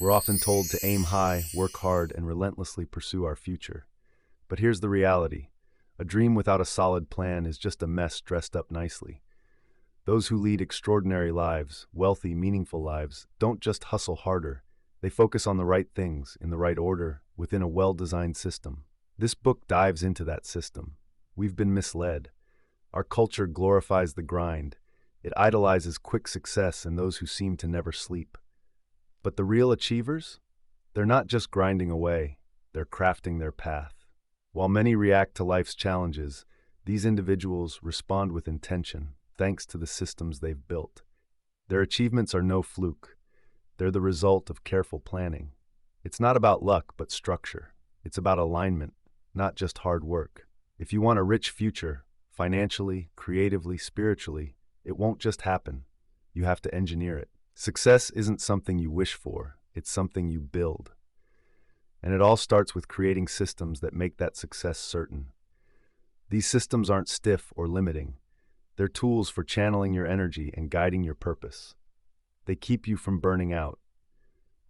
We're often told to aim high, work hard, and relentlessly pursue our future. But here's the reality. A dream without a solid plan is just a mess dressed up nicely. Those who lead extraordinary lives, wealthy, meaningful lives, don't just hustle harder. They focus on the right things, in the right order, within a well-designed system. This book dives into that system. We've been misled. Our culture glorifies the grind. It idolizes quick success and those who seem to never sleep. But the real achievers? They're not just grinding away, they're crafting their path. While many react to life's challenges, these individuals respond with intention, thanks to the systems they've built. Their achievements are no fluke. They're the result of careful planning. It's not about luck, but structure. It's about alignment, not just hard work. If you want a rich future, financially, creatively, spiritually, it won't just happen. You have to engineer it. Success isn't something you wish for, it's something you build. And it all starts with creating systems that make that success certain. These systems aren't stiff or limiting. They're tools for channeling your energy and guiding your purpose. They keep you from burning out.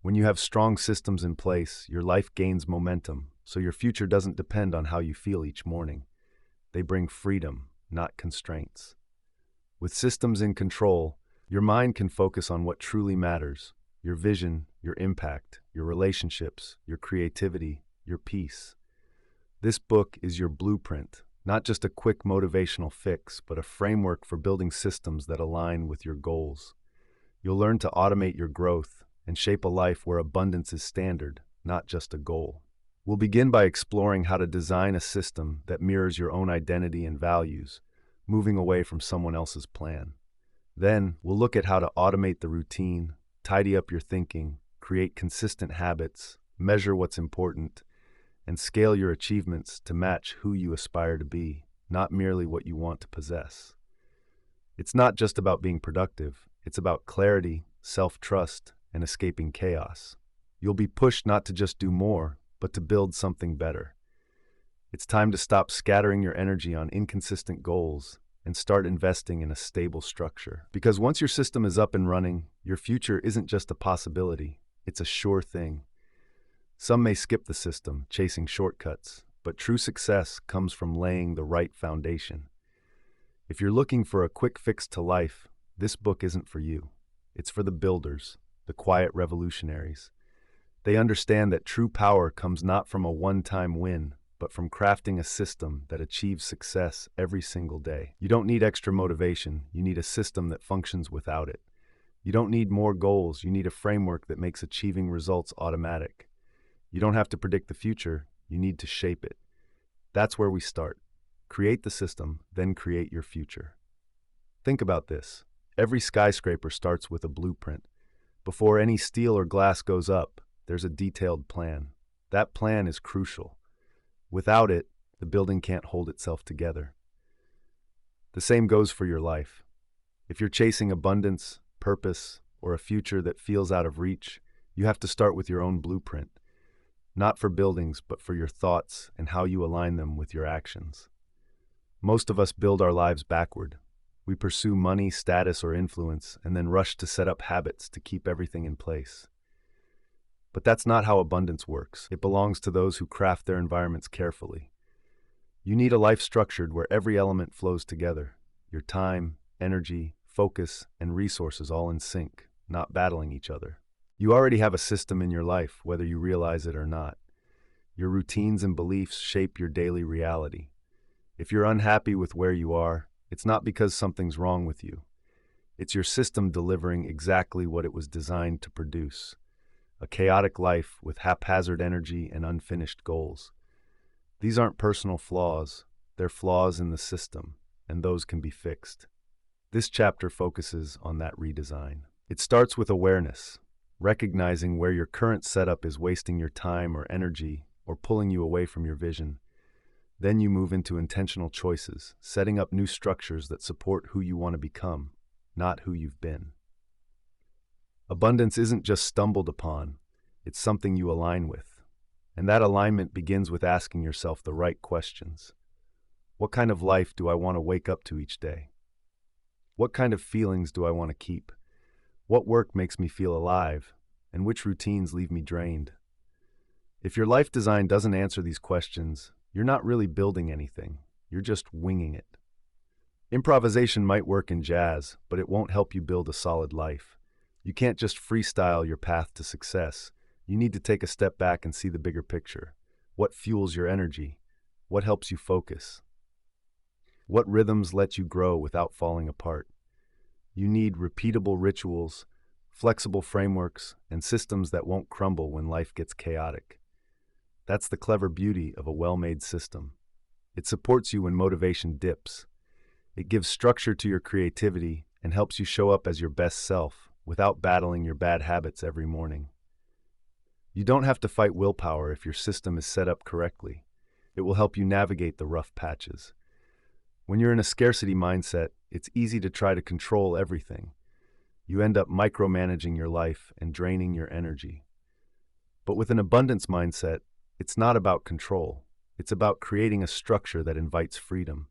When you have strong systems in place, your life gains momentum, so your future doesn't depend on how you feel each morning. They bring freedom, not constraints. With systems in control, your mind can focus on what truly matters: your vision, your impact, your relationships, your creativity, your peace. This book is your blueprint, not just a quick motivational fix, but a framework for building systems that align with your goals. You'll learn to automate your growth and shape a life where abundance is standard, not just a goal. We'll begin by exploring how to design a system that mirrors your own identity and values, moving away from someone else's plan. Then, we'll look at how to automate the routine, tidy up your thinking, create consistent habits, measure what's important, and scale your achievements to match who you aspire to be, not merely what you want to possess. It's not just about being productive, it's about clarity, self-trust, and escaping chaos. You'll be pushed not to just do more, but to build something better. It's time to stop scattering your energy on inconsistent goals and start investing in a stable structure. Because once your system is up and running, your future isn't just a possibility, it's a sure thing. Some may skip the system, chasing shortcuts, but true success comes from laying the right foundation. If you're looking for a quick fix to life, this book isn't for you. It's for the builders, the quiet revolutionaries. They understand that true power comes not from a one-time win, but from crafting a system that achieves success every single day. You don't need extra motivation, you need a system that functions without it. You don't need more goals, you need a framework that makes achieving results automatic. You don't have to predict the future, you need to shape it. That's where we start. Create the system, then create your future. Think about this. Every skyscraper starts with a blueprint. Before any steel or glass goes up, there's a detailed plan. That plan is crucial. Without it, the building can't hold itself together. The same goes for your life. If you're chasing abundance, purpose, or a future that feels out of reach, you have to start with your own blueprint. Not for buildings, but for your thoughts and how you align them with your actions. Most of us build our lives backward. We pursue money, status, or influence, and then rush to set up habits to keep everything in place. But that's not how abundance works. It belongs to those who craft their environments carefully. You need a life structured where every element flows together. Your time, energy, focus, and resources all in sync, not battling each other. You already have a system in your life, whether you realize it or not. Your routines and beliefs shape your daily reality. If you're unhappy with where you are, it's not because something's wrong with you. It's your system delivering exactly what it was designed to produce. A chaotic life with haphazard energy and unfinished goals. These aren't personal flaws, they're flaws in the system, and those can be fixed. This chapter focuses on that redesign. It starts with awareness, recognizing where your current setup is wasting your time or energy or pulling you away from your vision. Then you move into intentional choices, setting up new structures that support who you want to become, not who you've been. Abundance isn't just stumbled upon, it's something you align with. And that alignment begins with asking yourself the right questions. What kind of life do I want to wake up to each day? What kind of feelings do I want to keep? What work makes me feel alive? and which routines leave me drained? If your life design doesn't answer these questions, you're not really building anything. You're just winging it. Improvisation might work in jazz, but it won't help you build a solid life. You can't just freestyle your path to success. You need to take a step back and see the bigger picture. What fuels your energy? What helps you focus? What rhythms let you grow without falling apart? You need repeatable rituals, flexible frameworks, and systems that won't crumble when life gets chaotic. That's the clever beauty of a well-made system. It supports you when motivation dips. It gives structure to your creativity and helps you show up as your best self without battling your bad habits every morning. You don't have to fight willpower if your system is set up correctly. It will help you navigate the rough patches. When you're in a scarcity mindset, it's easy to try to control everything. You end up micromanaging your life and draining your energy. But with an abundance mindset, it's not about control. It's about creating a structure that invites freedom.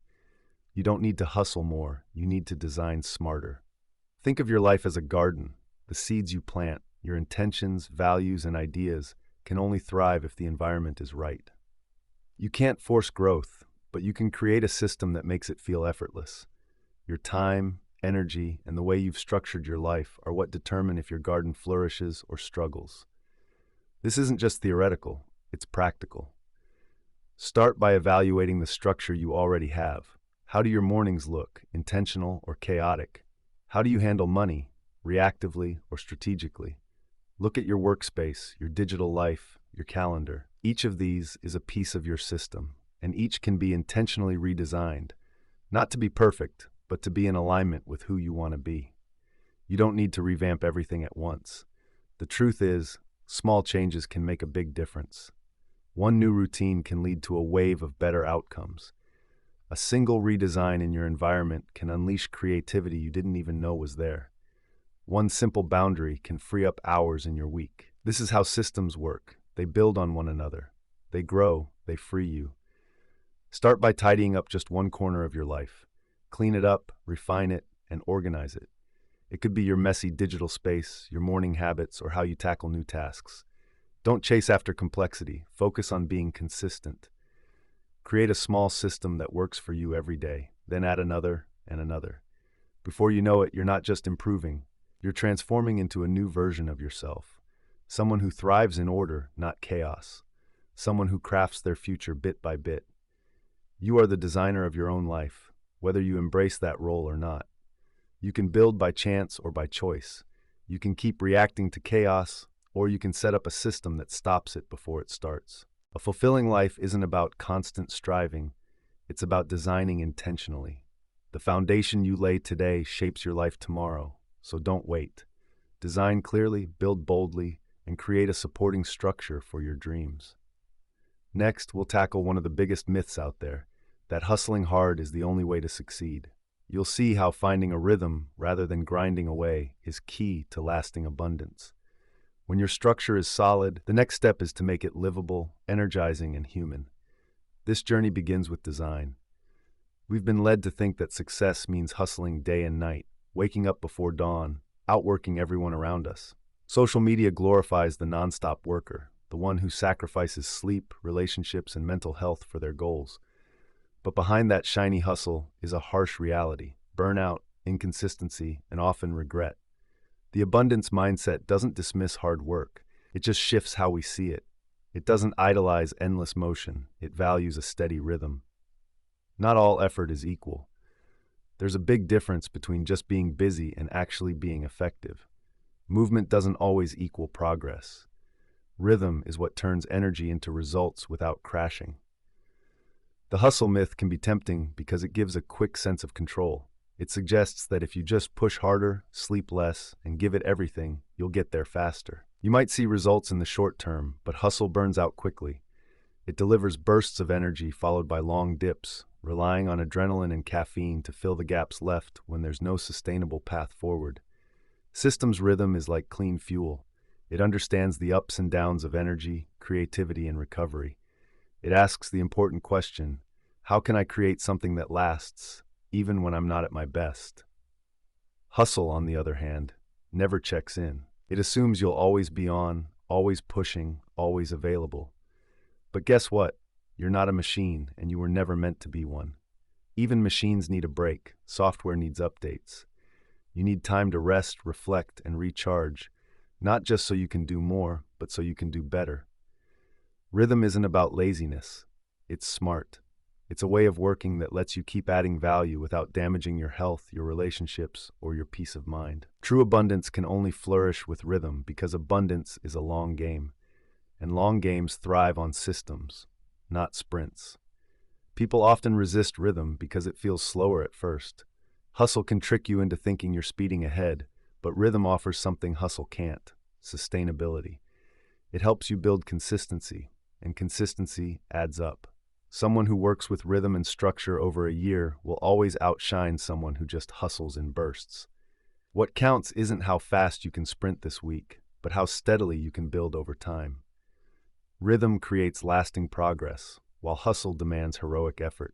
You don't need to hustle more. You need to design smarter. Think of your life as a garden. The seeds you plant, your intentions, values, and ideas can only thrive if the environment is right. You can't force growth, but you can create a system that makes it feel effortless. Your time, energy, and the way you've structured your life are what determine if your garden flourishes or struggles. This isn't just theoretical, it's practical. Start by evaluating the structure you already have. How do your mornings look, intentional or chaotic? How do you handle money, reactively or strategically? Look at your workspace, your digital life, your calendar. Each of these is a piece of your system, and each can be intentionally redesigned, not to be perfect, but to be in alignment with who you want to be. You don't need to revamp everything at once. The truth is, small changes can make a big difference. One new routine can lead to a wave of better outcomes. A single redesign in your environment can unleash creativity you didn't even know was there. One simple boundary can free up hours in your week. This is how systems work. They build on one another. They grow, they free you. Start by tidying up just one corner of your life. Clean it up, refine it, and organize it. It could be your messy digital space, your morning habits, or how you tackle new tasks. Don't chase after complexity. Focus on being consistent. Create a small system that works for you every day, then add another and another. Before you know it, you're not just improving, you're transforming into a new version of yourself. Someone who thrives in order, not chaos. Someone who crafts their future bit by bit. You are the designer of your own life, whether you embrace that role or not. You can build by chance or by choice. You can keep reacting to chaos, or you can set up a system that stops it before it starts. A fulfilling life isn't about constant striving, it's about designing intentionally. The foundation you lay today shapes your life tomorrow, so don't wait. Design clearly, build boldly, and create a supporting structure for your dreams. Next, we'll tackle one of the biggest myths out there, that hustling hard is the only way to succeed. You'll see how finding a rhythm, rather than grinding away, is key to lasting abundance. When your structure is solid, the next step is to make it livable, energizing, and human. This journey begins with design. We've been led to think that success means hustling day and night, waking up before dawn, outworking everyone around us. Social media glorifies the nonstop worker, the one who sacrifices sleep, relationships, and mental health for their goals. But behind that shiny hustle is a harsh reality: burnout, inconsistency, and often regret. The abundance mindset doesn't dismiss hard work. It just shifts how we see it. It doesn't idolize endless motion. It values a steady rhythm. Not all effort is equal. There's a big difference between just being busy and actually being effective. Movement doesn't always equal progress. Rhythm is what turns energy into results without crashing. The hustle myth can be tempting because it gives a quick sense of control. It suggests that if you just push harder, sleep less, and give it everything, you'll get there faster. You might see results in the short term, but hustle burns out quickly. It delivers bursts of energy followed by long dips, relying on adrenaline and caffeine to fill the gaps left when there's no sustainable path forward. Systems rhythm is like clean fuel. It understands the ups and downs of energy, creativity, and recovery. It asks the important question: how can I create something that lasts, even when I'm not at my best? Hustle, on the other hand, never checks in. It assumes you'll always be on, always pushing, always available. But guess what? You're not a machine, and you were never meant to be one. Even machines need a break. Software needs updates. You need time to rest, reflect, and recharge, not just so you can do more, but so you can do better. Rhythm isn't about laziness. It's smart. It's a way of working that lets you keep adding value without damaging your health, your relationships, or your peace of mind. True abundance can only flourish with rhythm because abundance is a long game, and long games thrive on systems, not sprints. People often resist rhythm because it feels slower at first. Hustle can trick you into thinking you're speeding ahead, but rhythm offers something hustle can't: sustainability. It helps you build consistency, and consistency adds up. Someone who works with rhythm and structure over a year will always outshine someone who just hustles in bursts. What counts isn't how fast you can sprint this week, but how steadily you can build over time. Rhythm creates lasting progress, while hustle demands heroic effort.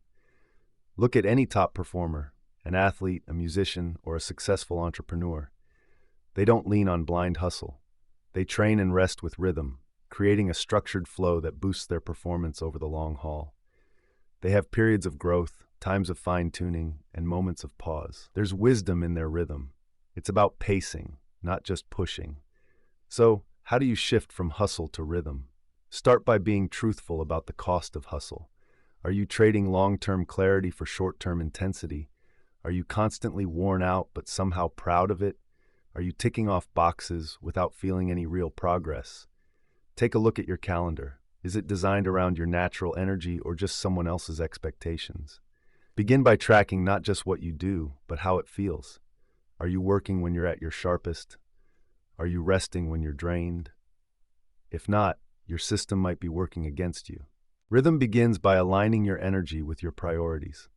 Look at any top performer, an athlete, a musician, or a successful entrepreneur. They don't lean on blind hustle. They train and rest with rhythm, creating a structured flow that boosts their performance over the long haul. They have periods of growth, times of fine-tuning, and moments of pause. There's wisdom in their rhythm. It's about pacing, not just pushing. So, how do you shift from hustle to rhythm? Start by being truthful about the cost of hustle. Are you trading long-term clarity for short-term intensity? Are you constantly worn out but somehow proud of it? Are you ticking off boxes without feeling any real progress? Take a look at your calendar. Is it designed around your natural energy or just someone else's expectations? Begin by tracking not just what you do, but how it feels. Are you working when you're at your sharpest? Are you resting when you're drained? If not, your system might be working against you. Rhythm begins by aligning your energy with your priorities.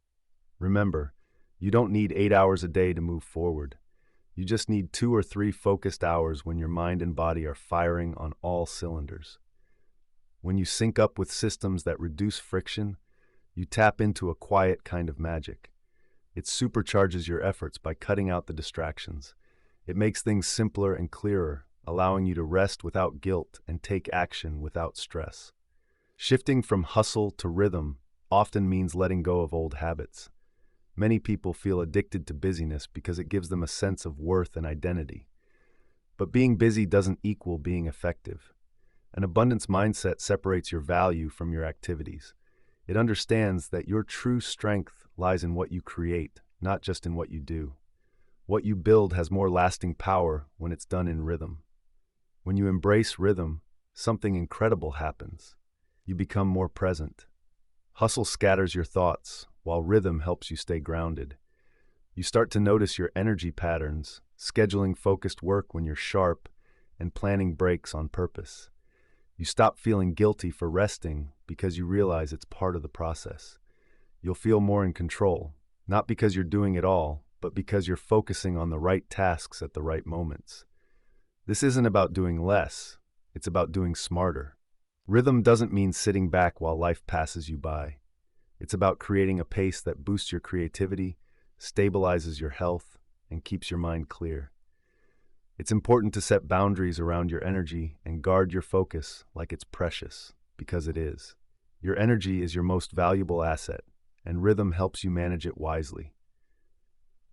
Remember, you don't need 8 hours a day to move forward. You just need 2 or 3 focused hours when your mind and body are firing on all cylinders. When you sync up with systems that reduce friction, you tap into a quiet kind of magic. It supercharges your efforts by cutting out the distractions. It makes things simpler and clearer, allowing you to rest without guilt and take action without stress. Shifting from hustle to rhythm often means letting go of old habits. Many people feel addicted to busyness because it gives them a sense of worth and identity. But being busy doesn't equal being effective. An abundance mindset separates your value from your activities. It understands that your true strength lies in what you create, not just in what you do. What you build has more lasting power when it's done in rhythm. When you embrace rhythm, something incredible happens. You become more present. Hustle scatters your thoughts, while rhythm helps you stay grounded. You start to notice your energy patterns, scheduling focused work when you're sharp, and planning breaks on purpose. You stop feeling guilty for resting because you realize it's part of the process. You'll feel more in control, not because you're doing it all, but because you're focusing on the right tasks at the right moments. This isn't about doing less, it's about doing smarter. Rhythm doesn't mean sitting back while life passes you by. It's about creating a pace that boosts your creativity, stabilizes your health, and keeps your mind clear. It's important to set boundaries around your energy and guard your focus like it's precious, because it is. Your energy is your most valuable asset, and rhythm helps you manage it wisely.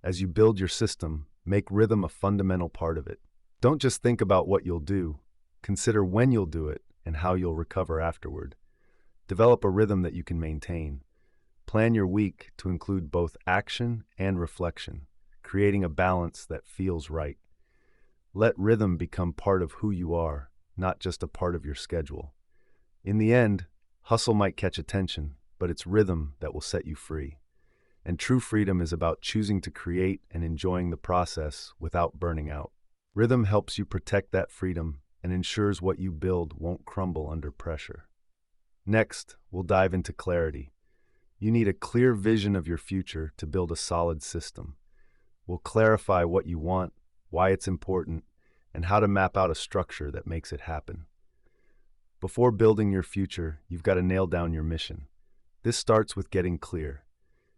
As you build your system, make rhythm a fundamental part of it. Don't just think about what you'll do, consider when you'll do it and how you'll recover afterward. Develop a rhythm that you can maintain. Plan your week to include both action and reflection, creating a balance that feels right. Let rhythm become part of who you are, not just a part of your schedule. In the end, hustle might catch attention, but it's rhythm that will set you free. And true freedom is about choosing to create and enjoying the process without burning out. Rhythm helps you protect that freedom and ensures what you build won't crumble under pressure. Next, we'll dive into clarity. You need a clear vision of your future to build a solid system. We'll clarify what you want, why it's important, and how to map out a structure that makes it happen. Before building your future, you've got to nail down your mission. This starts with getting clear.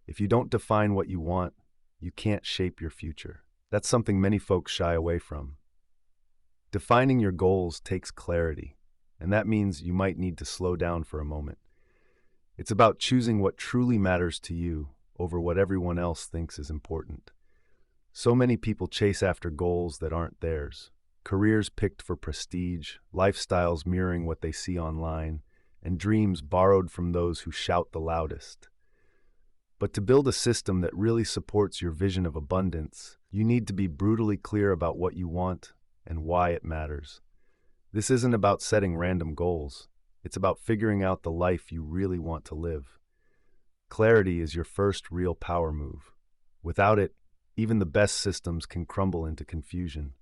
If you don't define what you want, you can't shape your future. That's something many folks shy away from. Defining your goals takes clarity, and that means you might need to slow down for a moment. It's about choosing what truly matters to you over what everyone else thinks is important. So many people chase after goals that aren't theirs. Careers picked for prestige, lifestyles mirroring what they see online, and dreams borrowed from those who shout the loudest. But to build a system that really supports your vision of abundance, you need to be brutally clear about what you want and why it matters. This isn't about setting random goals. It's about figuring out the life you really want to live. Clarity is your first real power move. Without it, even the best systems can crumble into confusion.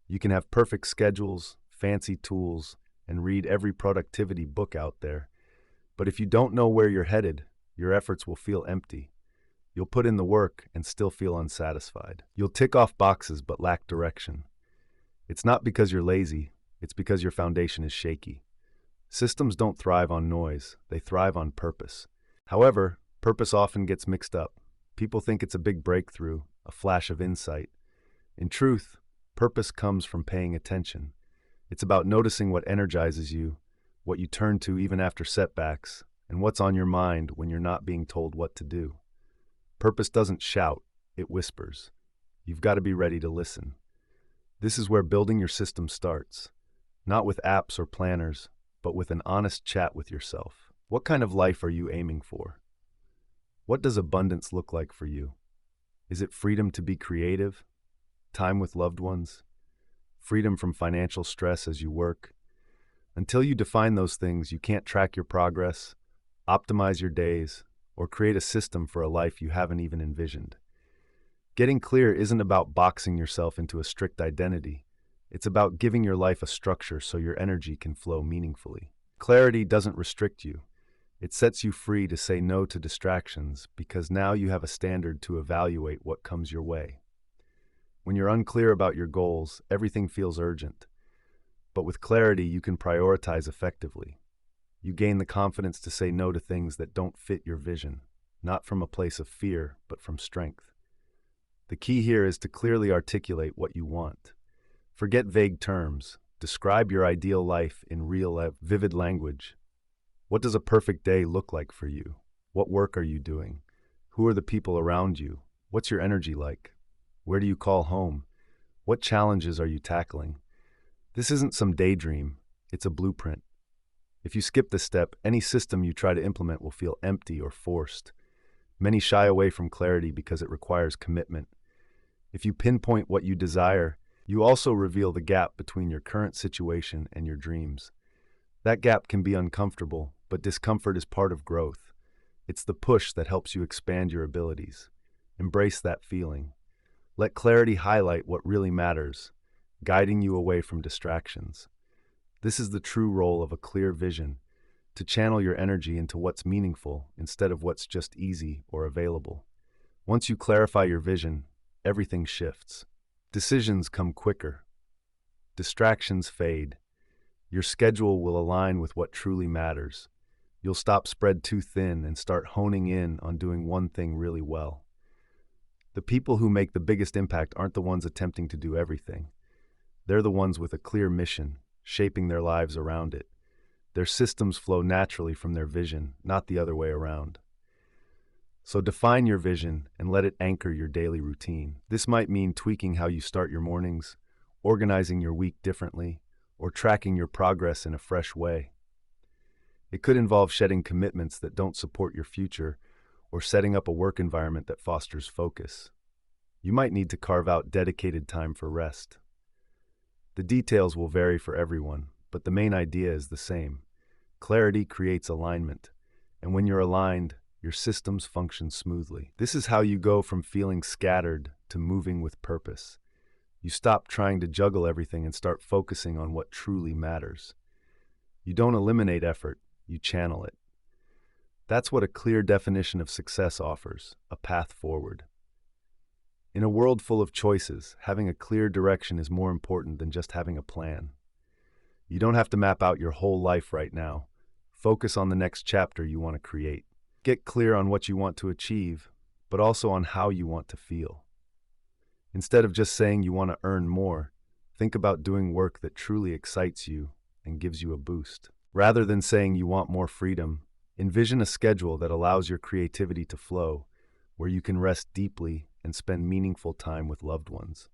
You can have perfect schedules, fancy tools, and read every productivity book out there. But if you don't know where you're headed, your efforts will feel empty. You'll put in the work and still feel unsatisfied. You'll tick off boxes but lack direction. It's not because you're lazy, it's because your foundation is shaky. Systems don't thrive on noise, they thrive on purpose. However, purpose often gets mixed up. People think it's a big breakthrough, a flash of insight. In truth, purpose comes from paying attention. It's about noticing what energizes you, what you turn to even after setbacks, and what's on your mind when you're not being told what to do. Purpose doesn't shout, it whispers. You've got to be ready to listen. This is where building your system starts. Not with apps or planners, but with an honest chat with yourself. What kind of life are you aiming for? What does abundance look like for you? Is it freedom to be creative? Time with loved ones? Freedom from financial stress as you work? Until you define those things, you can't track your progress, optimize your days, or create a system for a life you haven't even envisioned. Getting clear isn't about boxing yourself into a strict identity. It's about giving your life a structure so your energy can flow meaningfully. Clarity doesn't restrict you. It sets you free to say no to distractions because now you have a standard to evaluate what comes your way. When you're unclear about your goals, everything feels urgent. But with clarity, you can prioritize effectively. You gain the confidence to say no to things that don't fit your vision, not from a place of fear, but from strength. The key here is to clearly articulate what you want. Forget vague terms. Describe your ideal life in real, vivid language. What does a perfect day look like for you? What work are you doing? Who are the people around you? What's your energy like? Where do you call home? What challenges are you tackling? This isn't some daydream, it's a blueprint. If you skip this step, any system you try to implement will feel empty or forced. Many shy away from clarity because it requires commitment. If you pinpoint what you desire, you also reveal the gap between your current situation and your dreams. That gap can be uncomfortable, but discomfort is part of growth. It's the push that helps you expand your abilities. Embrace that feeling. Let clarity highlight what really matters, guiding you away from distractions. This is the true role of a clear vision, to channel your energy into what's meaningful instead of what's just easy or available. Once you clarify your vision, everything shifts. Decisions come quicker. Distractions fade. Your schedule will align with what truly matters. You'll stop spread too thin and start honing in on doing one thing really well. The people who make the biggest impact aren't the ones attempting to do everything. They're the ones with a clear mission, shaping their lives around it. Their systems flow naturally from their vision, not the other way around. So define your vision and let it anchor your daily routine. This might mean tweaking how you start your mornings, organizing your week differently, or tracking your progress in a fresh way. It could involve shedding commitments that don't support your future or setting up a work environment that fosters focus. You might need to carve out dedicated time for rest. The details will vary for everyone, but the main idea is the same. Clarity creates alignment, and when you're aligned, your systems function smoothly. This is how you go from feeling scattered to moving with purpose. You stop trying to juggle everything and start focusing on what truly matters. You don't eliminate effort, you channel it. That's what a clear definition of success offers, a path forward. In a world full of choices, having a clear direction is more important than just having a plan. You don't have to map out your whole life right now. Focus on the next chapter you want to create. Get clear on what you want to achieve, but also on how you want to feel. Instead of just saying you want to earn more, Think about doing work that truly excites you and gives you a boost. Rather than saying you want more freedom, envision a schedule that allows your creativity to flow, where you can rest deeply and spend meaningful time with loved ones.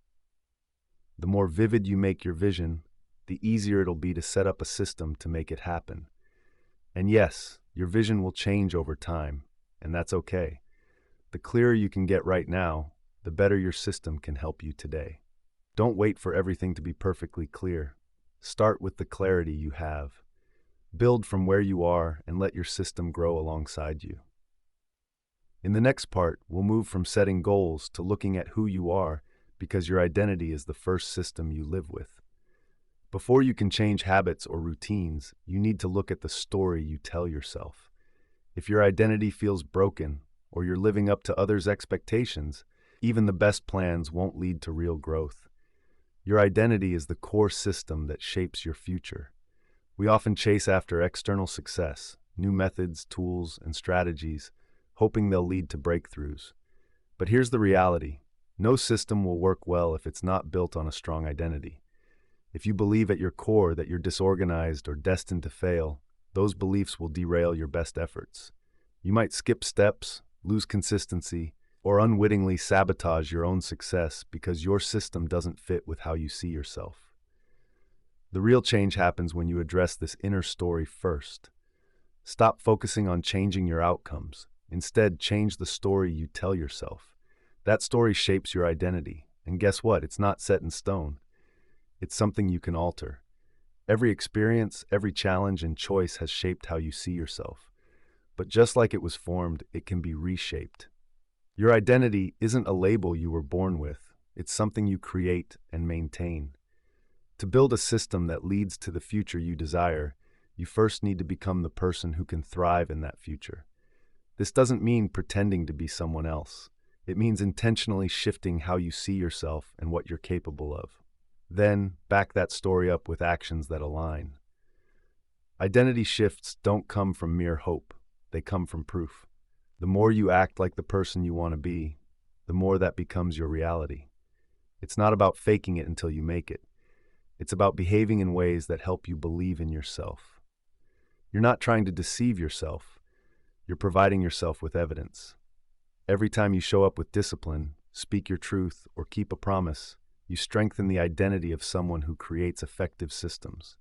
The more vivid you make your vision, the easier it'll be to set up a system to make it happen. And yes, your vision will change over time, and that's okay. The clearer you can get right now, the better your system can help you today. Don't wait for everything to be perfectly clear. Start with the clarity you have. Build from where you are and let your system grow alongside you. In the next part, we'll move from setting goals to looking at who you are, because your identity is the first system you live with. Before you can change habits or routines, you need to look at the story you tell yourself. If your identity feels broken, or you're living up to others' expectations, even the best plans won't lead to real growth. Your identity is the core system that shapes your future. We often chase after external success, new methods, tools, and strategies, hoping they'll lead to breakthroughs. But here's the reality. No system will work well if it's not built on a strong identity. If you believe at your core that you're disorganized or destined to fail, those beliefs will derail your best efforts. You might skip steps, lose consistency, or unwittingly sabotage your own success because your system doesn't fit with how you see yourself. The real change happens when you address this inner story first. Stop focusing on changing your outcomes. Instead, change the story you tell yourself. That story shapes your identity, and guess what? It's not set in stone. It's something you can alter. Every experience, every challenge, and choice has shaped how you see yourself. But just like it was formed, it can be reshaped. Your identity isn't a label you were born with. It's something you create and maintain. To build a system that leads to the future you desire, you first need to become the person who can thrive in that future. This doesn't mean pretending to be someone else. It means intentionally shifting how you see yourself and what you're capable of. Then, back that story up with actions that align. Identity shifts don't come from mere hope. They come from proof. The more you act like the person you want to be, the more that becomes your reality. It's not about faking it until you make it. It's about behaving in ways that help you believe in yourself. You're not trying to deceive yourself. You're providing yourself with evidence. Every time you show up with discipline, speak your truth, or keep a promise, you strengthen the identity of someone who creates effective systems.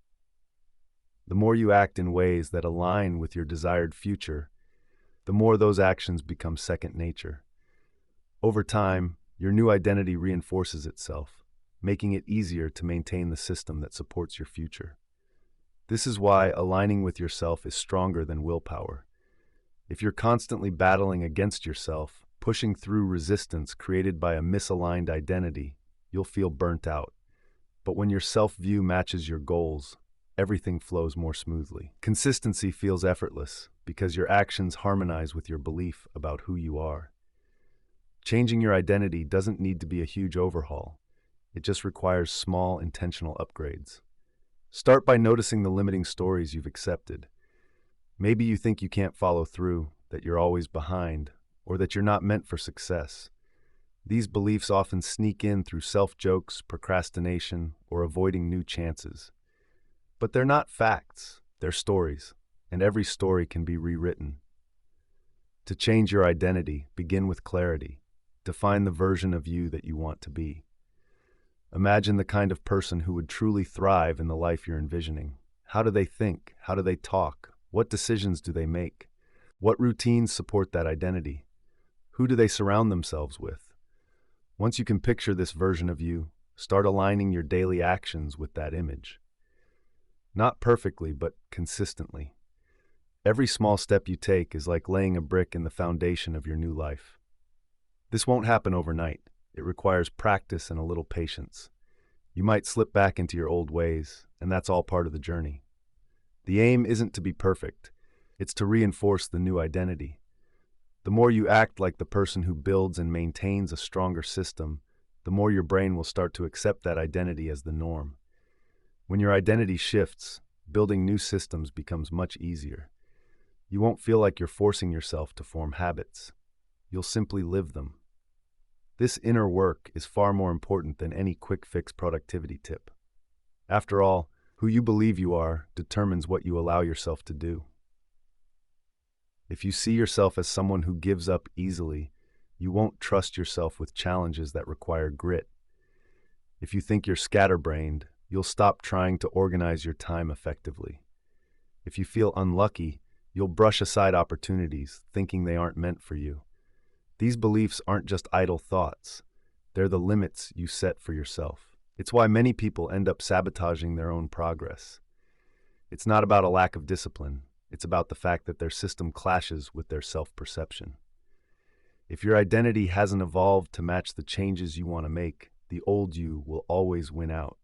The more you act in ways that align with your desired future, the more those actions become second nature. Over time, your new identity reinforces itself, making it easier to maintain the system that supports your future. This is why aligning with yourself is stronger than willpower. If you're constantly battling against yourself, pushing through resistance created by a misaligned identity, you'll feel burnt out. But when your self-view matches your goals, everything flows more smoothly. Consistency feels effortless because your actions harmonize with your belief about who you are. Changing your identity doesn't need to be a huge overhaul. It just requires small, intentional upgrades. Start by noticing the limiting stories you've accepted. Maybe you think you can't follow through, that you're always behind, or that you're not meant for success. These beliefs often sneak in through self-jokes, procrastination, or avoiding new chances. But they're not facts, they're stories, and every story can be rewritten. To change your identity, begin with clarity. Define the version of you that you want to be. Imagine the kind of person who would truly thrive in the life you're envisioning. How do they think? How do they talk? What decisions do they make? What routines support that identity? Who do they surround themselves with? Once you can picture this version of you, start aligning your daily actions with that image. Not perfectly, but consistently. Every small step you take is like laying a brick in the foundation of your new life. This won't happen overnight. It requires practice and a little patience. You might slip back into your old ways, and that's all part of the journey. The aim isn't to be perfect. It's to reinforce the new identity. The more you act like the person who builds and maintains a stronger system, the more your brain will start to accept that identity as the norm. When your identity shifts, building new systems becomes much easier. You won't feel like you're forcing yourself to form habits. You'll simply live them. This inner work is far more important than any quick-fix productivity tip. After all, who you believe you are determines what you allow yourself to do. If you see yourself as someone who gives up easily, you won't trust yourself with challenges that require grit. If you think you're scatterbrained, you'll stop trying to organize your time effectively. If you feel unlucky, you'll brush aside opportunities, thinking they aren't meant for you. These beliefs aren't just idle thoughts. They're the limits you set for yourself. It's why many people end up sabotaging their own progress. It's not about a lack of discipline. It's about the fact that their system clashes with their self-perception. If your identity hasn't evolved to match the changes you want to make, the old you will always win out.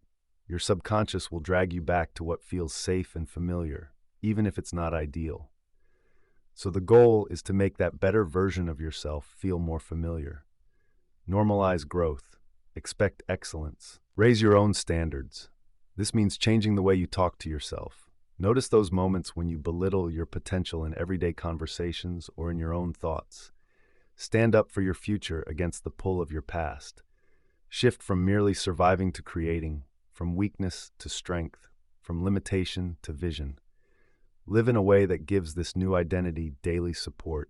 Your subconscious will drag you back to what feels safe and familiar, even if it's not ideal. So the goal is to make that better version of yourself feel more familiar. Normalize growth. Expect excellence. Raise your own standards. This means changing the way you talk to yourself. Notice those moments when you belittle your potential in everyday conversations or in your own thoughts. Stand up for your future against the pull of your past. Shift from merely surviving to creating, from weakness to strength, from limitation to vision. Live in a way that gives this new identity daily support.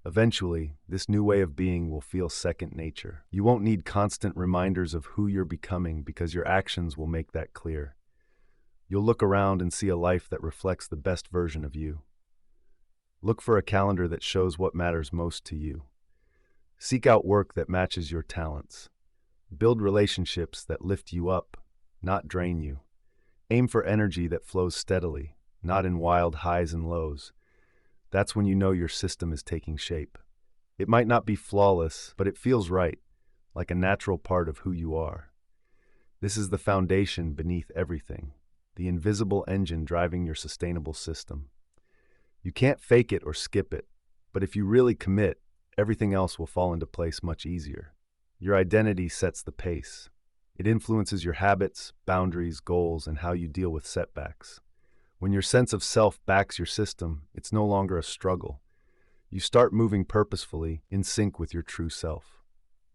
Eventually, this new way of being will feel second nature. You won't need constant reminders of who you're becoming because your actions will make that clear. You'll look around and see a life that reflects the best version of you. Look for a calendar that shows what matters most to you. Seek out work that matches your talents. Build relationships that lift you up, not drain you. Aim for energy that flows steadily, not in wild highs and lows. That's when you know your system is taking shape. It might not be flawless, but it feels right, like a natural part of who you are. This is the foundation beneath everything, the invisible engine driving your sustainable system. You can't fake it or skip it, but if you really commit, everything else will fall into place much easier. Your identity sets the pace. It influences your habits, boundaries, goals, and how you deal with setbacks. When your sense of self backs your system, it's no longer a struggle. You start moving purposefully, in sync with your true self.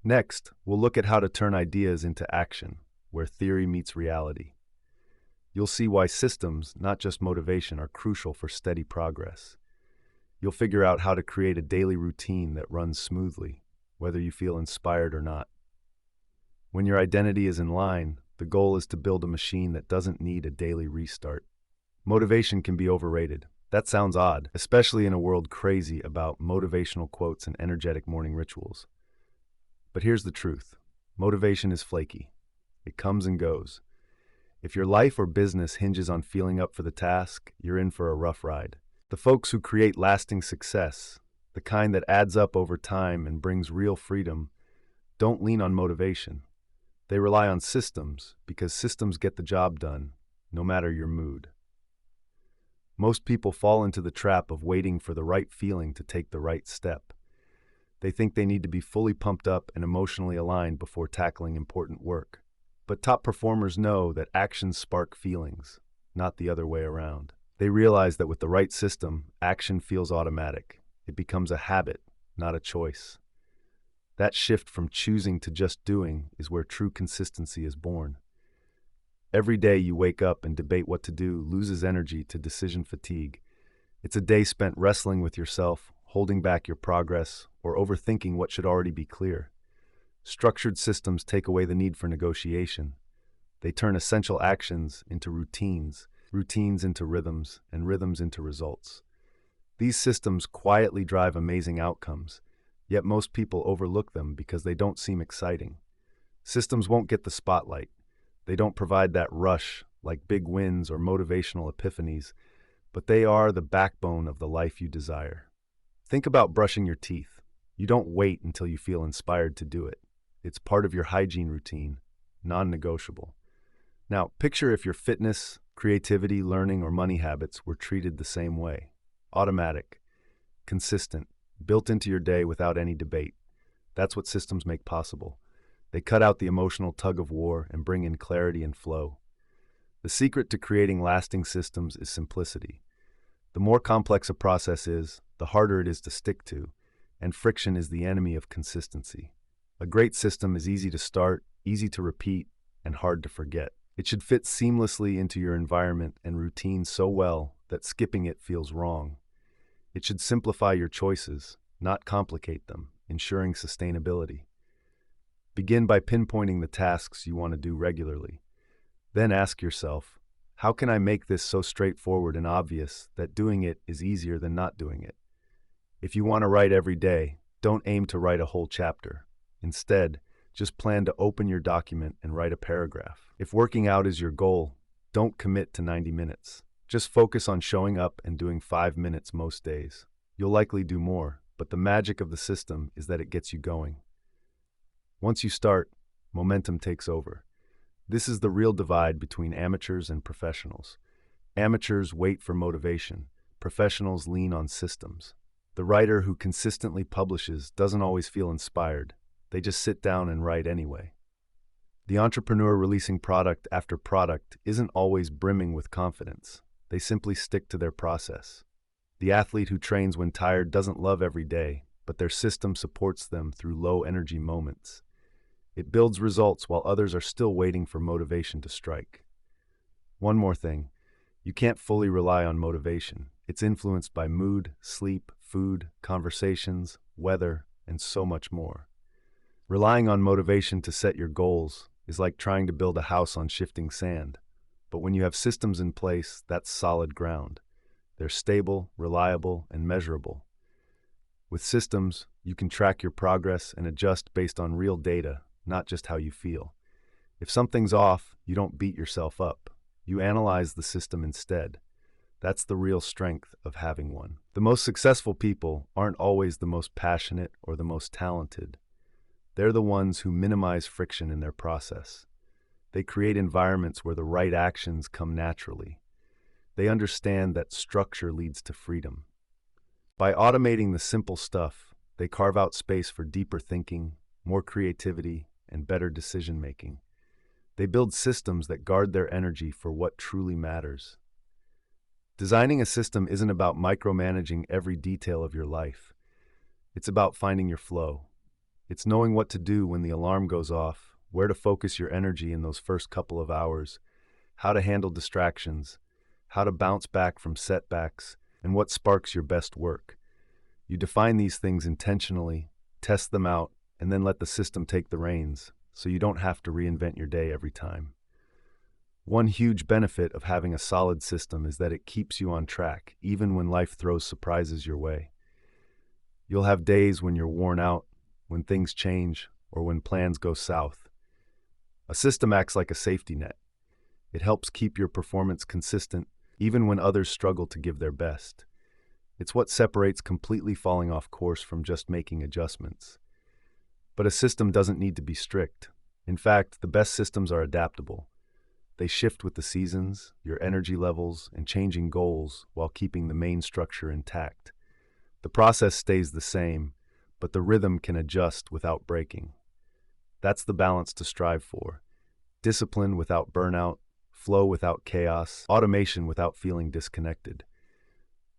Next, we'll look at how to turn ideas into action, where theory meets reality. You'll see why systems, not just motivation, are crucial for steady progress. You'll figure out how to create a daily routine that runs smoothly, whether you feel inspired or not. When your identity is in line, the goal is to build a machine that doesn't need a daily restart. Motivation can be overrated. That sounds odd, especially in a world crazy about motivational quotes and energetic morning rituals. But here's the truth. Motivation is flaky. It comes and goes. If your life or business hinges on feeling up for the task, you're in for a rough ride. The folks who create lasting success, the kind that adds up over time and brings real freedom, don't lean on motivation. They rely on systems because systems get the job done, no matter your mood. Most people fall into the trap of waiting for the right feeling to take the right step. They think they need to be fully pumped up and emotionally aligned before tackling important work. But top performers know that actions spark feelings, not the other way around. They realize that with the right system, action feels automatic. It becomes a habit, not a choice. That shift from choosing to just doing is where true consistency is born. Every day you wake up and debate what to do loses energy to decision fatigue. It's a day spent wrestling with yourself, holding back your progress, or overthinking what should already be clear. Structured systems take away the need for negotiation. They turn essential actions into routines, routines into rhythms, and rhythms into results. These systems quietly drive amazing outcomes, yet most people overlook them because they don't seem exciting. Systems won't get the spotlight. They don't provide that rush like big wins or motivational epiphanies, but they are the backbone of the life you desire. Think about brushing your teeth. You don't wait until you feel inspired to do it. It's part of your hygiene routine, non-negotiable. Now, picture if your fitness, creativity, learning, or money habits were treated the same way. Automatic, consistent, built into your day without any debate. That's what systems make possible. They cut out the emotional tug-of-war and bring in clarity and flow. The secret to creating lasting systems is simplicity. The more complex a process is, the harder it is to stick to, and friction is the enemy of consistency. A great system is easy to start, easy to repeat, and hard to forget. It should fit seamlessly into your environment and routine so well that skipping it feels wrong. It should simplify your choices, not complicate them, ensuring sustainability. Begin by pinpointing the tasks you want to do regularly. Then ask yourself, how can I make this so straightforward and obvious that doing it is easier than not doing it? If you want to write every day, don't aim to write a whole chapter. Instead, just plan to open your document and write a paragraph. If working out is your goal, don't commit to 90 minutes. Just focus on showing up and doing 5 minutes most days. You'll likely do more, but the magic of the system is that it gets you going. Once you start, momentum takes over. This is the real divide between amateurs and professionals. Amateurs wait for motivation. Professionals lean on systems. The writer who consistently publishes doesn't always feel inspired. They just sit down and write anyway. The entrepreneur releasing product after product isn't always brimming with confidence. They simply stick to their process. The athlete who trains when tired doesn't love every day, but their system supports them through low-energy moments. It builds results while others are still waiting for motivation to strike. One more thing, you can't fully rely on motivation. It's influenced by mood, sleep, food, conversations, weather, and so much more. Relying on motivation to set your goals is like trying to build a house on shifting sand. But when you have systems in place, that's solid ground. They're stable, reliable, and measurable. With systems, you can track your progress and adjust based on real data, not just how you feel. If something's off, you don't beat yourself up. You analyze the system instead. That's the real strength of having one. The most successful people aren't always the most passionate or the most talented. They're the ones who minimize friction in their process. They create environments where the right actions come naturally. They understand that structure leads to freedom. By automating the simple stuff, they carve out space for deeper thinking, more creativity, and better decision-making. They build systems that guard their energy for what truly matters. Designing a system isn't about micromanaging every detail of your life. It's about finding your flow. It's knowing what to do when the alarm goes off, where to focus your energy in those first couple of hours, how to handle distractions, how to bounce back from setbacks, and what sparks your best work. You define these things intentionally, test them out, and then let the system take the reins, so you don't have to reinvent your day every time. One huge benefit of having a solid system is that it keeps you on track, even when life throws surprises your way. You'll have days when you're worn out, when things change, or when plans go south. A system acts like a safety net. It helps keep your performance consistent, even when others struggle to give their best. It's what separates completely falling off course from just making adjustments. But a system doesn't need to be strict. In fact, the best systems are adaptable. They shift with the seasons, your energy levels, and changing goals while keeping the main structure intact. The process stays the same, but the rhythm can adjust without breaking. That's the balance to strive for. Discipline without burnout, flow without chaos, automation without feeling disconnected.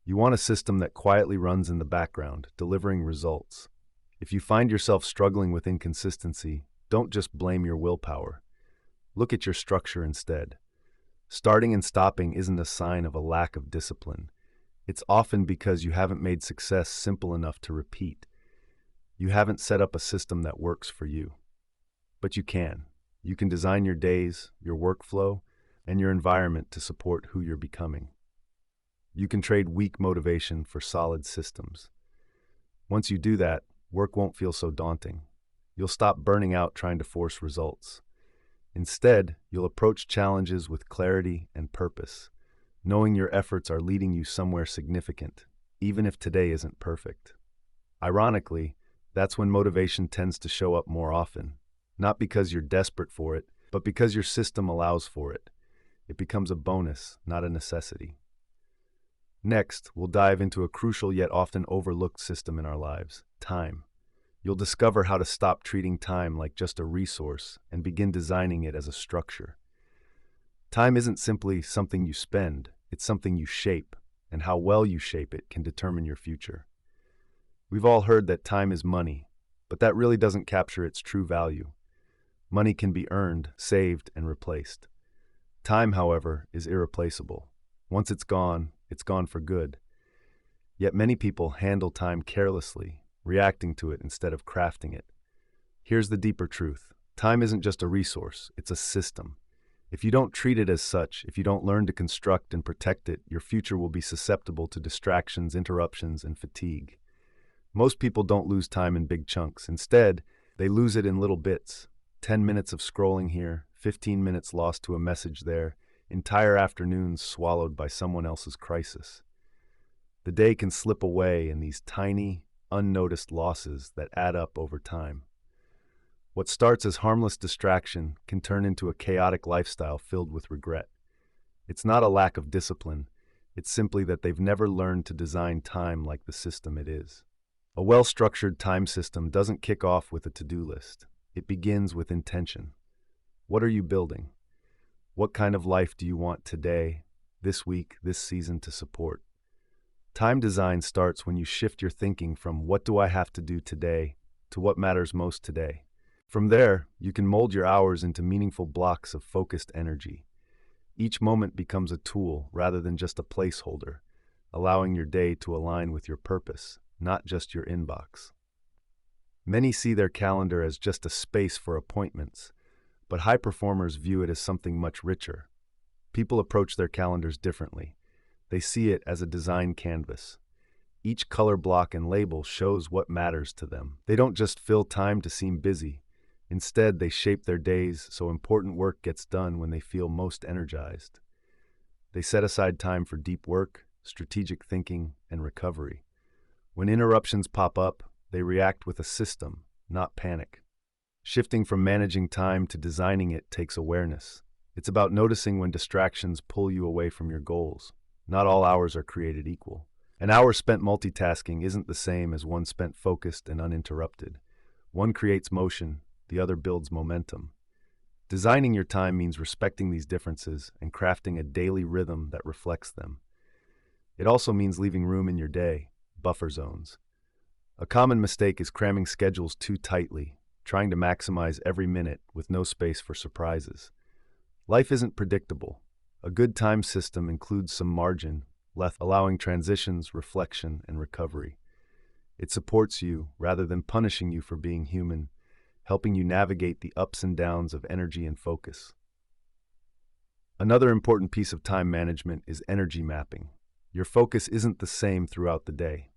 You want a system that quietly runs in the background, delivering results. If you find yourself struggling with inconsistency, don't just blame your willpower. Look at your structure instead. Starting and stopping isn't a sign of a lack of discipline. It's often because you haven't made success simple enough to repeat. You haven't set up a system that works for you. But you can. You can design your days, your workflow, and your environment to support who you're becoming. You can trade weak motivation for solid systems. Once you do that, work won't feel so daunting. You'll stop burning out trying to force results. Instead, you'll approach challenges with clarity and purpose, knowing your efforts are leading you somewhere significant, even if today isn't perfect. Ironically, that's when motivation tends to show up more often, not because you're desperate for it, but because your system allows for it. It becomes a bonus, not a necessity. Next, we'll dive into a crucial yet often overlooked system in our lives: time. You'll discover how to stop treating time like just a resource and begin designing it as a structure. Time isn't simply something you spend, it's something you shape, and how well you shape it can determine your future. We've all heard that time is money, but that really doesn't capture its true value. Money can be earned, saved, and replaced. Time, however, is irreplaceable. Once it's gone for good. Yet many people handle time carelessly, reacting to it instead of crafting it. Here's the deeper truth. Time isn't just a resource, it's a system. If you don't treat it as such, if you don't learn to construct and protect it, your future will be susceptible to distractions, interruptions, and fatigue. Most people don't lose time in big chunks. Instead, they lose it in little bits. 10 minutes of scrolling here, 15 minutes lost to a message there, entire afternoons swallowed by someone else's crisis. The day can slip away in these tiny, unnoticed losses that add up over time. What starts as harmless distraction can turn into a chaotic lifestyle filled with regret. It's not a lack of discipline, it's simply that they've never learned to design time like the system it is. A well-structured time system doesn't kick off with a to-do list. It begins with intention. What are you building? What kind of life do you want today, this week, this season to support? Time design starts when you shift your thinking from what do I have to do today to what matters most today. From there, you can mold your hours into meaningful blocks of focused energy. Each moment becomes a tool rather than just a placeholder, allowing your day to align with your purpose, not just your inbox. Many see their calendar as just a space for appointments, but high performers view it as something much richer. People approach their calendars differently. They see it as a design canvas. Each color block and label shows what matters to them. They don't just fill time to seem busy. Instead, they shape their days so important work gets done when they feel most energized. They set aside time for deep work, strategic thinking, and recovery. When interruptions pop up, they react with a system, not panic. Shifting from managing time to designing it takes awareness. It's about noticing when distractions pull you away from your goals. Not all hours are created equal. An hour spent multitasking isn't the same as one spent focused and uninterrupted. One creates motion, the other builds momentum. Designing your time means respecting these differences and crafting a daily rhythm that reflects them. It also means leaving room in your day, buffer zones. A common mistake is cramming schedules too tightly, trying to maximize every minute with no space for surprises. Life isn't predictable. A good time system includes some margin, allowing transitions, reflection, and recovery. It supports you rather than punishing you for being human, helping you navigate the ups and downs of energy and focus. Another important piece of time management is energy mapping. Your focus isn't the same throughout the day.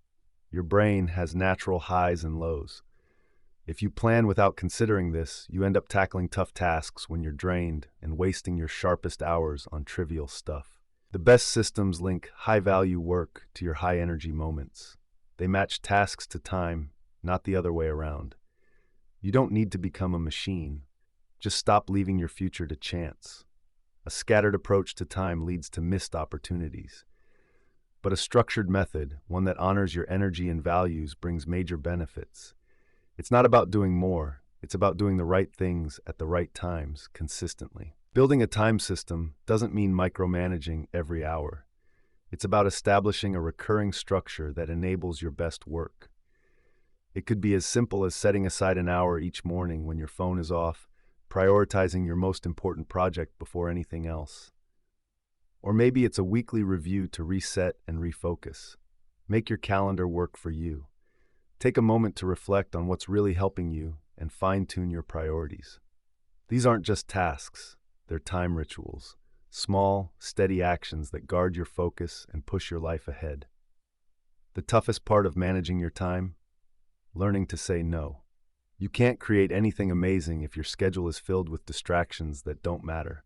Your brain has natural highs and lows. If you plan without considering this, you end up tackling tough tasks when you're drained and wasting your sharpest hours on trivial stuff. The best systems link high-value work to your high-energy moments. They match tasks to time, not the other way around. You don't need to become a machine. Just stop leaving your future to chance. A scattered approach to time leads to missed opportunities. But a structured method, one that honors your energy and values, brings major benefits. It's not about doing more, it's about doing the right things at the right times, consistently. Building a time system doesn't mean micromanaging every hour. It's about establishing a recurring structure that enables your best work. It could be as simple as setting aside an hour each morning when your phone is off, prioritizing your most important project before anything else. Or maybe it's a weekly review to reset and refocus. Make your calendar work for you. Take a moment to reflect on what's really helping you and fine-tune your priorities. These aren't just tasks, they're time rituals, small, steady actions that guard your focus and push your life ahead. The toughest part of managing your time? Learning to say no. You can't create anything amazing if your schedule is filled with distractions that don't matter.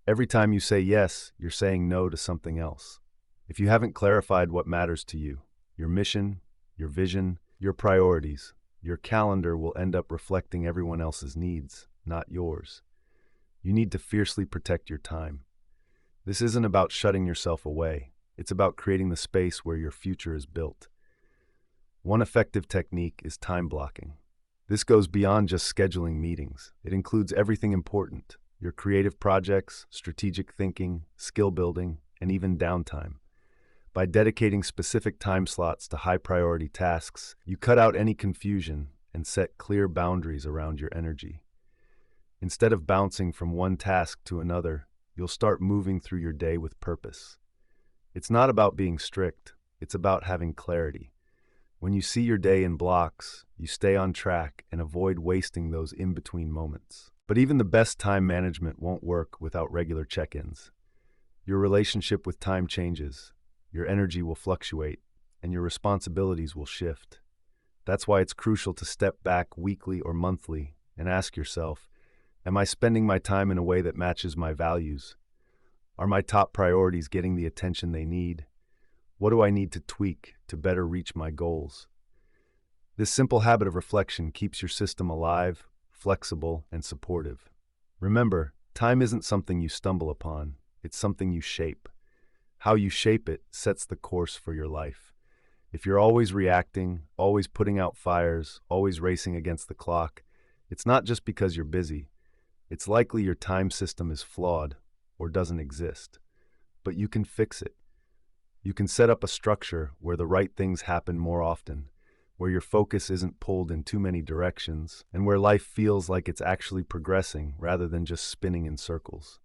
Every time you say yes, you're saying no to something else. If you haven't clarified what matters to you, your mission, your vision, your priorities, your calendar will end up reflecting everyone else's needs, not yours. You need to fiercely protect your time. This isn't about shutting yourself away. It's about creating the space where your future is built. One effective technique is time blocking. This goes beyond just scheduling meetings. It includes everything important: your creative projects, strategic thinking, skill building, and even downtime. By dedicating specific time slots to high-priority tasks, you cut out any confusion and set clear boundaries around your energy. Instead of bouncing from one task to another, you'll start moving through your day with purpose. It's not about being strict, it's about having clarity. When you see your day in blocks, you stay on track and avoid wasting those in-between moments. But even the best time management won't work without regular check-ins. Your relationship with time changes, your energy will fluctuate, and your responsibilities will shift. That's why it's crucial to step back weekly or monthly and ask yourself, am I spending my time in a way that matches my values? Are my top priorities getting the attention they need? What do I need to tweak to better reach my goals? This simple habit of reflection keeps your system alive, flexible, and supportive. Remember, time isn't something you stumble upon, it's something you shape. How you shape it sets the course for your life. If you're always reacting, always putting out fires, always racing against the clock, it's not just because you're busy. It's likely your time system is flawed or doesn't exist. But you can fix it. You can set up a structure where the right things happen more often, where your focus isn't pulled in too many directions, and where life feels like it's actually progressing rather than just spinning in circles.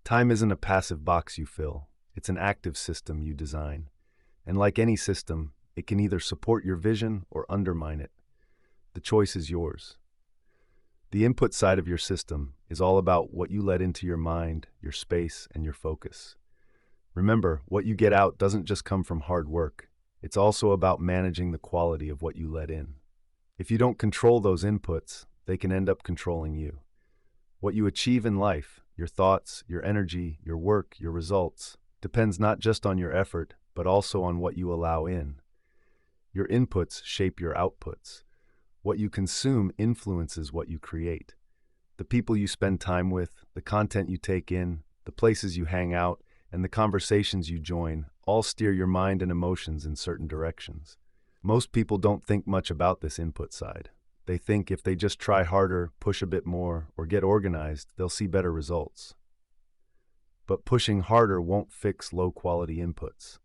Time isn't a passive box you fill, it's an active system you design. And like any system, it can either support your vision or undermine it. The choice is yours. The input side of your system is all about what you let into your mind, your space, and your focus. Remember, what you get out doesn't just come from hard work. It's also about managing the quality of what you let in. If you don't control those inputs, they can end up controlling you. What you achieve in life, your thoughts, your energy, your work, your results, depends not just on your effort, but also on what you allow in. Your inputs shape your outputs. What you consume influences what you create. The people you spend time with, the content you take in, the places you hang out, and the conversations you join all steer your mind and emotions in certain directions. Most people don't think much about this input side. They think if they just try harder, push a bit more, or get organized, they'll see better results. But pushing harder won't fix low-quality inputs.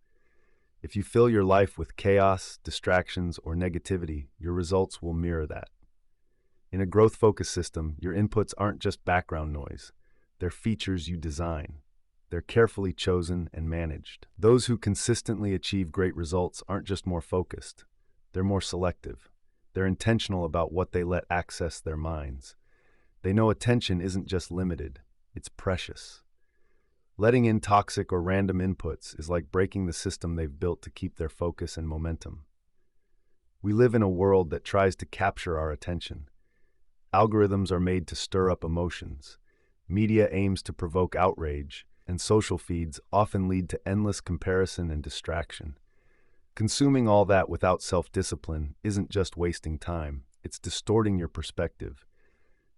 If you fill your life with chaos, distractions, or negativity, your results will mirror that. In a growth-focused system, your inputs aren't just background noise. They're features you design. They're carefully chosen and managed. Those who consistently achieve great results aren't just more focused. They're more selective. They're intentional about what they let access their minds. They know attention isn't just limited, it's precious. Letting in toxic or random inputs is like breaking the system they've built to keep their focus and momentum. We live in a world that tries to capture our attention. Algorithms are made to stir up emotions. Media aims to provoke outrage, and social feeds often lead to endless comparison and distraction. Consuming all that without self-discipline isn't just wasting time, it's distorting your perspective.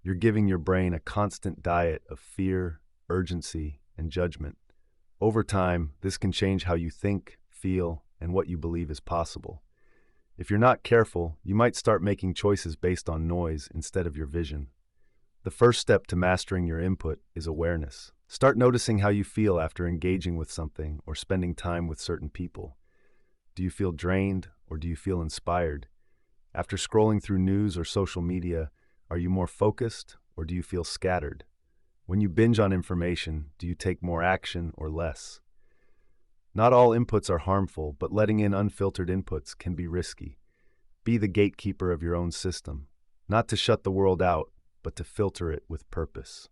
You're giving your brain a constant diet of fear, urgency, and judgment. Over time, this can change how you think, feel, and what you believe is possible. If you're not careful, you might start making choices based on noise instead of your vision. The first step to mastering your input is awareness. Start noticing how you feel after engaging with something or spending time with certain people. Do you feel drained or do you feel inspired? After scrolling through news or social media, are you more focused or do you feel scattered? When you binge on information, do you take more action or less? Not all inputs are harmful, but letting in unfiltered inputs can be risky. Be the gatekeeper of your own system, not to shut the world out, but to filter it with purpose.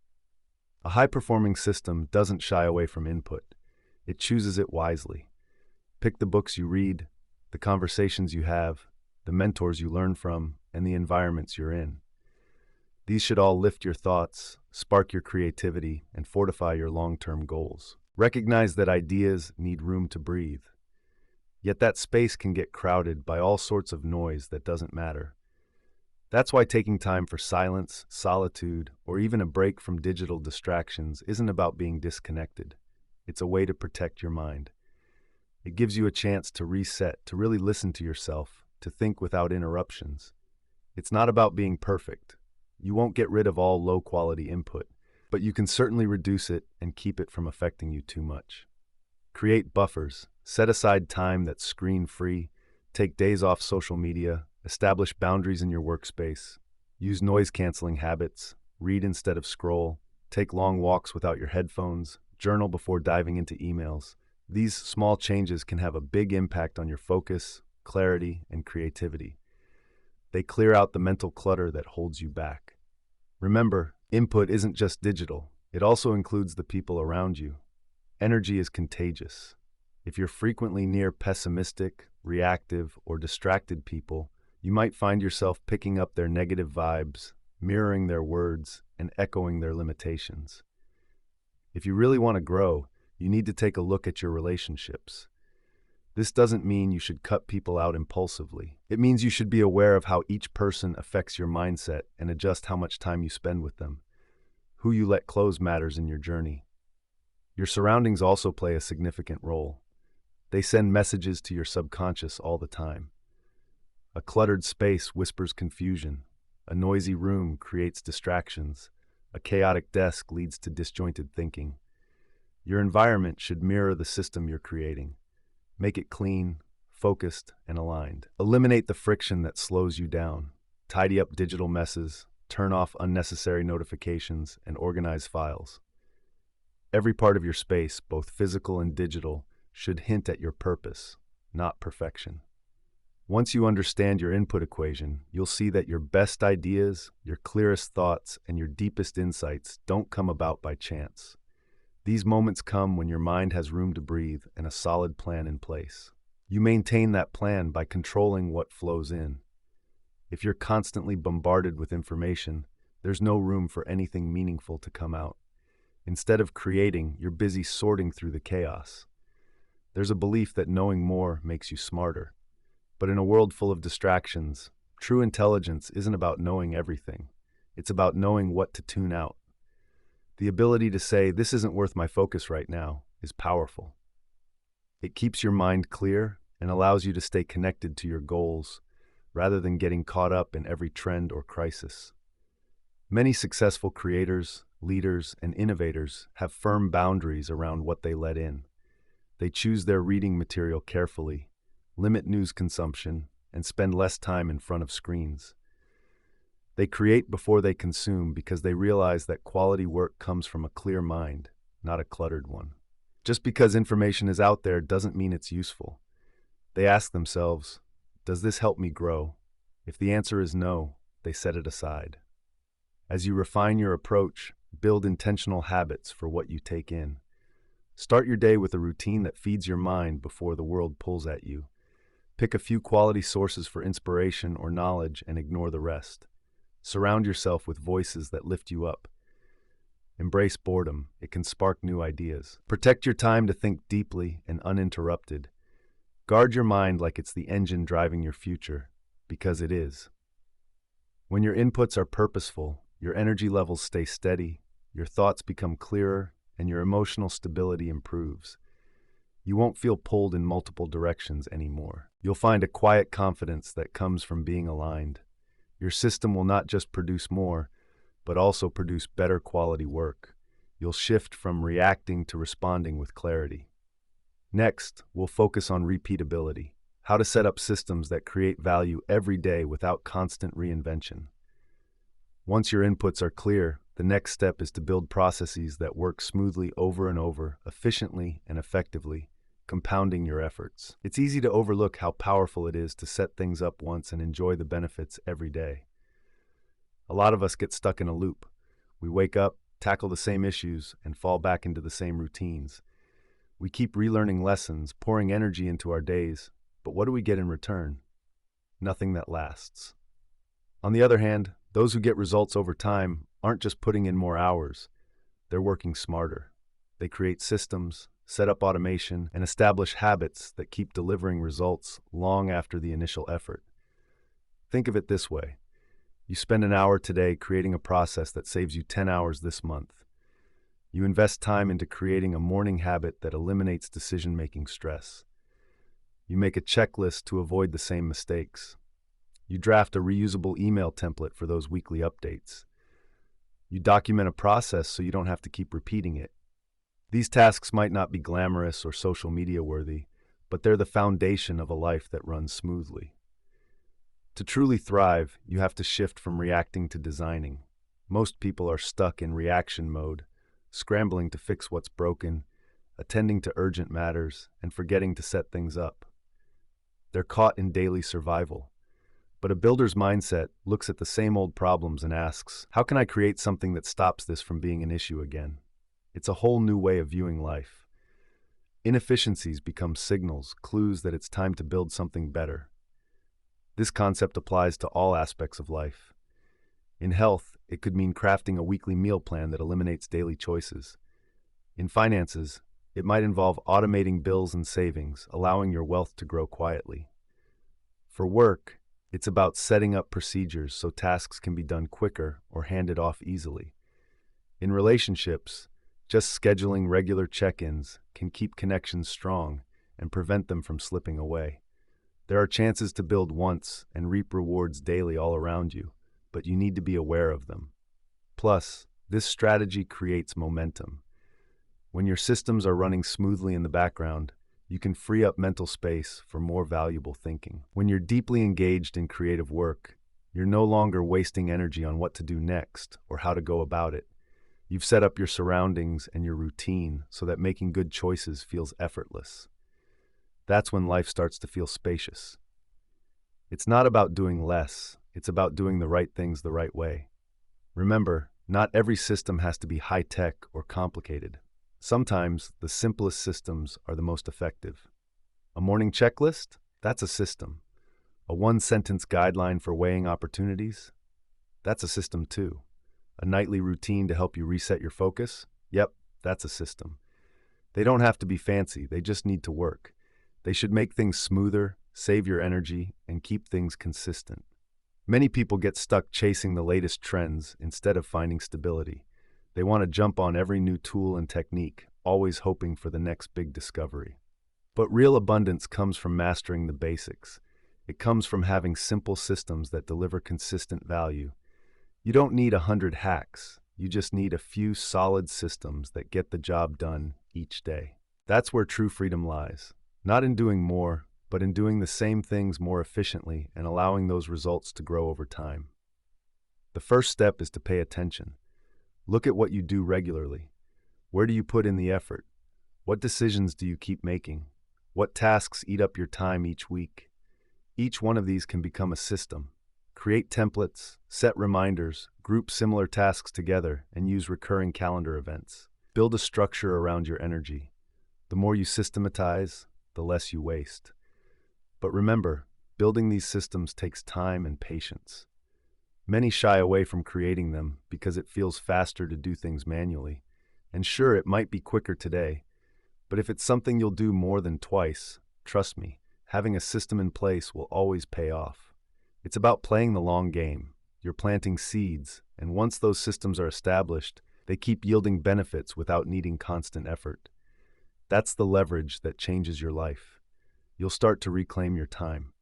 A high-performing system doesn't shy away from input. It chooses it wisely. Pick the books you read, the conversations you have, the mentors you learn from, and the environments you're in. These should all lift your thoughts, spark your creativity, and fortify your long-term goals. Recognize that ideas need room to breathe. Yet that space can get crowded by all sorts of noise that doesn't matter. That's why taking time for silence, solitude, or even a break from digital distractions isn't about being disconnected. It's a way to protect your mind. It gives you a chance to reset, to really listen to yourself, to think without interruptions. It's not about being perfect. You won't get rid of all low-quality input, but you can certainly reduce it and keep it from affecting you too much. Create buffers. Set aside time that's screen-free. Take days off social media, Establish boundaries in your workspace. Use noise-canceling habits. Read instead of scroll. Take long walks without your headphones. Journal before diving into emails. These small changes can have a big impact on your focus, clarity, and creativity. They clear out the mental clutter that holds you back. Remember, input isn't just digital. It also includes the people around you. Energy is contagious. If you're frequently near pessimistic, reactive, or distracted people, you might find yourself picking up their negative vibes, mirroring their words, and echoing their limitations. If you really want to grow, you need to take a look at your relationships. This doesn't mean you should cut people out impulsively. It means you should be aware of how each person affects your mindset and adjust how much time you spend with them. Who you let close matters in your journey. Your surroundings also play a significant role. They send messages to your subconscious all the time. A cluttered space whispers confusion. A noisy room creates distractions. A chaotic desk leads to disjointed thinking. Your environment should mirror the system you're creating. Make it clean, focused, and aligned. Eliminate the friction that slows you down. Tidy up digital messes, turn off unnecessary notifications, and organize files. Every part of your space, both physical and digital, should hint at your purpose, not perfection. Once you understand your input equation, you'll see that your best ideas, your clearest thoughts, and your deepest insights don't come about by chance. These moments come when your mind has room to breathe and a solid plan in place. You maintain that plan by controlling what flows in. If you're constantly bombarded with information, there's no room for anything meaningful to come out. Instead of creating, you're busy sorting through the chaos. There's a belief that knowing more makes you smarter. But in a world full of distractions, true intelligence isn't about knowing everything. It's about knowing what to tune out. The ability to say, "This isn't worth my focus right now," is powerful. It keeps your mind clear and allows you to stay connected to your goals, rather than getting caught up in every trend or crisis. Many successful creators, leaders, and innovators have firm boundaries around what they let in. They choose their reading material carefully, limit news consumption, and spend less time in front of screens. They create before they consume because they realize that quality work comes from a clear mind, not a cluttered one. Just because information is out there doesn't mean it's useful. They ask themselves, "Does this help me grow?" If the answer is no, they set it aside. As you refine your approach, build intentional habits for what you take in. Start your day with a routine that feeds your mind before the world pulls at you. Pick a few quality sources for inspiration or knowledge and ignore the rest. Surround yourself with voices that lift you up. Embrace boredom. It can spark new ideas. Protect your time to think deeply and uninterrupted. Guard your mind like it's the engine driving your future, because it is. When your inputs are purposeful, your energy levels stay steady, your thoughts become clearer, and your emotional stability improves. You won't feel pulled in multiple directions anymore. You'll find a quiet confidence that comes from being aligned. Your system will not just produce more, but also produce better quality work. You'll shift from reacting to responding with clarity. Next, we'll focus on repeatability, how to set up systems that create value every day without constant reinvention. Once your inputs are clear, the next step is to build processes that work smoothly over and over, efficiently and effectively, compounding your efforts. It's easy to overlook how powerful it is to set things up once and enjoy the benefits every day. A lot of us get stuck in a loop. We wake up, tackle the same issues, and fall back into the same routines. We keep relearning lessons, pouring energy into our days, but what do we get in return? Nothing that lasts. On the other hand, those who get results over time aren't just putting in more hours, they're working smarter. They create systems, set up automation, and establish habits that keep delivering results long after the initial effort. Think of it this way. You spend an hour today creating a process that saves you 10 hours this month. You invest time into creating a morning habit that eliminates decision-making stress. You make a checklist to avoid the same mistakes. You draft a reusable email template for those weekly updates. You document a process so you don't have to keep repeating it. These tasks might not be glamorous or social media worthy, but they're the foundation of a life that runs smoothly. To truly thrive, you have to shift from reacting to designing. Most people are stuck in reaction mode, scrambling to fix what's broken, attending to urgent matters, and forgetting to set things up. They're caught in daily survival. But a builder's mindset looks at the same old problems and asks, how can I create something that stops this from being an issue again? It's a whole new way of viewing life. Inefficiencies become signals, clues that it's time to build something better. This concept applies to all aspects of life. In health, it could mean crafting a weekly meal plan that eliminates daily choices. In finances, it might involve automating bills and savings, allowing your wealth to grow quietly. For work, it's about setting up procedures so tasks can be done quicker or handed off easily. In relationships, just scheduling regular check-ins can keep connections strong and prevent them from slipping away. There are chances to build once and reap rewards daily all around you, but you need to be aware of them. Plus, this strategy creates momentum. When your systems are running smoothly in the background, you can free up mental space for more valuable thinking. When you're deeply engaged in creative work, you're no longer wasting energy on what to do next or how to go about it. You've set up your surroundings and your routine so that making good choices feels effortless. That's when life starts to feel spacious. It's not about doing less, it's about doing the right things the right way. Remember, not every system has to be high-tech or complicated. Sometimes, the simplest systems are the most effective. A morning checklist? That's a system. A one-sentence guideline for weighing opportunities? That's a system too. A nightly routine to help you reset your focus? Yep, that's a system. They don't have to be fancy, they just need to work. They should make things smoother, save your energy, and keep things consistent. Many people get stuck chasing the latest trends instead of finding stability. They want to jump on every new tool and technique, always hoping for the next big discovery. But real abundance comes from mastering the basics. It comes from having simple systems that deliver consistent value. You don't need 100 hacks. You just need a few solid systems that get the job done each day. That's where true freedom lies. Not in doing more, but in doing the same things more efficiently and allowing those results to grow over time. The first step is to pay attention. Look at what you do regularly. Where do you put in the effort? What decisions do you keep making? What tasks eat up your time each week? Each one of these can become a system. Create templates, set reminders, group similar tasks together, and use recurring calendar events. Build a structure around your energy. The more you systematize, the less you waste. But remember, building these systems takes time and patience. Many shy away from creating them because it feels faster to do things manually. And sure, it might be quicker today, but if it's something you'll do more than twice, trust me, having a system in place will always pay off. It's about playing the long game. You're planting seeds, and once those systems are established, they keep yielding benefits without needing constant effort. That's the leverage that changes your life. You'll start to reclaim your time.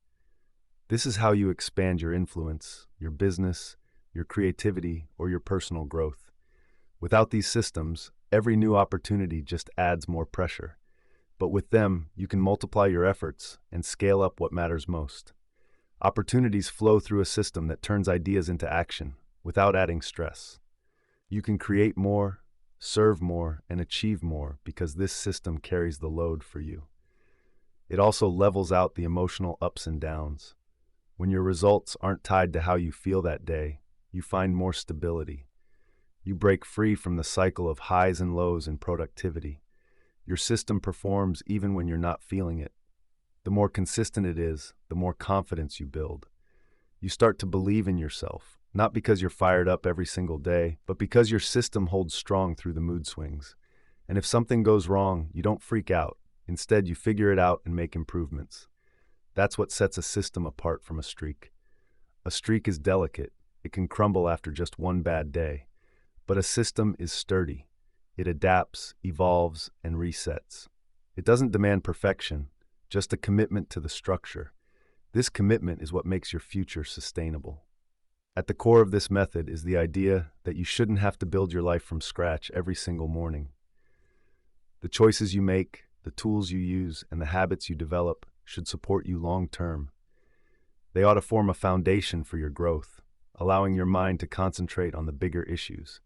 This is how you expand your influence, your business, your creativity, or your personal growth. Without these systems, every new opportunity just adds more pressure. But with them, you can multiply your efforts and scale up what matters most. Opportunities flow through a system that turns ideas into action without adding stress. You can create more, serve more, and achieve more because this system carries the load for you. It also levels out the emotional ups and downs. When your results aren't tied to how you feel that day, you find more stability. You break free from the cycle of highs and lows in productivity. Your system performs even when you're not feeling it. The more consistent it is, the more confidence you build. You start to believe in yourself, not because you're fired up every single day, but because your system holds strong through the mood swings. And if something goes wrong, you don't freak out. Instead, you figure it out and make improvements. That's what sets a system apart from a streak. A streak is delicate. It can crumble after just one bad day. But a system is sturdy. It adapts, evolves, and resets. It doesn't demand perfection, just a commitment to the structure. This commitment is what makes your future sustainable. At the core of this method is the idea that you shouldn't have to build your life from scratch every single morning. The choices you make, the tools you use, and the habits you develop should support you long term. They ought to form a foundation for your growth, allowing your mind to concentrate on the bigger issues.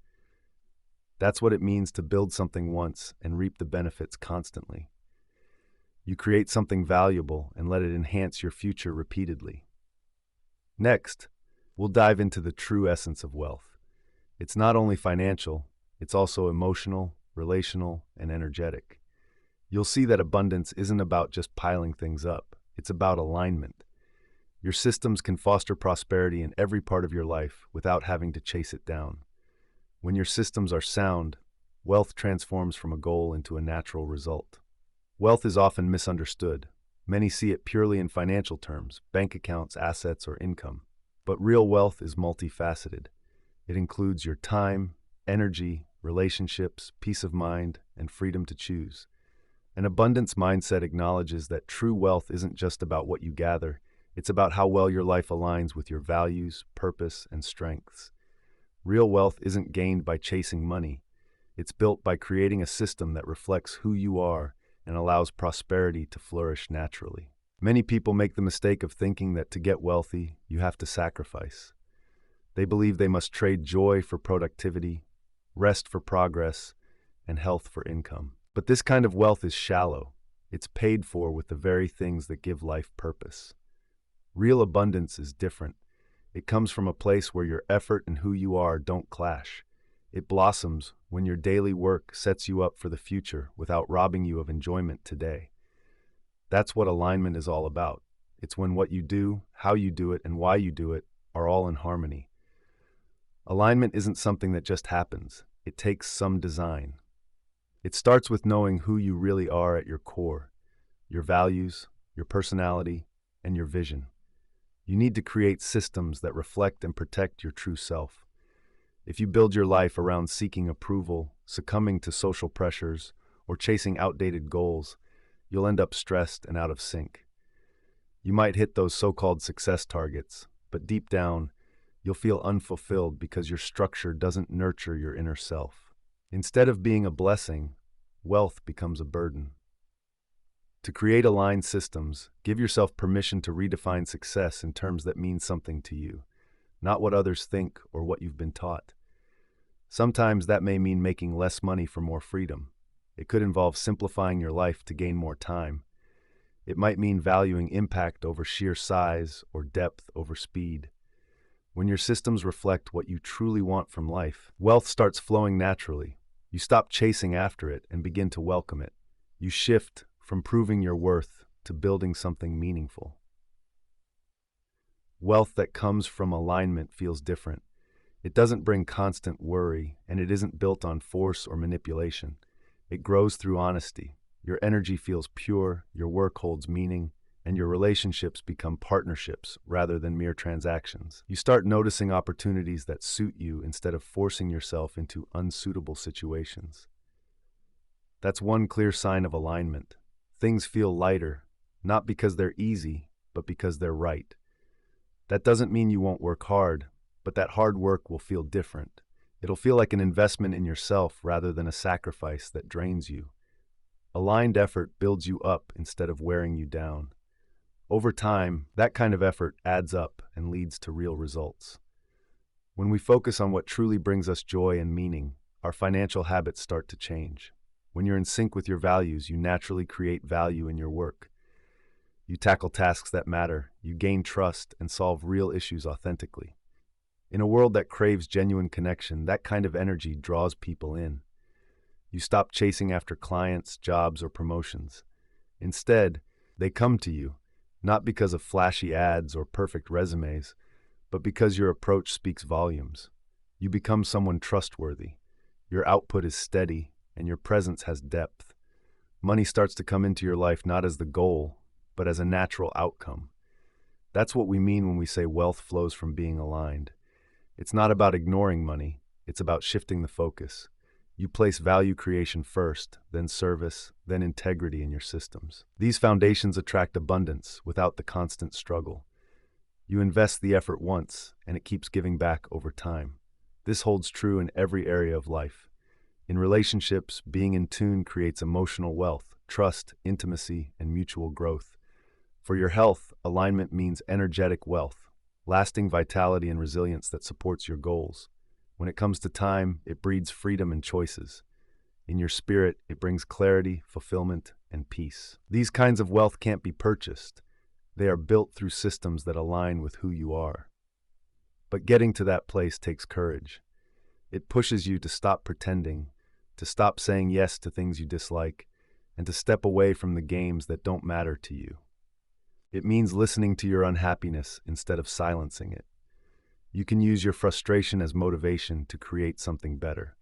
That's what it means to build something once and reap the benefits constantly. You create something valuable and let it enhance your future repeatedly. Next, we'll dive into the true essence of wealth. It's not only financial, it's also emotional, relational, and energetic. You'll see that abundance isn't about just piling things up. It's about alignment. Your systems can foster prosperity in every part of your life without having to chase it down. When your systems are sound, wealth transforms from a goal into a natural result. Wealth is often misunderstood. Many see it purely in financial terms, bank accounts, assets, or income. But real wealth is multifaceted. It includes your time, energy, relationships, peace of mind, and freedom to choose. An abundance mindset acknowledges that true wealth isn't just about what you gather, it's about how well your life aligns with your values, purpose, and strengths. Real wealth isn't gained by chasing money. It's built by creating a system that reflects who you are and allows prosperity to flourish naturally. Many people make the mistake of thinking that to get wealthy, you have to sacrifice. They believe they must trade joy for productivity, rest for progress, and health for income. But this kind of wealth is shallow. It's paid for with the very things that give life purpose. Real abundance is different. It comes from a place where your effort and who you are don't clash. It blossoms when your daily work sets you up for the future without robbing you of enjoyment today. That's what alignment is all about. It's when what you do, how you do it, and why you do it are all in harmony. Alignment isn't something that just happens. It takes some design. It starts with knowing who you really are at your core, your values, your personality, and your vision. You need to create systems that reflect and protect your true self. If you build your life around seeking approval, succumbing to social pressures, or chasing outdated goals, you'll end up stressed and out of sync. You might hit those so-called success targets, but deep down, you'll feel unfulfilled because your structure doesn't nurture your inner self. Instead of being a blessing, wealth becomes a burden. To create aligned systems, give yourself permission to redefine success in terms that mean something to you, not what others think or what you've been taught. Sometimes that may mean making less money for more freedom. It could involve simplifying your life to gain more time. It might mean valuing impact over sheer size or depth over speed. When your systems reflect what you truly want from life, wealth starts flowing naturally. You stop chasing after it and begin to welcome it. You shift from proving your worth to building something meaningful. Wealth that comes from alignment feels different. It doesn't bring constant worry, and it isn't built on force or manipulation. It grows through honesty. Your energy feels pure, your work holds meaning, and your relationships become partnerships rather than mere transactions. You start noticing opportunities that suit you instead of forcing yourself into unsuitable situations. That's one clear sign of alignment. Things feel lighter, not because they're easy, but because they're right. That doesn't mean you won't work hard, but that hard work will feel different. It'll feel like an investment in yourself rather than a sacrifice that drains you. Aligned effort builds you up instead of wearing you down. Over time, that kind of effort adds up and leads to real results. When we focus on what truly brings us joy and meaning, our financial habits start to change. When you're in sync with your values, you naturally create value in your work. You tackle tasks that matter, you gain trust, and solve real issues authentically. In a world that craves genuine connection, that kind of energy draws people in. You stop chasing after clients, jobs, or promotions. Instead, they come to you, not because of flashy ads or perfect resumes, but because your approach speaks volumes. You become someone trustworthy. Your output is steady, and your presence has depth. Money starts to come into your life not as the goal, but as a natural outcome. That's what we mean when we say wealth flows from being aligned. It's not about ignoring money, it's about shifting the focus. You place value creation first, then service, then integrity in your systems. These foundations attract abundance without the constant struggle. You invest the effort once, and it keeps giving back over time. This holds true in every area of life. In relationships, being in tune creates emotional wealth, trust, intimacy, and mutual growth. For your health, alignment means energetic wealth, lasting vitality and resilience that supports your goals. When it comes to time, it breeds freedom and choices. In your spirit, it brings clarity, fulfillment, and peace. These kinds of wealth can't be purchased. They are built through systems that align with who you are. But getting to that place takes courage. It pushes you to stop pretending, to stop saying yes to things you dislike, and to step away from the games that don't matter to you. It means listening to your unhappiness instead of silencing it. You can use your frustration as motivation to create something better.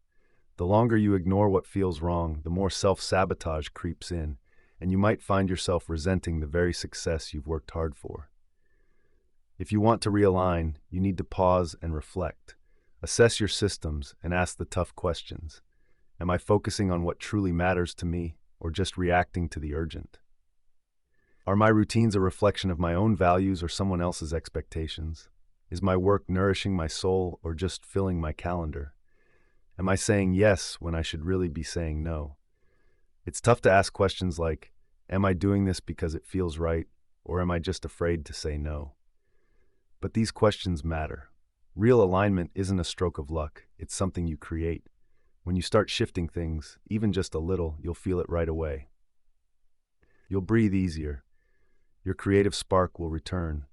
The longer you ignore what feels wrong, the more self-sabotage creeps in, and you might find yourself resenting the very success you've worked hard for. If you want to realign, you need to pause and reflect. Assess your systems and ask the tough questions. Am I focusing on what truly matters to me, or just reacting to the urgent? Are my routines a reflection of my own values or someone else's expectations? Is my work nourishing my soul or just filling my calendar? Am I saying yes when I should really be saying no? It's tough to ask questions like, am I doing this because it feels right, or am I just afraid to say no? But these questions matter. Real alignment isn't a stroke of luck, it's something you create. When you start shifting things, even just a little, you'll feel it right away. You'll breathe easier. Your creative spark will return.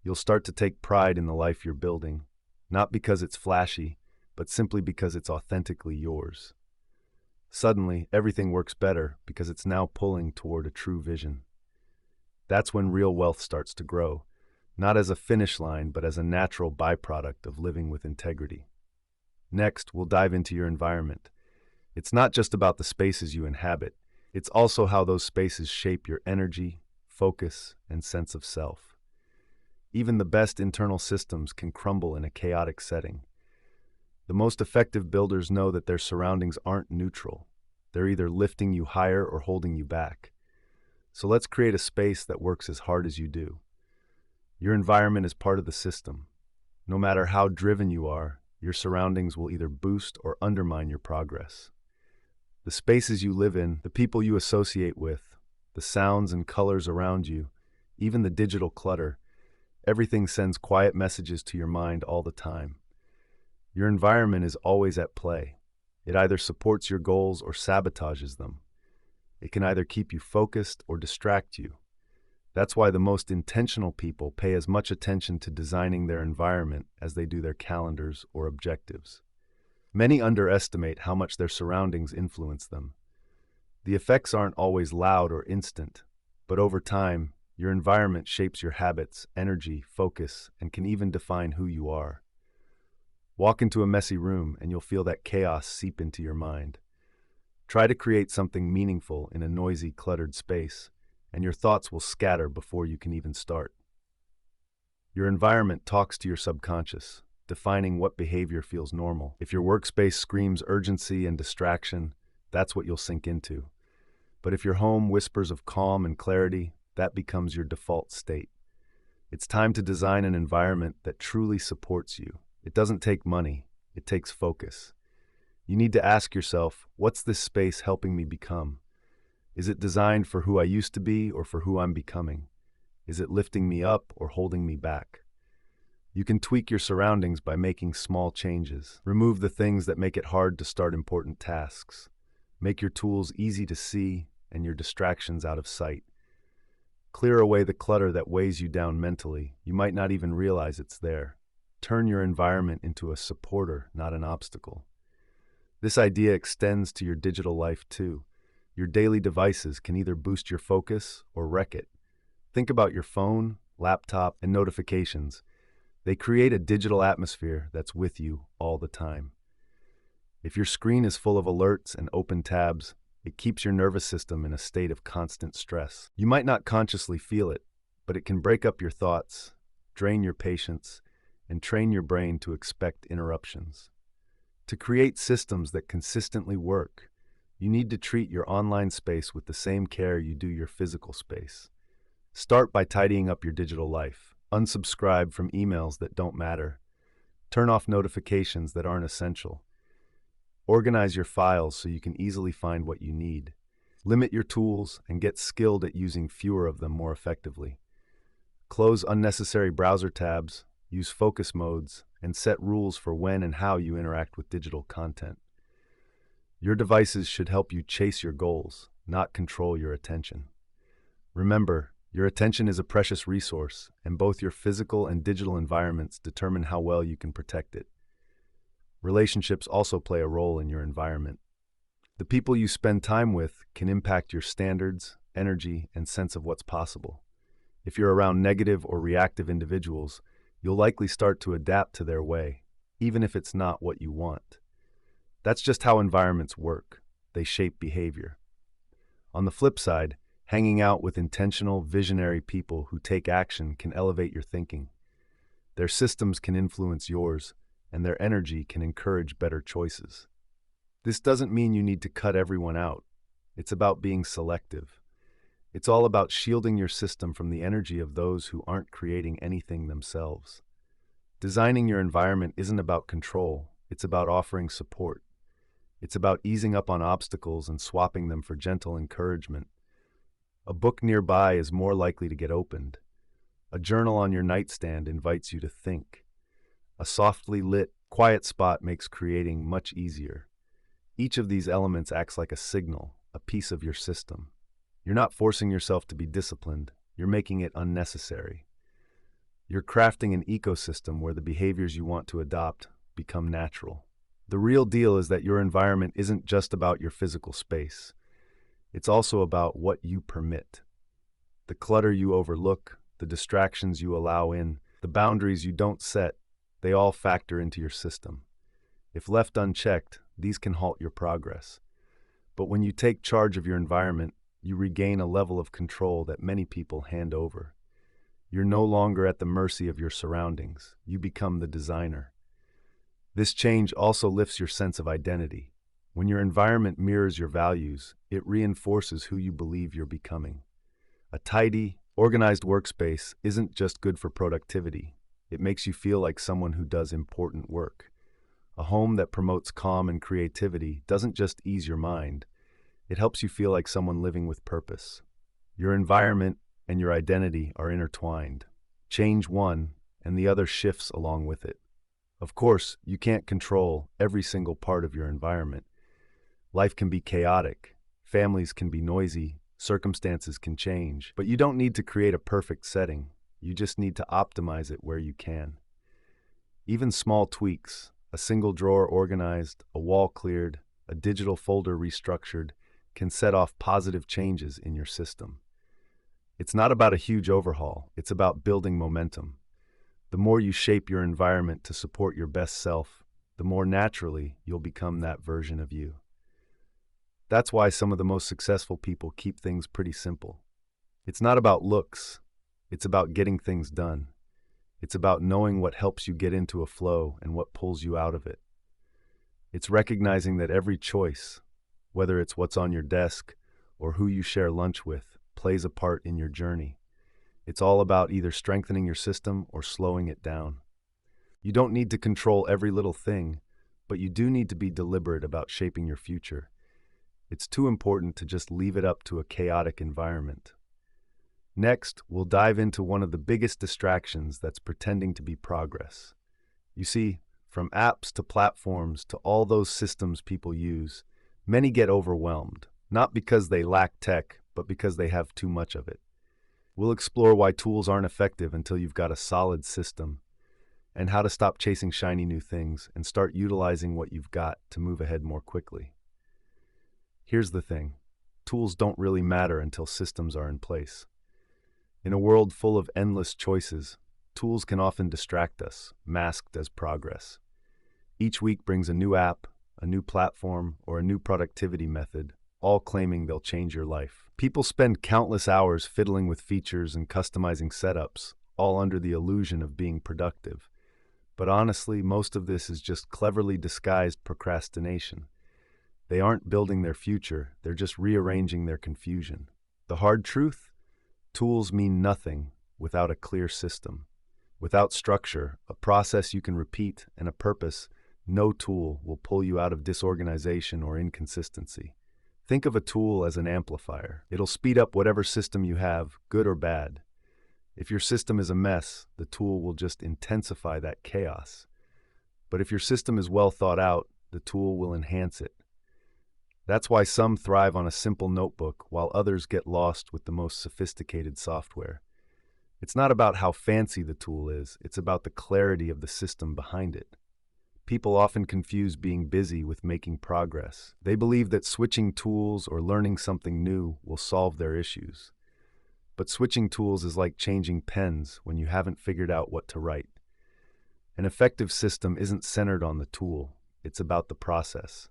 You'll start to take pride in the life you're building, not because it's flashy, but simply because it's authentically yours. Suddenly, everything works better because it's now pulling toward a true vision. That's when real wealth starts to grow, not as a finish line, but as a natural byproduct of living with integrity. Next, we'll dive into your environment. It's not just about the spaces you inhabit, it's also how those spaces shape your energy, focus, and sense of self. Even the best internal systems can crumble in a chaotic setting. The most effective builders know that their surroundings aren't neutral. They're either lifting you higher or holding you back. So let's create a space that works as hard as you do. Your environment is part of the system. No matter how driven you are, your surroundings will either boost or undermine your progress. The spaces you live in, the people you associate with, the sounds and colors around you, even the digital clutter, everything sends quiet messages to your mind all the time. Your environment is always at play. It either supports your goals or sabotages them. It can either keep you focused or distract you. That's why the most intentional people pay as much attention to designing their environment as they do their calendars or objectives. Many underestimate how much their surroundings influence them. The effects aren't always loud or instant, but over time, your environment shapes your habits, energy, focus, and can even define who you are. Walk into a messy room and you'll feel that chaos seep into your mind. Try to create something meaningful in a noisy, cluttered space, and your thoughts will scatter before you can even start. Your environment talks to your subconscious, defining what behavior feels normal. If your workspace screams urgency and distraction, that's what you'll sink into. But if your home whispers of calm and clarity, that becomes your default state. It's time to design an environment that truly supports you. It doesn't take money, it takes focus. You need to ask yourself, what's this space helping me become? Is it designed for who I used to be or for who I'm becoming? Is it lifting me up or holding me back? You can tweak your surroundings by making small changes. Remove the things that make it hard to start important tasks. Make your tools easy to see and your distractions out of sight. Clear away the clutter that weighs you down mentally. You might not even realize it's there. Turn your environment into a supporter, not an obstacle. This idea extends to your digital life too. Your daily devices can either boost your focus or wreck it. Think about your phone, laptop, and notifications. They create a digital atmosphere that's with you all the time. If your screen is full of alerts and open tabs, it keeps your nervous system in a state of constant stress. You might not consciously feel it, but it can break up your thoughts, drain your patience, and train your brain to expect interruptions. To create systems that consistently work, you need to treat your online space with the same care you do your physical space. Start by tidying up your digital life. Unsubscribe from emails that don't matter. Turn off notifications that aren't essential. Organize your files so you can easily find what you need. Limit your tools and get skilled at using fewer of them more effectively. Close unnecessary browser tabs, use focus modes, and set rules for when and how you interact with digital content. Your devices should help you chase your goals, not control your attention. Remember, your attention is a precious resource, and both your physical and digital environments determine how well you can protect it. Relationships also play a role in your environment. The people you spend time with can impact your standards, energy, and sense of what's possible. If you're around negative or reactive individuals, you'll likely start to adapt to their way, even if it's not what you want. That's just how environments work. They shape behavior. On the flip side, hanging out with intentional, visionary people who take action can elevate your thinking. Their systems can influence yours, and their energy can encourage better choices. This doesn't mean you need to cut everyone out. It's about being selective. It's all about shielding your system from the energy of those who aren't creating anything themselves. Designing your environment isn't about control, it's about offering support. It's about easing up on obstacles and swapping them for gentle encouragement. A book nearby is more likely to get opened. A journal on your nightstand invites you to think. A softly lit, quiet spot makes creating much easier. Each of these elements acts like a signal, a piece of your system. You're not forcing yourself to be disciplined, you're making it unnecessary. You're crafting an ecosystem where the behaviors you want to adopt become natural. The real deal is that your environment isn't just about your physical space. It's also about what you permit. The clutter you overlook, the distractions you allow in, the boundaries you don't set, they all factor into your system. If left unchecked, these can halt your progress. But when you take charge of your environment, you regain a level of control that many people hand over. You're no longer at the mercy of your surroundings. You become the designer. This change also lifts your sense of identity. When your environment mirrors your values, it reinforces who you believe you're becoming. A tidy, organized workspace isn't just good for productivity. It makes you feel like someone who does important work. A home that promotes calm and creativity doesn't just ease your mind. It helps you feel like someone living with purpose. Your environment and your identity are intertwined. Change one, and the other shifts along with it. Of course, you can't control every single part of your environment. Life can be chaotic, families can be noisy, circumstances can change, but you don't need to create a perfect setting. You just need to optimize it where you can. Even small tweaks, a single drawer organized, a wall cleared, a digital folder restructured, can set off positive changes in your system. It's not about a huge overhaul, it's about building momentum. The more you shape your environment to support your best self, the more naturally you'll become that version of you. That's why some of the most successful people keep things pretty simple. It's not about looks, it's about getting things done. It's about knowing what helps you get into a flow and what pulls you out of it. It's recognizing that every choice, whether it's what's on your desk or who you share lunch with, plays a part in your journey. It's all about either strengthening your system or slowing it down. You don't need to control every little thing, but you do need to be deliberate about shaping your future. It's too important to just leave it up to a chaotic environment. Next, we'll dive into one of the biggest distractions that's pretending to be progress. You see, from apps to platforms to all those systems people use, many get overwhelmed, not because they lack tech, but because they have too much of it. We'll explore why tools aren't effective until you've got a solid system, and how to stop chasing shiny new things and start utilizing what you've got to move ahead more quickly. Here's the thing, tools don't really matter until systems are in place. In a world full of endless choices, tools can often distract us, masked as progress. Each week brings a new app, a new platform, or a new productivity method, all claiming they'll change your life. People spend countless hours fiddling with features and customizing setups, all under the illusion of being productive. But honestly, most of this is just cleverly disguised procrastination. They aren't building their future, they're just rearranging their confusion. The hard truth? Tools mean nothing without a clear system. Without structure, a process you can repeat, and a purpose, no tool will pull you out of disorganization or inconsistency. Think of a tool as an amplifier. It'll speed up whatever system you have, good or bad. If your system is a mess, the tool will just intensify that chaos. But if your system is well thought out, the tool will enhance it. That's why some thrive on a simple notebook, while others get lost with the most sophisticated software. It's not about how fancy the tool is, it's about the clarity of the system behind it. People often confuse being busy with making progress. They believe that switching tools or learning something new will solve their issues. But switching tools is like changing pens when you haven't figured out what to write. An effective system isn't centered on the tool, it's about the process.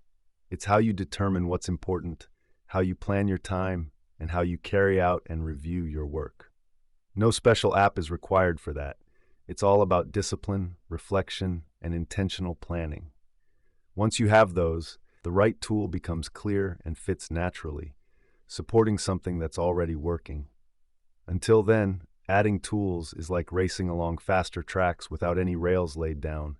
It's how you determine what's important, how you plan your time, and how you carry out and review your work. No special app is required for that. It's all about discipline, reflection, and intentional planning. Once you have those, the right tool becomes clear and fits naturally, supporting something that's already working. Until then, adding tools is like racing along faster tracks without any rails laid down.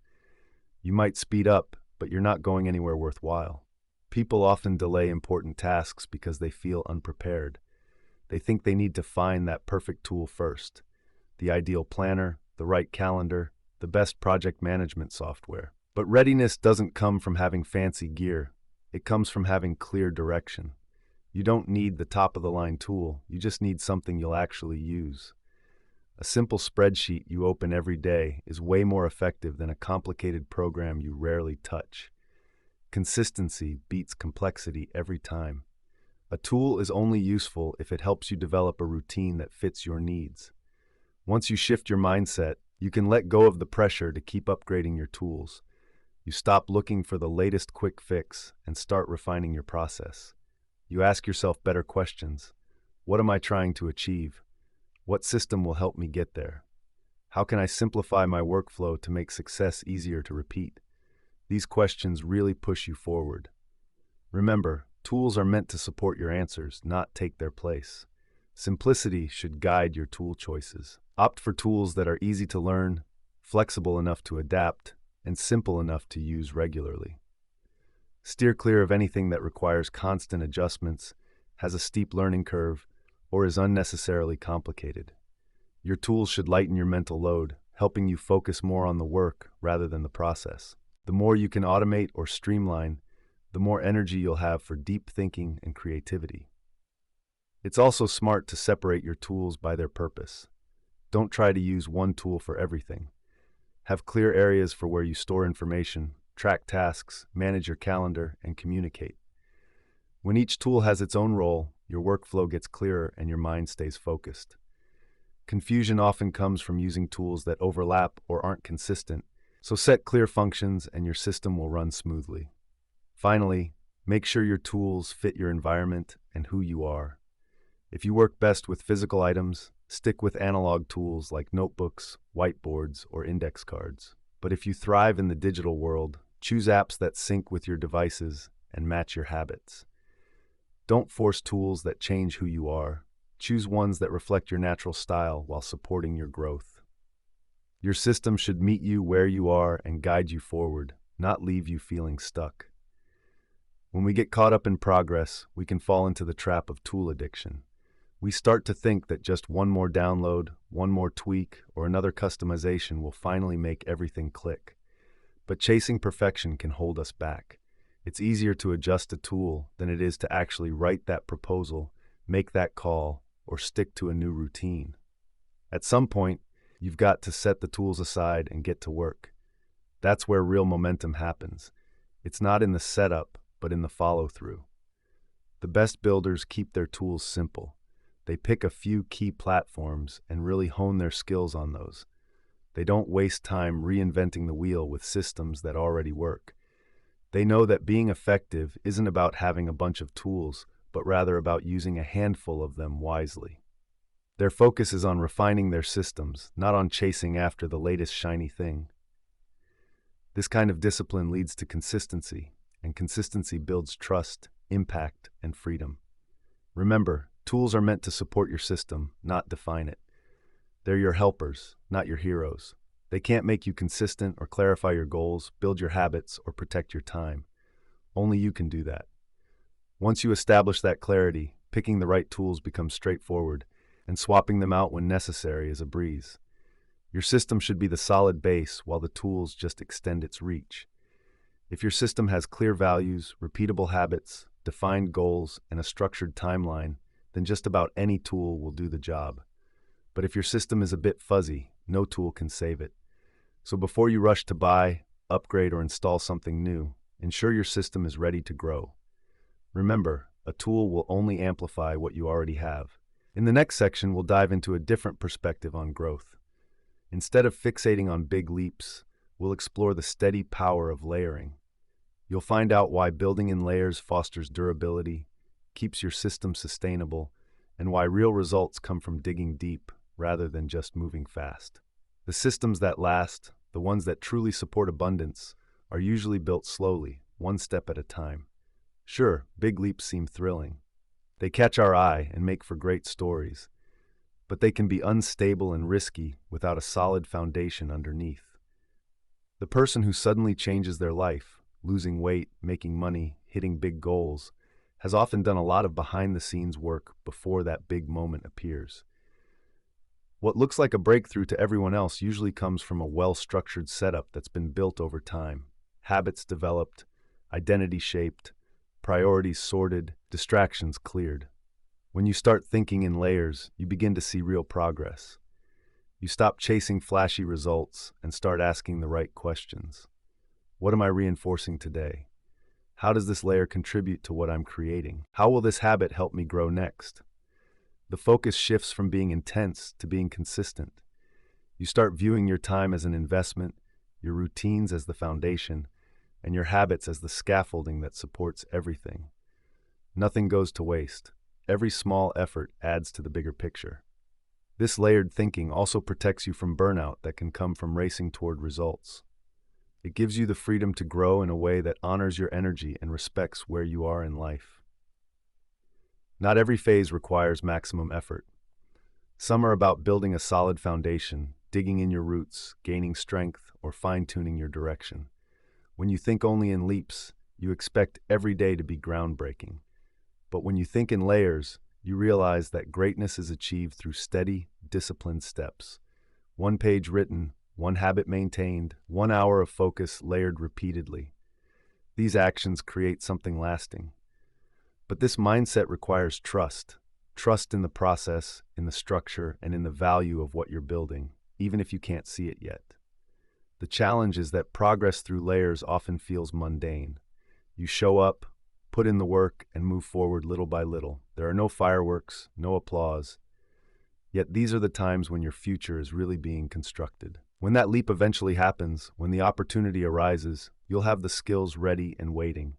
You might speed up, but you're not going anywhere worthwhile. People often delay important tasks because they feel unprepared. They think they need to find that perfect tool first, the ideal planner, the right calendar, the best project management software. But readiness doesn't come from having fancy gear. It comes from having clear direction. You don't need the top-of-the-line tool. You just need something you'll actually use. A simple spreadsheet you open every day is way more effective than a complicated program you rarely touch. Consistency beats complexity every time. A tool is only useful if it helps you develop a routine that fits your needs. Once you shift your mindset, you can let go of the pressure to keep upgrading your tools. You stop looking for the latest quick fix and start refining your process. You ask yourself better questions. What am I trying to achieve? What system will help me get there? How can I simplify my workflow to make success easier to repeat? These questions really push you forward. Remember, tools are meant to support your answers, not take their place. Simplicity should guide your tool choices. Opt for tools that are easy to learn, flexible enough to adapt, and simple enough to use regularly. Steer clear of anything that requires constant adjustments, has a steep learning curve, or is unnecessarily complicated. Your tools should lighten your mental load, helping you focus more on the work rather than the process. The more you can automate or streamline, the more energy you'll have for deep thinking and creativity. It's also smart to separate your tools by their purpose. Don't try to use one tool for everything. Have clear areas for where you store information, track tasks, manage your calendar, and communicate. When each tool has its own role, your workflow gets clearer and your mind stays focused. Confusion often comes from using tools that overlap or aren't consistent, so set clear functions and your system will run smoothly. Finally, make sure your tools fit your environment and who you are. If you work best with physical items, stick with analog tools like notebooks, whiteboards, or index cards. But if you thrive in the digital world, choose apps that sync with your devices and match your habits. Don't force tools that change who you are. Choose ones that reflect your natural style while supporting your growth. Your system should meet you where you are and guide you forward, not leave you feeling stuck. When we get caught up in progress, we can fall into the trap of tool addiction. We start to think that just one more download, one more tweak, or another customization will finally make everything click. But chasing perfection can hold us back. It's easier to adjust a tool than it is to actually write that proposal, make that call, or stick to a new routine. At some point, you've got to set the tools aside and get to work. That's where real momentum happens. It's not in the setup, but in the follow-through. The best builders keep their tools simple. They pick a few key platforms and really hone their skills on those. They don't waste time reinventing the wheel with systems that already work. They know that being effective isn't about having a bunch of tools, but rather about using a handful of them wisely. Their focus is on refining their systems, not on chasing after the latest shiny thing. This kind of discipline leads to consistency, and consistency builds trust, impact, and freedom. Remember, tools are meant to support your system, not define it. They're your helpers, not your heroes. They can't make you consistent or clarify your goals, build your habits, or protect your time. Only you can do that. Once you establish that clarity, picking the right tools becomes straightforward, and swapping them out when necessary is a breeze. Your system should be the solid base while the tools just extend its reach. If your system has clear values, repeatable habits, defined goals, and a structured timeline, then just about any tool will do the job. But if your system is a bit fuzzy, no tool can save it. So before you rush to buy, upgrade, or install something new, ensure your system is ready to grow. Remember, a tool will only amplify what you already have. In the next section, we'll dive into a different perspective on growth. Instead of fixating on big leaps, we'll explore the steady power of layering. You'll find out why building in layers fosters durability, keeps your system sustainable, and why real results come from digging deep rather than just moving fast. The systems that last, the ones that truly support abundance, are usually built slowly, one step at a time. Sure, big leaps seem thrilling. They catch our eye and make for great stories, but they can be unstable and risky without a solid foundation underneath. The person who suddenly changes their life, losing weight, making money, hitting big goals, has often done a lot of behind-the-scenes work before that big moment appears. What looks like a breakthrough to everyone else usually comes from a well-structured setup that's been built over time, habits developed, identity shaped, priorities sorted, distractions cleared. When you start thinking in layers, you begin to see real progress. You stop chasing flashy results and start asking the right questions. What am I reinforcing today? How does this layer contribute to what I'm creating? How will this habit help me grow next? The focus shifts from being intense to being consistent. You start viewing your time as an investment, your routines as the foundation, and your habits as the scaffolding that supports everything. Nothing goes to waste. Every small effort adds to the bigger picture. This layered thinking also protects you from burnout that can come from racing toward results. It gives you the freedom to grow in a way that honors your energy and respects where you are in life. Not every phase requires maximum effort. Some are about building a solid foundation, digging in your roots, gaining strength, or fine-tuning your direction. When you think only in leaps, you expect every day to be groundbreaking. But when you think in layers, you realize that greatness is achieved through steady, disciplined steps. One page written, one habit maintained, 1 hour of focus layered repeatedly. These actions create something lasting. But this mindset requires trust. Trust in the process, in the structure, and in the value of what you're building, even if you can't see it yet. The challenge is that progress through layers often feels mundane. You show up, put in the work, and move forward little by little. There are no fireworks, no applause. Yet these are the times when your future is really being constructed. When that leap eventually happens, when the opportunity arises, you'll have the skills ready and waiting.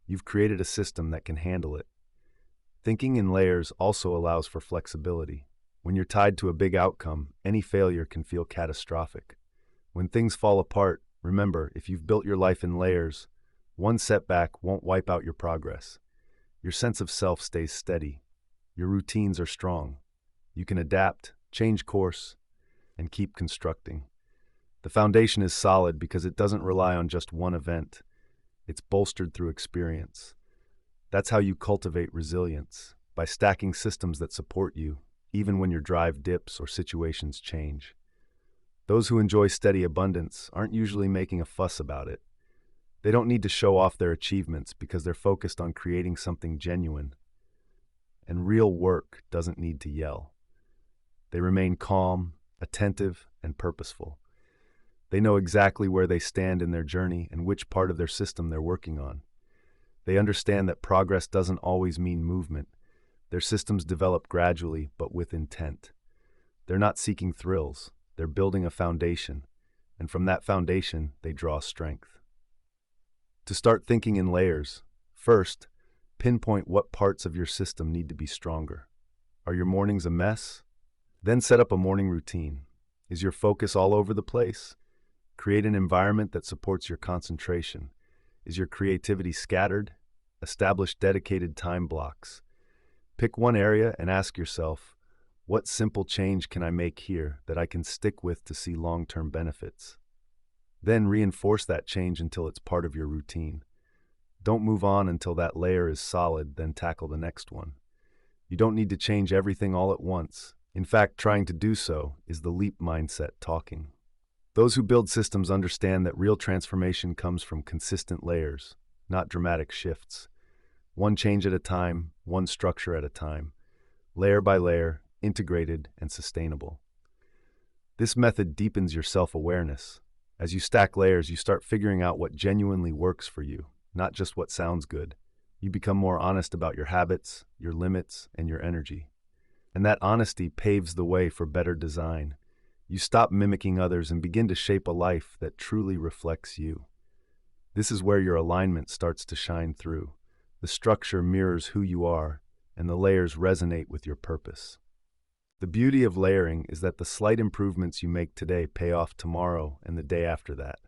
You've created a system that can handle it. Thinking in layers also allows for flexibility. When you're tied to a big outcome, any failure can feel catastrophic. When things fall apart, remember, if you've built your life in layers, one setback won't wipe out your progress. Your sense of self stays steady. Your routines are strong. You can adapt, change course, and keep constructing. The foundation is solid because it doesn't rely on just one event. It's bolstered through experience. That's how you cultivate resilience, by stacking systems that support you, even when your drive dips or situations change. Those who enjoy steady abundance aren't usually making a fuss about it. They don't need to show off their achievements because they're focused on creating something genuine. And real work doesn't need to yell. They remain calm, attentive, and purposeful. They know exactly where they stand in their journey and which part of their system they're working on. They understand that progress doesn't always mean movement. Their systems develop gradually, but with intent. They're not seeking thrills. They're building a foundation, and from that foundation, they draw strength. To start thinking in layers, first, pinpoint what parts of your system need to be stronger. Are your mornings a mess? Then set up a morning routine. Is your focus all over the place? Create an environment that supports your concentration. Is your creativity scattered? Establish dedicated time blocks. Pick one area and ask yourself, what simple change can I make here that I can stick with to see long-term benefits? Then reinforce that change until it's part of your routine. Don't move on until that layer is solid, then tackle the next one. You don't need to change everything all at once. In fact, trying to do so is the leap mindset talking. Those who build systems understand that real transformation comes from consistent layers, not dramatic shifts. One change at a time, one structure at a time, layer by layer, integrated and sustainable. This method deepens your self-awareness. As you stack layers, you start figuring out what genuinely works for you, not just what sounds good. You become more honest about your habits, your limits, and your energy. And that honesty paves the way for better design. You stop mimicking others and begin to shape a life that truly reflects you. This is where your alignment starts to shine through. The structure mirrors who you are, and the layers resonate with your purpose. The beauty of layering is that the slight improvements you make today pay off tomorrow and the day after that.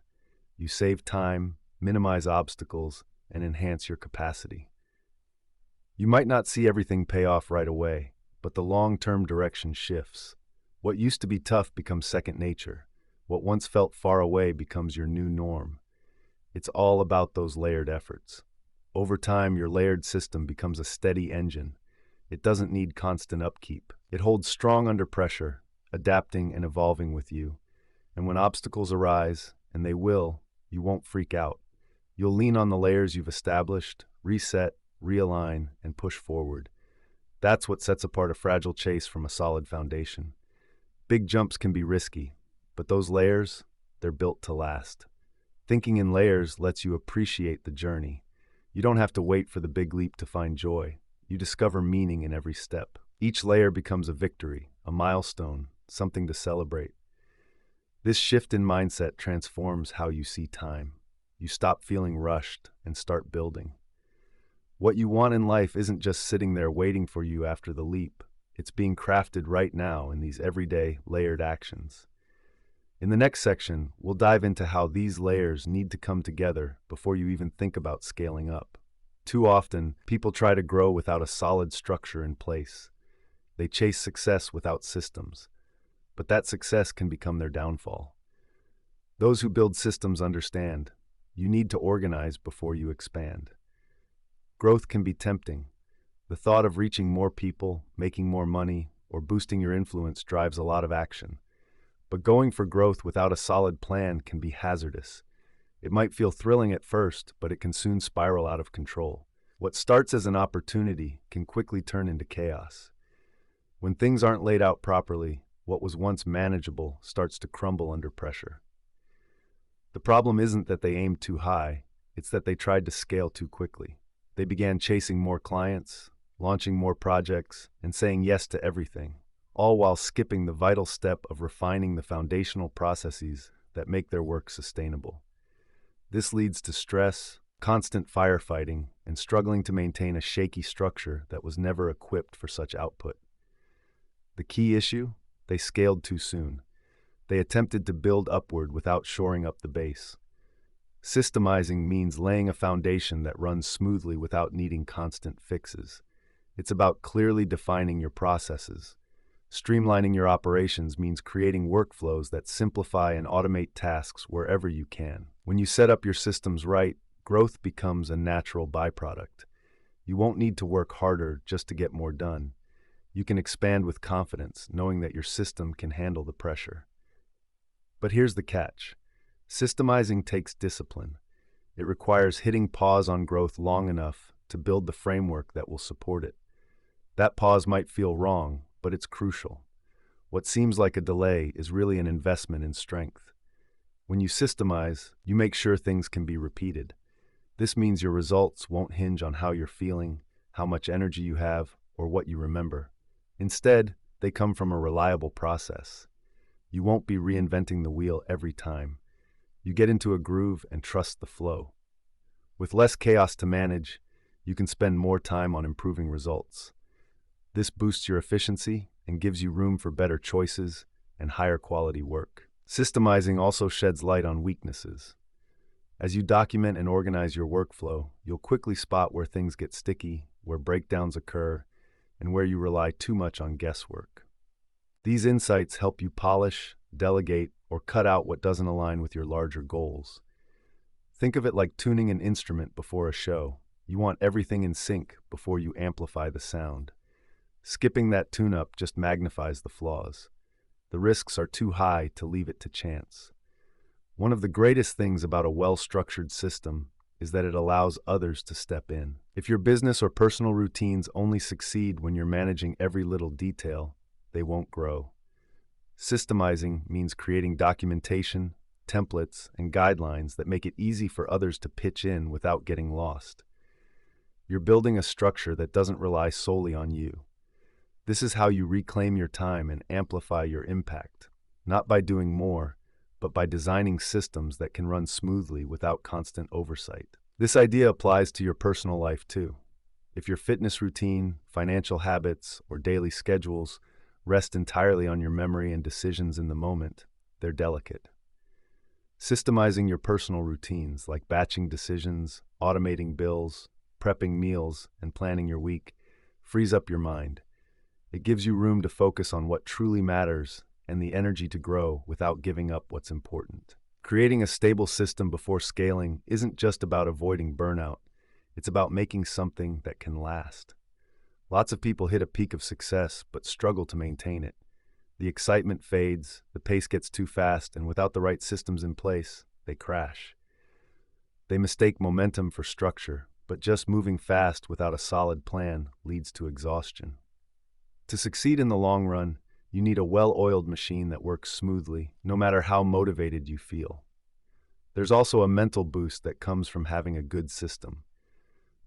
You save time, minimize obstacles, and enhance your capacity. You might not see everything pay off right away, but the long-term direction shifts. What used to be tough becomes second nature. What once felt far away becomes your new norm. It's all about those layered efforts. Over time, your layered system becomes a steady engine. It doesn't need constant upkeep. It holds strong under pressure, adapting and evolving with you. And when obstacles arise, and they will, you won't freak out. You'll lean on the layers you've established, reset, realign, and push forward. That's what sets apart a fragile chase from a solid foundation. Big jumps can be risky, but those layers, they're built to last. Thinking in layers lets you appreciate the journey. You don't have to wait for the big leap to find joy. You discover meaning in every step. Each layer becomes a victory, a milestone, something to celebrate. This shift in mindset transforms how you see time. You stop feeling rushed and start building. What you want in life isn't just sitting there waiting for you after the leap. It's being crafted right now in these everyday, layered actions. In the next section, we'll dive into how these layers need to come together before you even think about scaling up. Too often, people try to grow without a solid structure in place. They chase success without systems, but that success can become their downfall. Those who build systems understand you need to organize before you expand. Growth can be tempting. The thought of reaching more people, making more money, or boosting your influence drives a lot of action. But going for growth without a solid plan can be hazardous. It might feel thrilling at first, but it can soon spiral out of control. What starts as an opportunity can quickly turn into chaos. When things aren't laid out properly, what was once manageable starts to crumble under pressure. The problem isn't that they aimed too high, it's that they tried to scale too quickly. They began chasing more clients, launching more projects, and saying yes to everything, all while skipping the vital step of refining the foundational processes that make their work sustainable. This leads to stress, constant firefighting, and struggling to maintain a shaky structure that was never equipped for such output. The key issue? They scaled too soon. They attempted to build upward without shoring up the base. Systemizing means laying a foundation that runs smoothly without needing constant fixes. It's about clearly defining your processes. Streamlining your operations means creating workflows that simplify and automate tasks wherever you can. When you set up your systems right, growth becomes a natural byproduct. You won't need to work harder just to get more done. You can expand with confidence, knowing that your system can handle the pressure. But here's the catch. Systemizing takes discipline. It requires hitting pause on growth long enough to build the framework that will support it. That pause might feel wrong, but it's crucial. What seems like a delay is really an investment in strength. When you systemize, you make sure things can be repeated. This means your results won't hinge on how you're feeling, how much energy you have, or what you remember. Instead, they come from a reliable process. You won't be reinventing the wheel every time. You get into a groove and trust the flow. With less chaos to manage, you can spend more time on improving results. This boosts your efficiency and gives you room for better choices and higher quality work. Systemizing also sheds light on weaknesses. As you document and organize your workflow, you'll quickly spot where things get sticky, where breakdowns occur, and where you rely too much on guesswork. These insights help you polish, delegate, or cut out what doesn't align with your larger goals. Think of it like tuning an instrument before a show. You want everything in sync before you amplify the sound. Skipping that tune-up just magnifies the flaws. The risks are too high to leave it to chance. One of the greatest things about a well-structured system is that it allows others to step in. If your business or personal routines only succeed when you're managing every little detail, they won't grow. Systemizing means creating documentation, templates, and guidelines that make it easy for others to pitch in without getting lost. You're building a structure that doesn't rely solely on you. This is how you reclaim your time and amplify your impact, not by doing more, but by designing systems that can run smoothly without constant oversight. This idea applies to your personal life too. If your fitness routine, financial habits, or daily schedules rest entirely on your memory and decisions in the moment, they're delicate. Systemizing your personal routines, like batching decisions, automating bills, prepping meals, and planning your week, frees up your mind. It gives you room to focus on what truly matters and the energy to grow without giving up what's important. Creating a stable system before scaling isn't just about avoiding burnout. It's about making something that can last. Lots of people hit a peak of success but struggle to maintain it. The excitement fades, the pace gets too fast, and without the right systems in place, they crash. They mistake momentum for structure, but just moving fast without a solid plan leads to exhaustion. To succeed in the long run, you need a well-oiled machine that works smoothly, no matter how motivated you feel. There's also a mental boost that comes from having a good system.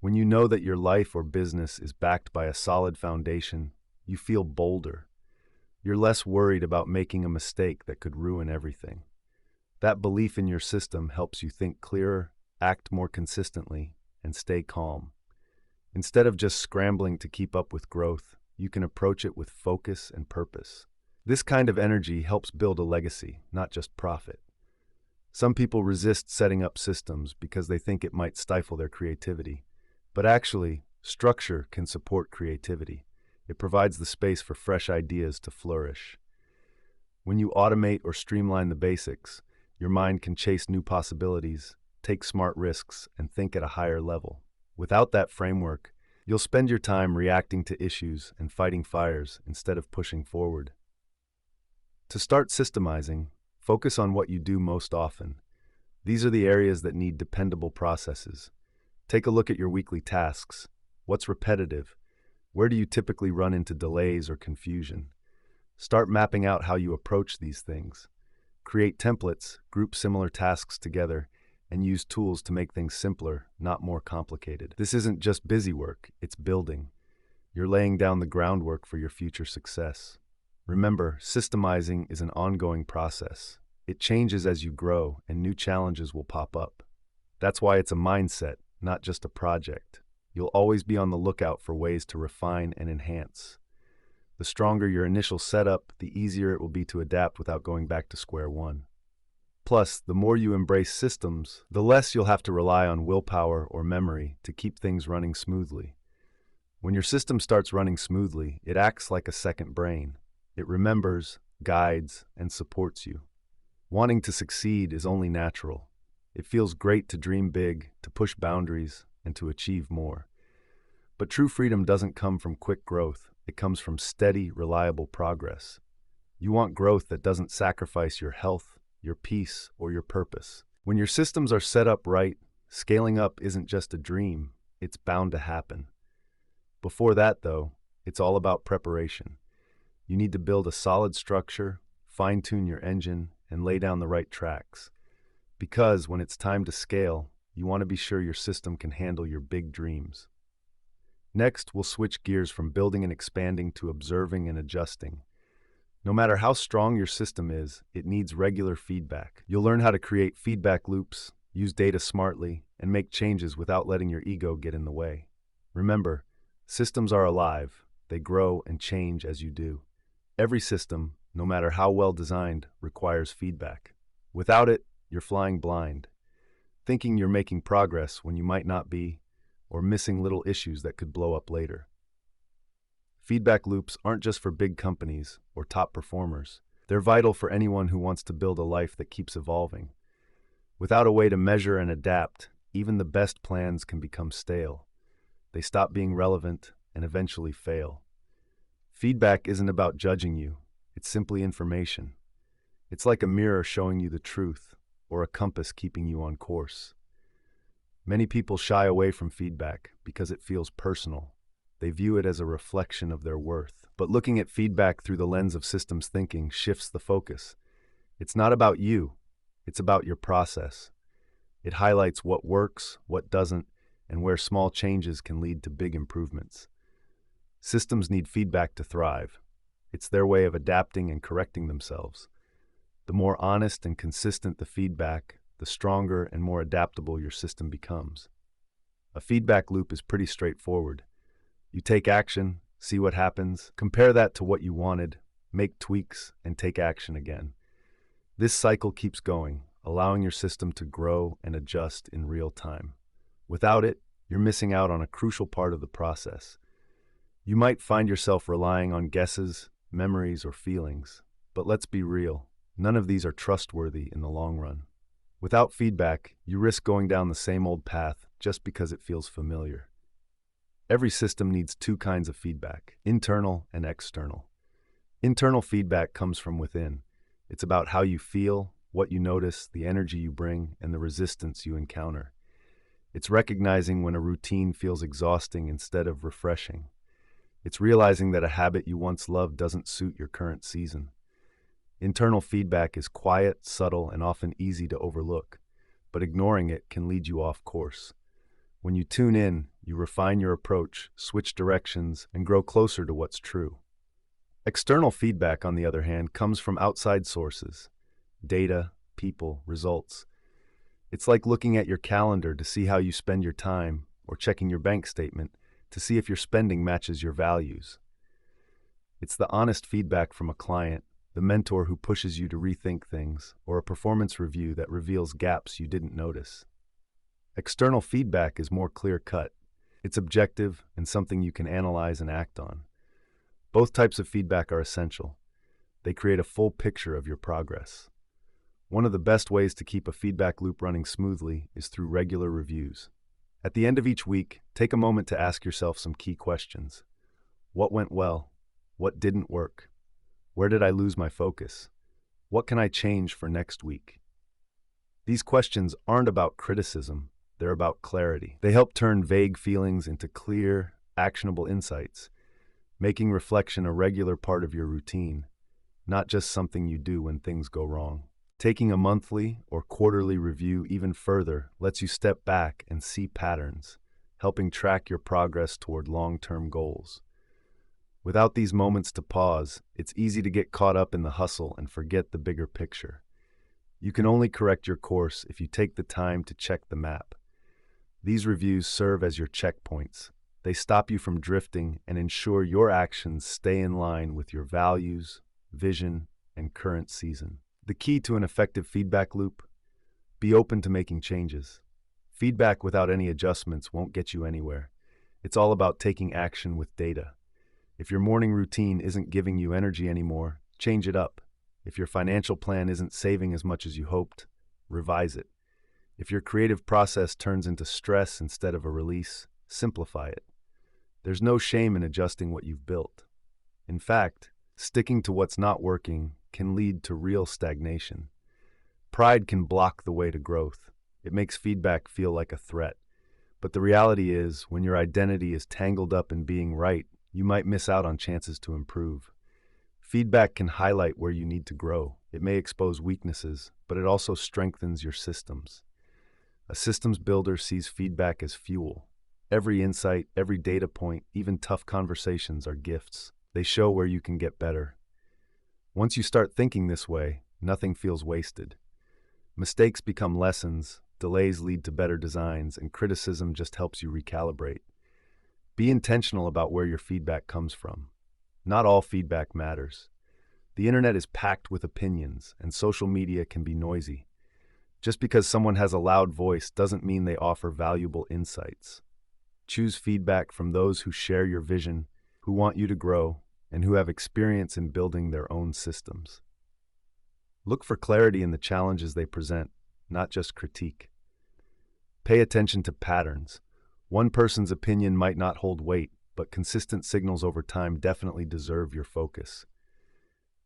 When you know that your life or business is backed by a solid foundation, you feel bolder. You're less worried about making a mistake that could ruin everything. That belief in your system helps you think clearer, act more consistently, and stay calm. Instead of just scrambling to keep up with growth, you can approach it with focus and purpose. This kind of energy helps build a legacy, not just profit. Some people resist setting up systems because they think it might stifle their creativity. But actually, structure can support creativity. It provides the space for fresh ideas to flourish. When you automate or streamline the basics, your mind can chase new possibilities, take smart risks, and think at a higher level. Without that framework, you'll spend your time reacting to issues and fighting fires instead of pushing forward. To start systemizing, focus on what you do most often. These are the areas that need dependable processes. Take a look at your weekly tasks. What's repetitive? Where do you typically run into delays or confusion? Start mapping out how you approach these things. Create templates, group similar tasks together, and use tools to make things simpler, not more complicated. This isn't just busy work, it's building. You're laying down the groundwork for your future success. Remember, systemizing is an ongoing process. It changes as you grow, and new challenges will pop up. That's why it's a mindset, not just a project. You'll always be on the lookout for ways to refine and enhance. The stronger your initial setup, the easier it will be to adapt without going back to square one. Plus, the more you embrace systems, the less you'll have to rely on willpower or memory to keep things running smoothly. When your system starts running smoothly, it acts like a second brain. It remembers, guides, and supports you. Wanting to succeed is only natural. It feels great to dream big, to push boundaries, and to achieve more. But true freedom doesn't come from quick growth. It comes from steady, reliable progress. You want growth that doesn't sacrifice your health, your peace, or your purpose. When your systems are set up right, scaling up isn't just a dream, it's bound to happen. Before that, though, it's all about preparation. You need to build a solid structure, fine-tune your engine, and lay down the right tracks. Because when it's time to scale, you want to be sure your system can handle your big dreams. Next, we'll switch gears from building and expanding to observing and adjusting. No matter how strong your system is, it needs regular feedback. You'll learn how to create feedback loops, use data smartly, and make changes without letting your ego get in the way. Remember, systems are alive. They grow and change as you do. Every system, no matter how well designed, requires feedback. Without it, you're flying blind, thinking you're making progress when you might not be, or missing little issues that could blow up later. Feedback loops aren't just for big companies or top performers. They're vital for anyone who wants to build a life that keeps evolving. Without a way to measure and adapt, even the best plans can become stale. They stop being relevant and eventually fail. Feedback isn't about judging you, it's simply information. It's like a mirror showing you the truth, or a compass keeping you on course. Many people shy away from feedback because it feels personal. They view it as a reflection of their worth. But looking at feedback through the lens of systems thinking shifts the focus. It's not about you, it's about your process. It highlights what works, what doesn't, and where small changes can lead to big improvements. Systems need feedback to thrive. It's their way of adapting and correcting themselves. The more honest and consistent the feedback, the stronger and more adaptable your system becomes. A feedback loop is pretty straightforward. You take action, see what happens, compare that to what you wanted, make tweaks, and take action again. This cycle keeps going, allowing your system to grow and adjust in real time. Without it, you're missing out on a crucial part of the process. You might find yourself relying on guesses, memories, or feelings, but let's be real, none of these are trustworthy in the long run. Without feedback, you risk going down the same old path just because it feels familiar. Every system needs two kinds of feedback, internal and external. Internal feedback comes from within. It's about how you feel, what you notice, the energy you bring, and the resistance you encounter. It's recognizing when a routine feels exhausting instead of refreshing. It's realizing that a habit you once loved doesn't suit your current season. Internal feedback is quiet, subtle, and often easy to overlook, but ignoring it can lead you off course. When you tune in, you refine your approach, switch directions, and grow closer to what's true. External feedback, on the other hand, comes from outside sources: data, people, results. It's like looking at your calendar to see how you spend your time, or checking your bank statement to see if your spending matches your values. It's the honest feedback from a client, the mentor who pushes you to rethink things, or a performance review that reveals gaps you didn't notice. External feedback is more clear-cut. It's objective and something you can analyze and act on. Both types of feedback are essential. They create a full picture of your progress. One of the best ways to keep a feedback loop running smoothly is through regular reviews. At the end of each week, take a moment to ask yourself some key questions. What went well? What didn't work? Where did I lose my focus? What can I change for next week? These questions aren't about criticism, they're about clarity. They help turn vague feelings into clear, actionable insights, making reflection a regular part of your routine, not just something you do when things go wrong. Taking a monthly or quarterly review even further lets you step back and see patterns, helping track your progress toward long-term goals. Without these moments to pause, it's easy to get caught up in the hustle and forget the bigger picture. You can only correct your course if you take the time to check the map. These reviews serve as your checkpoints. They stop you from drifting and ensure your actions stay in line with your values, vision, and current season. The key to an effective feedback loop: be open to making changes. Feedback without any adjustments won't get you anywhere. It's all about taking action with data. If your morning routine isn't giving you energy anymore, change it up. If your financial plan isn't saving as much as you hoped, revise it. If your creative process turns into stress instead of a release, simplify it. There's no shame in adjusting what you've built. In fact, sticking to what's not working can lead to real stagnation. Pride can block the way to growth. It makes feedback feel like a threat. But the reality is, when your identity is tangled up in being right, you might miss out on chances to improve. Feedback can highlight where you need to grow. It may expose weaknesses, but it also strengthens your systems. A systems builder sees feedback as fuel. Every insight, every data point, even tough conversations are gifts. They show where you can get better. Once you start thinking this way, nothing feels wasted. Mistakes become lessons, delays lead to better designs, and criticism just helps you recalibrate. Be intentional about where your feedback comes from. Not all feedback matters. The internet is packed with opinions, and social media can be noisy. Just because someone has a loud voice doesn't mean they offer valuable insights. Choose feedback from those who share your vision, who want you to grow, and who have experience in building their own systems. Look for clarity in the challenges they present. not just critique. Pay attention to patterns. One person's opinion might not hold weight, but consistent signals over time definitely deserve your focus.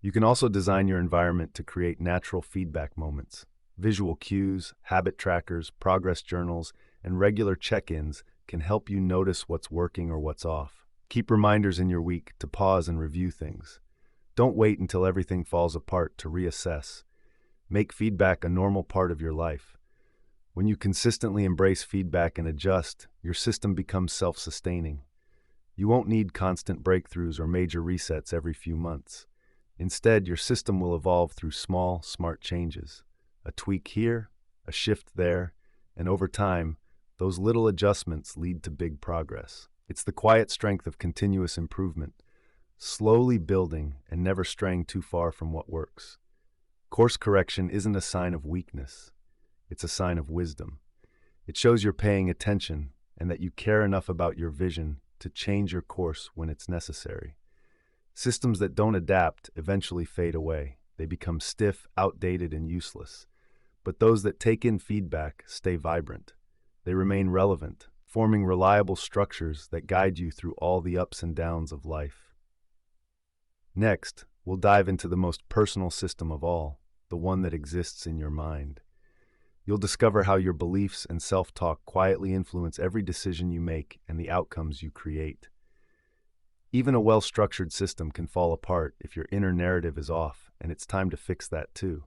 You can also design your environment to create natural feedback moments. Visual cues, habit trackers, progress journals, and regular check-ins can help you notice what's working or what's off. Keep reminders in your week to pause and review things. Don't wait until everything falls apart to reassess. Make feedback a normal part of your life. When you consistently embrace feedback and adjust, your system becomes self-sustaining. You won't need constant breakthroughs or major resets every few months. Instead, your system will evolve through small, smart changes. A tweak here, a shift there, and over time, those little adjustments lead to big progress. It's the quiet strength of continuous improvement, slowly building and never straying too far from what works. Course correction isn't a sign of weakness. It's a sign of wisdom. It shows you're paying attention and that you care enough about your vision to change your course when it's necessary. Systems that don't adapt eventually fade away. They become stiff, outdated, and useless. But those that take in feedback stay vibrant. They remain relevant, forming reliable structures that guide you through all the ups and downs of life. Next, we'll dive into the most personal system of all, the one that exists in your mind. You'll discover how your beliefs and self-talk quietly influence every decision you make and the outcomes you create. Even a well-structured system can fall apart if your inner narrative is off, and it's time to fix that too.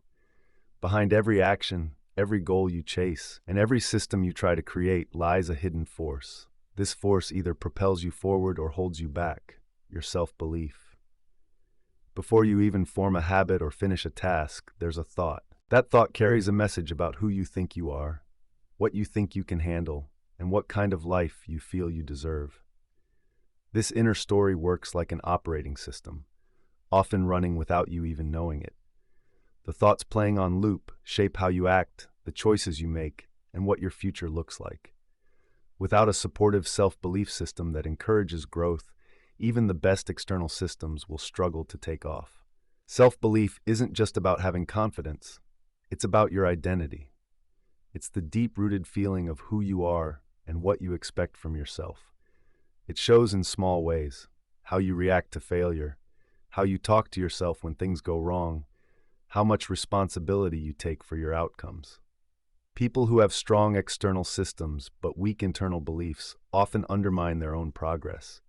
Behind every action, every goal you chase, and every system you try to create lies a hidden force. This force either propels you forward or holds you back, your self-belief. Before you even form a habit or finish a task, there's a thought. That thought carries a message about who you think you are, what you think you can handle, and what kind of life you feel you deserve. This inner story works like an operating system, often running without you even knowing it. The thoughts playing on loop shape how you act, the choices you make, and what your future looks like. Without a supportive self-belief system that encourages growth, even the best external systems will struggle to take off. Self-belief isn't just about having confidence. It's about your identity. It's the deep-rooted feeling of who you are and what you expect from yourself. It shows in small ways: how you react to failure, how you talk to yourself when things go wrong, how much responsibility you take for your outcomes. People who have strong external systems but weak internal beliefs often undermine their own progress.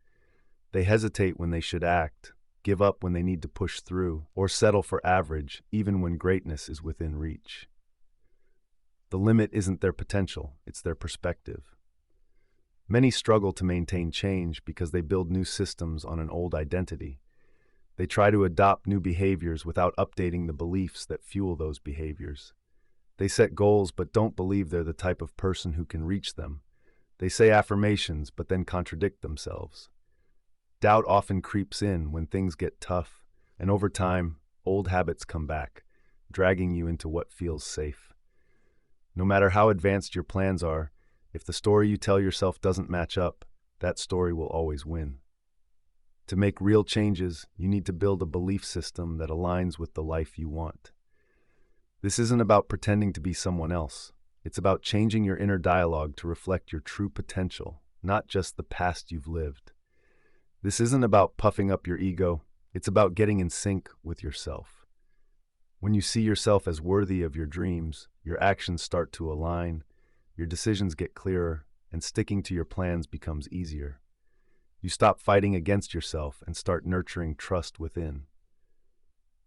They hesitate when they should act, give up when they need to push through, or settle for average even when greatness is within reach. The limit isn't their potential, it's their perspective. Many struggle to maintain change because they build new systems on an old identity. They try to adopt new behaviors without updating the beliefs that fuel those behaviors. They set goals but don't believe they're the type of person who can reach them. They say affirmations but then contradict themselves. Doubt often creeps in when things get tough, and over time, old habits come back, dragging you into what feels safe. No matter how advanced your plans are, if the story you tell yourself doesn't match up, that story will always win. To make real changes, you need to build a belief system that aligns with the life you want. This isn't about pretending to be someone else. It's about changing your inner dialogue to reflect your true potential, not just the past you've lived. This isn't about puffing up your ego, it's about getting in sync with yourself. When you see yourself as worthy of your dreams, your actions start to align, your decisions get clearer, and sticking to your plans becomes easier. You stop fighting against yourself and start nurturing trust within.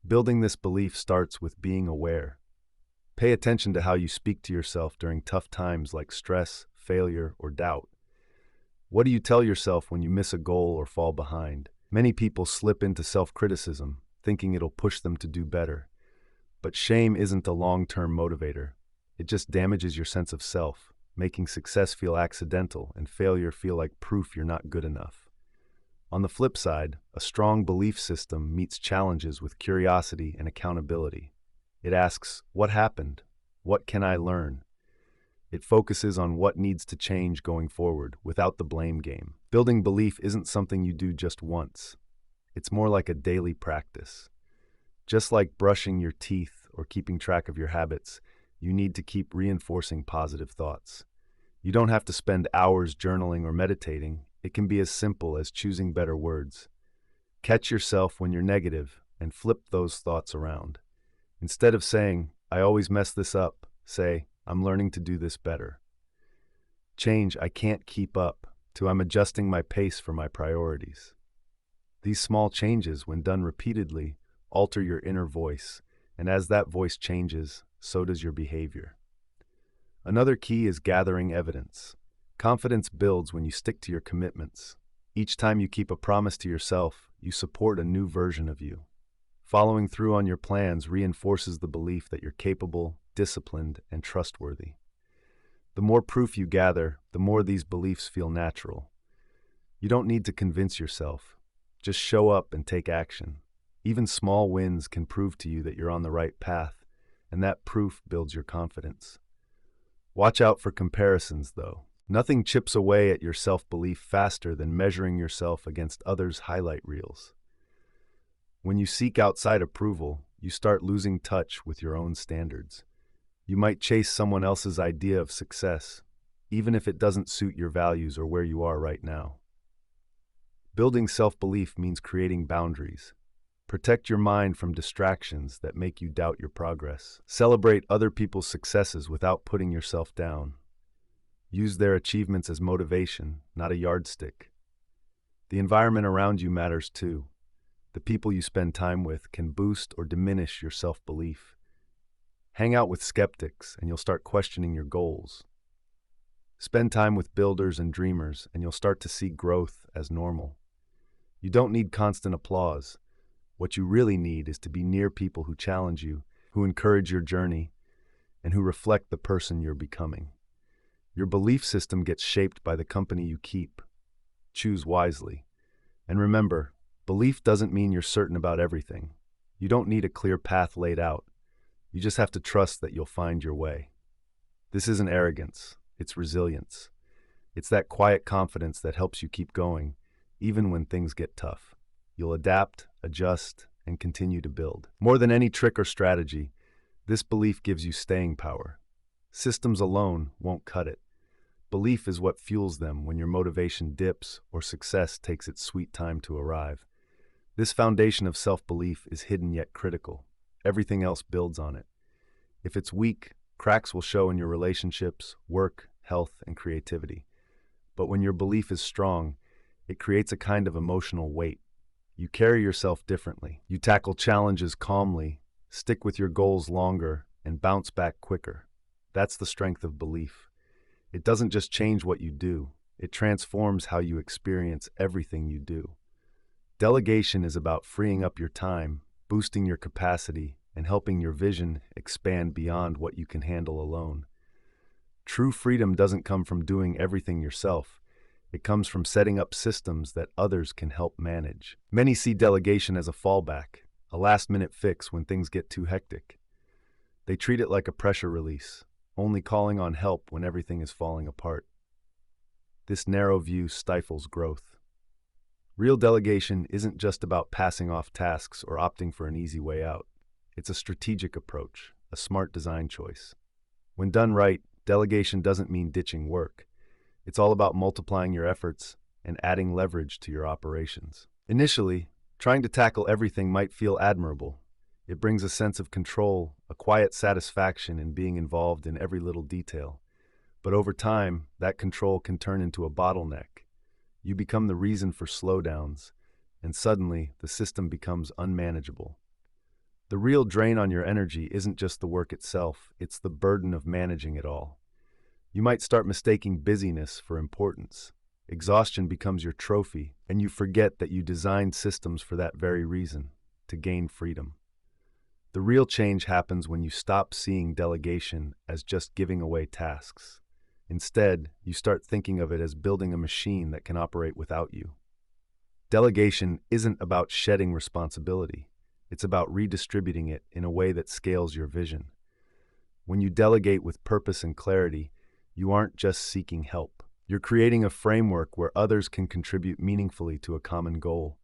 Building this belief starts with being aware. Pay attention to how you speak to yourself during tough times like stress, failure, or doubt. What do you tell yourself when you miss a goal or fall behind? Many people slip into self-criticism, thinking it'll push them to do better. But shame isn't a long-term motivator. It just damages your sense of self, making success feel accidental and failure feel like proof you're not good enough. On the flip side, a strong belief system meets challenges with curiosity and accountability. It asks, what happened? What can I learn? It focuses on what needs to change going forward, without the blame game. Building belief isn't something you do just once. It's more like a daily practice. Just like brushing your teeth or keeping track of your habits, you need to keep reinforcing positive thoughts. You don't have to spend hours journaling or meditating. It can be as simple as choosing better words. Catch yourself when you're negative and flip those thoughts around. Instead of saying, "I always mess this up," say, "I'm learning to do this better." Change, "I can't keep up," to "I'm adjusting my pace for my priorities." These small changes, when done repeatedly, alter your inner voice, and as that voice changes, so does your behavior. Another key is gathering evidence. Confidence builds when you stick to your commitments. Each time you keep a promise to yourself, you support a new version of you. Following through on your plans reinforces the belief that you're capable, disciplined, and trustworthy. The more proof you gather, the more these beliefs feel natural. You don't need to convince yourself. Just show up and take action. Even small wins can prove to you that you're on the right path, and that proof builds your confidence. Watch out for comparisons, though. Nothing chips away at your self-belief faster than measuring yourself against others' highlight reels. When you seek outside approval, you start losing touch with your own standards. You might chase someone else's idea of success, even if it doesn't suit your values or where you are right now. Building self-belief means creating boundaries. Protect your mind from distractions that make you doubt your progress. Celebrate other people's successes without putting yourself down. Use their achievements as motivation, not a yardstick. The environment around you matters too. The people you spend time with can boost or diminish your self-belief. Hang out with skeptics and you'll start questioning your goals. Spend time with builders and dreamers and you'll start to see growth as normal. You don't need constant applause. What you really need is to be near people who challenge you, who encourage your journey, and who reflect the person you're becoming. Your belief system gets shaped by the company you keep. Choose wisely. And remember, belief doesn't mean you're certain about everything. You don't need a clear path laid out. You just have to trust that you'll find your way. This isn't arrogance, it's resilience. It's that quiet confidence that helps you keep going, even when things get tough. You'll adapt, adjust, and continue to build. More than any trick or strategy, this belief gives you staying power. Systems alone won't cut it. Belief is what fuels them when your motivation dips or success takes its sweet time to arrive. This foundation of self-belief is hidden yet critical. Everything else builds on it. If it's weak, cracks will show in your relationships, work, health, and creativity. But when your belief is strong, it creates a kind of emotional weight. You carry yourself differently. You tackle challenges calmly, stick with your goals longer, and bounce back quicker. That's the strength of belief. It doesn't just change what you do, it transforms how you experience everything you do. Delegation is about freeing up your time, boosting your capacity, and helping your vision expand beyond what you can handle alone. True freedom doesn't come from doing everything yourself. It comes from setting up systems that others can help manage. Many see delegation as a fallback, a last-minute fix when things get too hectic. They treat it like a pressure release, only calling on help when everything is falling apart. This narrow view stifles growth. Real delegation isn't just about passing off tasks or opting for an easy way out. It's a strategic approach, a smart design choice. When done right, delegation doesn't mean ditching work. It's all about multiplying your efforts and adding leverage to your operations. Initially, trying to tackle everything might feel admirable. It brings a sense of control, a quiet satisfaction in being involved in every little detail. But over time, that control can turn into a bottleneck. You become the reason for slowdowns, and suddenly the system becomes unmanageable. The real drain on your energy isn't just the work itself, it's the burden of managing it all. You might start mistaking busyness for importance. Exhaustion becomes your trophy, and you forget that you designed systems for that very reason, to gain freedom. The real change happens when you stop seeing delegation as just giving away tasks. Instead, you start thinking of it as building a machine that can operate without you. Delegation isn't about shedding responsibility. It's about redistributing it in a way that scales your vision. When you delegate with purpose and clarity, you aren't just seeking help. You're creating a framework where others can contribute meaningfully to a common goal.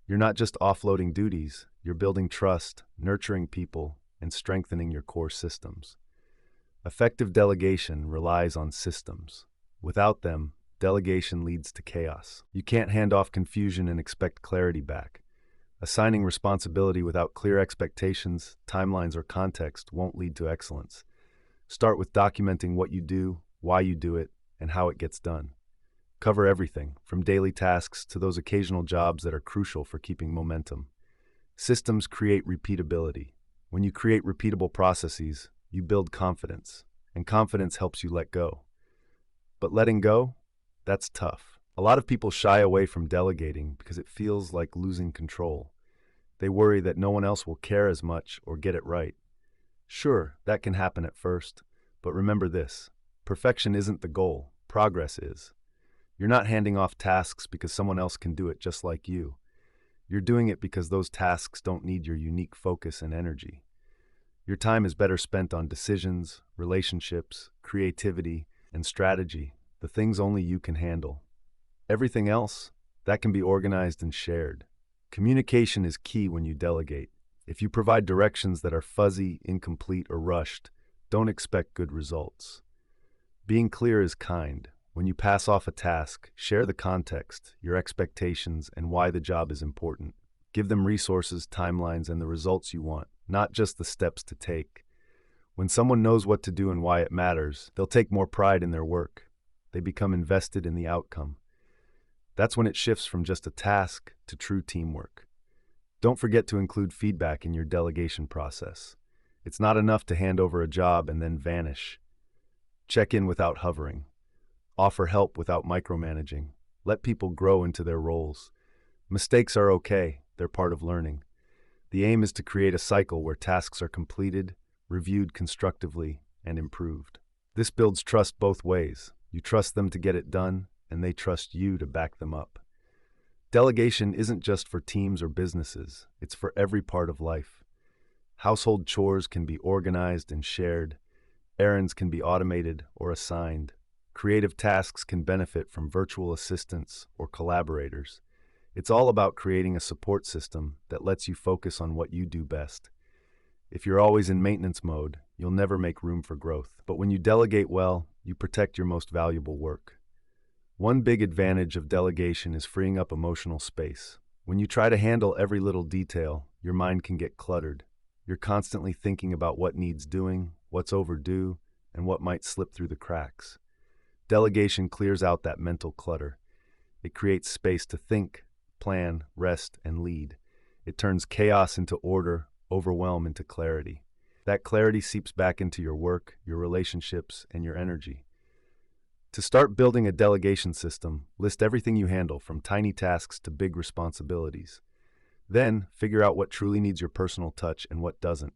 You're not just offloading duties, you're building trust, nurturing people, and strengthening your core systems. Effective delegation relies on systems. Without them, delegation leads to chaos. You can't hand off confusion and expect clarity back. Assigning responsibility without clear expectations, timelines, or context won't lead to excellence. Start with documenting what you do, why you do it, and how it gets done. Cover everything, from daily tasks to those occasional jobs that are crucial for keeping momentum. Systems create repeatability. When you create repeatable processes, you build confidence, and confidence helps you let go. But letting go? That's tough. A lot of people shy away from delegating because it feels like losing control. They worry that no one else will care as much or get it right. Sure, that can happen at first, but remember this: perfection isn't the goal, progress is. You're not handing off tasks because someone else can do it just like you. You're doing it because those tasks don't need your unique focus and energy. Your time is better spent on decisions, relationships, creativity, and strategy, the things only you can handle. Everything else, that can be organized and shared. Communication is key when you delegate. If you provide directions that are fuzzy, incomplete, or rushed, don't expect good results. Being clear is kind. When you pass off a task, share the context, your expectations, and why the job is important. Give them resources, timelines, and the results you want, not just the steps to take. When someone knows what to do and why it matters, they'll take more pride in their work. They become invested in the outcome. That's when it shifts from just a task to true teamwork. Don't forget to include feedback in your delegation process. It's not enough to hand over a job and then vanish. Check in without hovering. Offer help without micromanaging. Let people grow into their roles. Mistakes are okay, they're part of learning. The aim is to create a cycle where tasks are completed, reviewed constructively, and improved. This builds trust both ways. You trust them to get it done, and they trust you to back them up. Delegation isn't just for teams or businesses, it's for every part of life. Household chores can be organized and shared. Errands can be automated or assigned. Creative tasks can benefit from virtual assistants or collaborators. It's all about creating a support system that lets you focus on what you do best. If you're always in maintenance mode, you'll never make room for growth. But when you delegate well, you protect your most valuable work. One big advantage of delegation is freeing up emotional space. When you try to handle every little detail, your mind can get cluttered. You're constantly thinking about what needs doing, what's overdue, and what might slip through the cracks. Delegation clears out that mental clutter. It creates space to think, plan, rest, and lead. It turns chaos into order, overwhelm into clarity. That clarity seeps back into your work, your relationships, and your energy. To start building a delegation system, list everything you handle, from tiny tasks to big responsibilities. Then, figure out what truly needs your personal touch and what doesn't.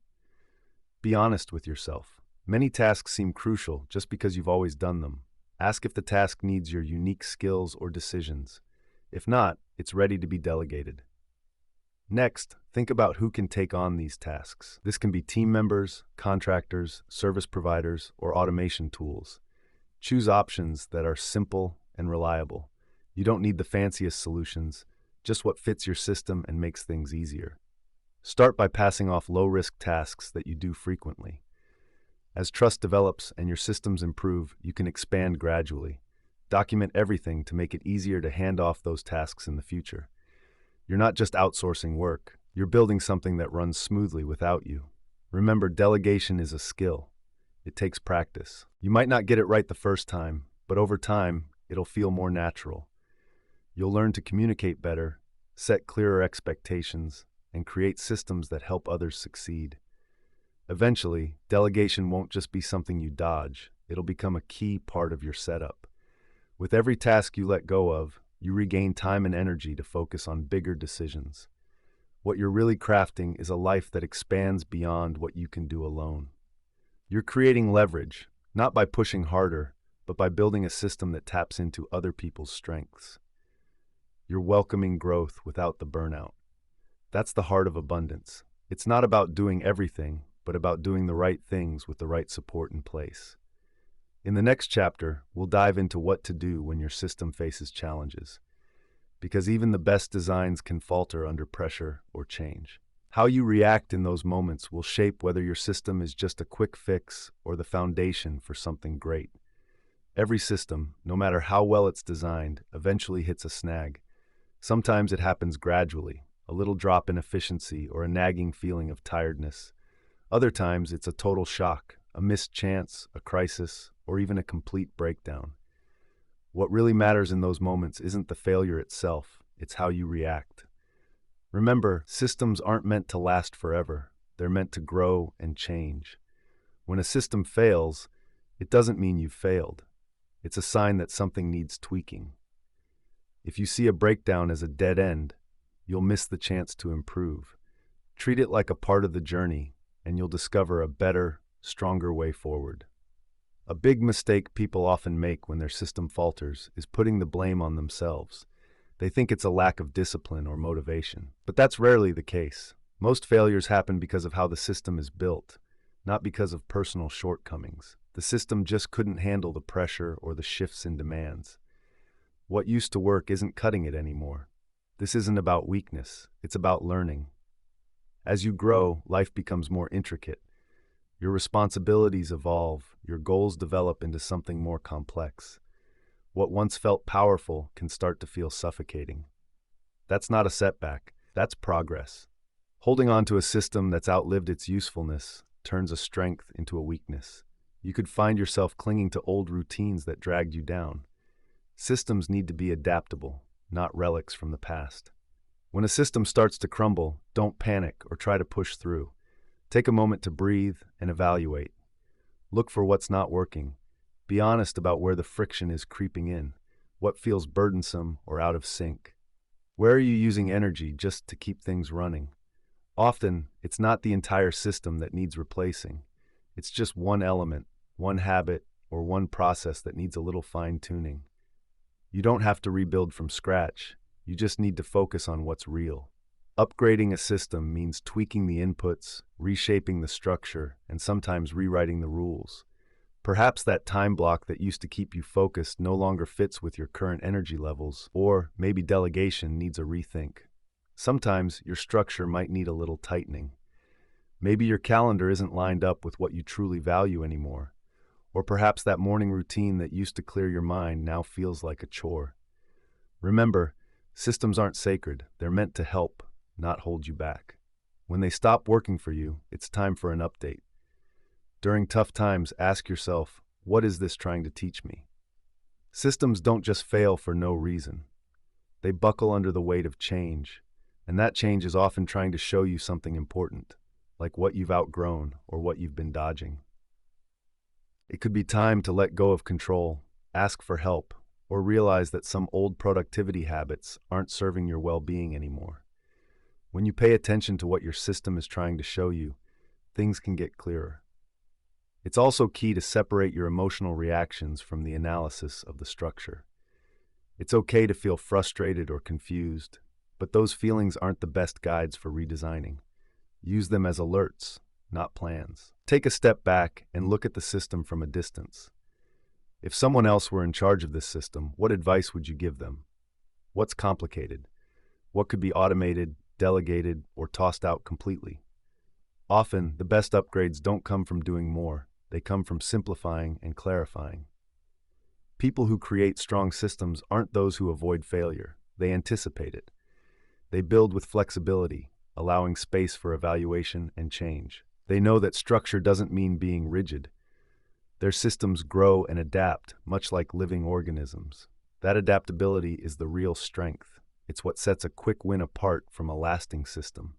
Be honest with yourself. Many tasks seem crucial just because you've always done them. Ask if the task needs your unique skills or decisions. If not, it's ready to be delegated. Next, think about who can take on these tasks. This can be team members, contractors, service providers, or automation tools. Choose options that are simple and reliable. You don't need the fanciest solutions, just what fits your system and makes things easier. Start by passing off low-risk tasks that you do frequently. As trust develops and your systems improve, you can expand gradually. Document everything to make it easier to hand off those tasks in the future. You're not just outsourcing work, you're building something that runs smoothly without you. Remember, delegation is a skill. It takes practice. You might not get it right the first time, but over time, it'll feel more natural. You'll learn to communicate better, set clearer expectations, and create systems that help others succeed. Eventually, delegation won't just be something you dodge, it'll become a key part of your setup. With every task you let go of, you regain time and energy to focus on bigger decisions. What you're really crafting is a life that expands beyond what you can do alone. You're creating leverage, not by pushing harder, but by building a system that taps into other people's strengths. You're welcoming growth without the burnout. That's the heart of abundance. It's not about doing everything, but about doing the right things with the right support in place. In the next chapter, we'll dive into what to do when your system faces challenges, because even the best designs can falter under pressure or change. How you react in those moments will shape whether your system is just a quick fix or the foundation for something great. Every system, no matter how well it's designed, eventually hits a snag. Sometimes it happens gradually, a little drop in efficiency or a nagging feeling of tiredness. Other times it's a total shock, a missed chance, a crisis, or even a complete breakdown. What really matters in those moments isn't the failure itself, it's how you react. Remember, systems aren't meant to last forever. They're meant to grow and change. When a system fails, it doesn't mean you've failed. It's a sign that something needs tweaking. If you see a breakdown as a dead end, you'll miss the chance to improve. Treat it like a part of the journey, and you'll discover a better, stronger way forward. A big mistake people often make when their system falters is putting the blame on themselves. They think it's a lack of discipline or motivation, but that's rarely the case. Most failures happen because of how the system is built, not because of personal shortcomings. The system just couldn't handle the pressure or the shifts in demands. What used to work isn't cutting it anymore. This isn't about weakness, it's about learning. As you grow, life becomes more intricate. Your responsibilities evolve, your goals develop into something more complex. What once felt powerful can start to feel suffocating. That's not a setback, that's progress. Holding on to a system that's outlived its usefulness turns a strength into a weakness. You could find yourself clinging to old routines that dragged you down. Systems need to be adaptable, not relics from the past. When a system starts to crumble, don't panic or try to push through. Take a moment to breathe and evaluate. Look for what's not working. Be honest about where the friction is creeping in, what feels burdensome or out of sync. Where are you using energy just to keep things running? Often, it's not the entire system that needs replacing. It's just one element, one habit, or one process that needs a little fine-tuning. You don't have to rebuild from scratch. You just need to focus on what's real. Upgrading a system means tweaking the inputs, reshaping the structure, and sometimes rewriting the rules. Perhaps that time block that used to keep you focused no longer fits with your current energy levels, or maybe delegation needs a rethink. Sometimes your structure might need a little tightening. Maybe your calendar isn't lined up with what you truly value anymore. Or perhaps that morning routine that used to clear your mind now feels like a chore. Remember, systems aren't sacred. They're meant to help, not hold you back. When they stop working for you, it's time for an update. During tough times, ask yourself, what is this trying to teach me? Systems don't just fail for no reason. They buckle under the weight of change, and that change is often trying to show you something important, like what you've outgrown or what you've been dodging. It could be time to let go of control, ask for help, or realize that some old productivity habits aren't serving your well-being anymore. When you pay attention to what your system is trying to show you, things can get clearer. It's also key to separate your emotional reactions from the analysis of the structure. It's okay to feel frustrated or confused, but those feelings aren't the best guides for redesigning. Use them as alerts, not plans. Take a step back and look at the system from a distance. If someone else were in charge of this system, what advice would you give them? What's complicated? What could be automated, delegated, or tossed out completely? Often, the best upgrades don't come from doing more. They come from simplifying and clarifying. People who create strong systems aren't those who avoid failure. They anticipate it. They build with flexibility, allowing space for evaluation and change. They know that structure doesn't mean being rigid. Their systems grow and adapt, much like living organisms. That adaptability is the real strength. It's what sets a quick win apart from a lasting system.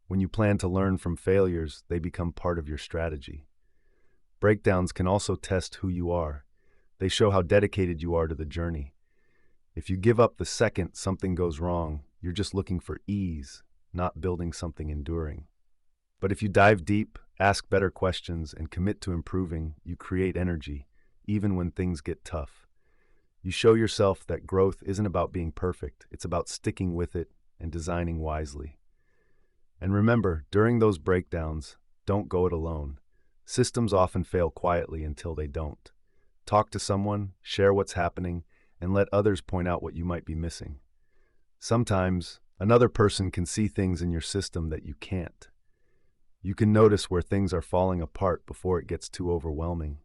When you plan to learn from failures, they become part of your strategy. Breakdowns can also test who you are. They show how dedicated you are to the journey. If you give up the second something goes wrong, you're just looking for ease, not building something enduring. But if you dive deep, ask better questions, and commit to improving, you create energy, even when things get tough. You show yourself that growth isn't about being perfect, it's about sticking with it and designing wisely. And remember, during those breakdowns, don't go it alone. Systems often fail quietly until they don't. Talk to someone, share what's happening, and let others point out what you might be missing. Sometimes, Another person can see things in your system that you can't. You can notice where things are falling apart before it gets too overwhelming.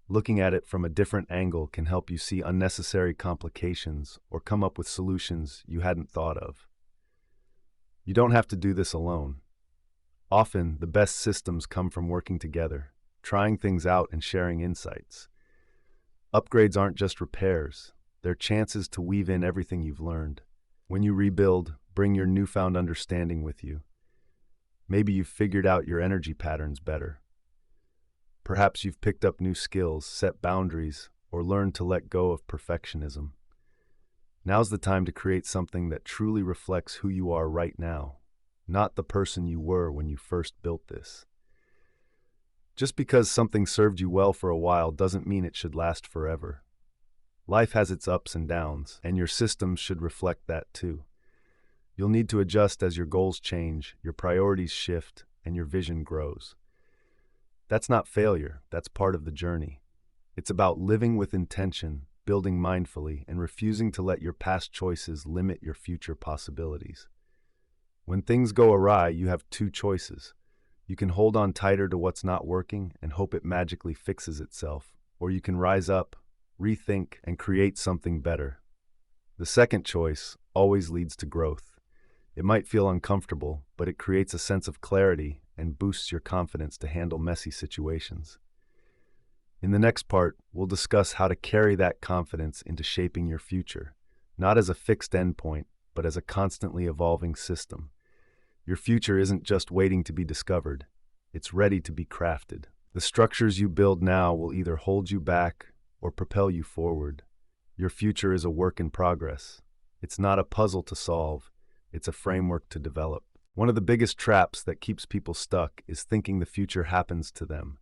Looking at it from a different angle can help you see unnecessary complications or come up with solutions you hadn't thought of. You don't have to do this alone. Often, the best systems come from working together, trying things out and sharing insights. Upgrades aren't just repairs, they're chances to weave in everything you've learned. When you rebuild, bring your newfound understanding with you. Maybe you've figured out your energy patterns better. Perhaps you've picked up new skills, set boundaries, or learned to let go of perfectionism. Now's the time to create something that truly reflects who you are right now, not the person you were when you first built this. Just because something served you well for a while doesn't mean it should last forever. Life has its ups and downs, and your systems should reflect that too. You'll need to adjust as your goals change, your priorities shift, and your vision grows. That's not failure, that's part of the journey. It's about living with intention, building mindfully, and refusing to let your past choices limit your future possibilities. When things go awry, you have two choices. You can hold on tighter to what's not working and hope it magically fixes itself, or you can rise up, rethink, and create something better. The second choice always leads to growth. It might feel uncomfortable, but it creates a sense of clarity and boosts your confidence to handle messy situations. In the next part, we'll discuss how to carry that confidence into shaping your future, not as a fixed endpoint, but as a constantly evolving system. Your future isn't just waiting to be discovered, it's ready to be crafted. The structures you build now will either hold you back or propel you forward. Your future is a work in progress. It's not a puzzle to solve, it's a framework to develop. One of the biggest traps that keeps people stuck is thinking the future happens to them,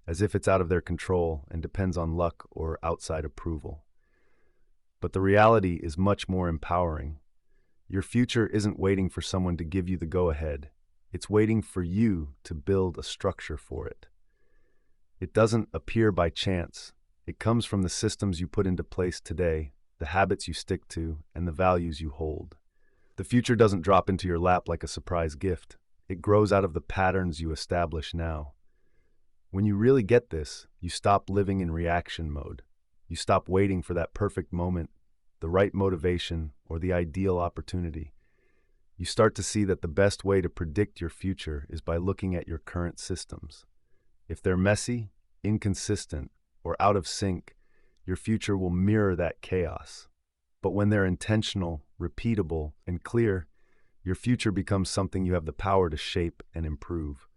as if it's out of their control and depends on luck or outside approval. But the reality is much more empowering. Your future isn't waiting for someone to give you the go-ahead. It's waiting for you to build a structure for it. It doesn't appear by chance. It comes from the systems you put into place today, the habits you stick to, and the values you hold. The future doesn't drop into your lap like a surprise gift. It grows out of the patterns you establish now. When you really get this, you stop living in reaction mode. You stop waiting for that perfect moment, the right motivation, or the ideal opportunity. You start to see that the best way to predict your future is by looking at your current systems. If they're messy, inconsistent, or out of sync, your future will mirror that chaos. But when they're intentional, repeatable, and clear, your future becomes something you have the power to shape and improve.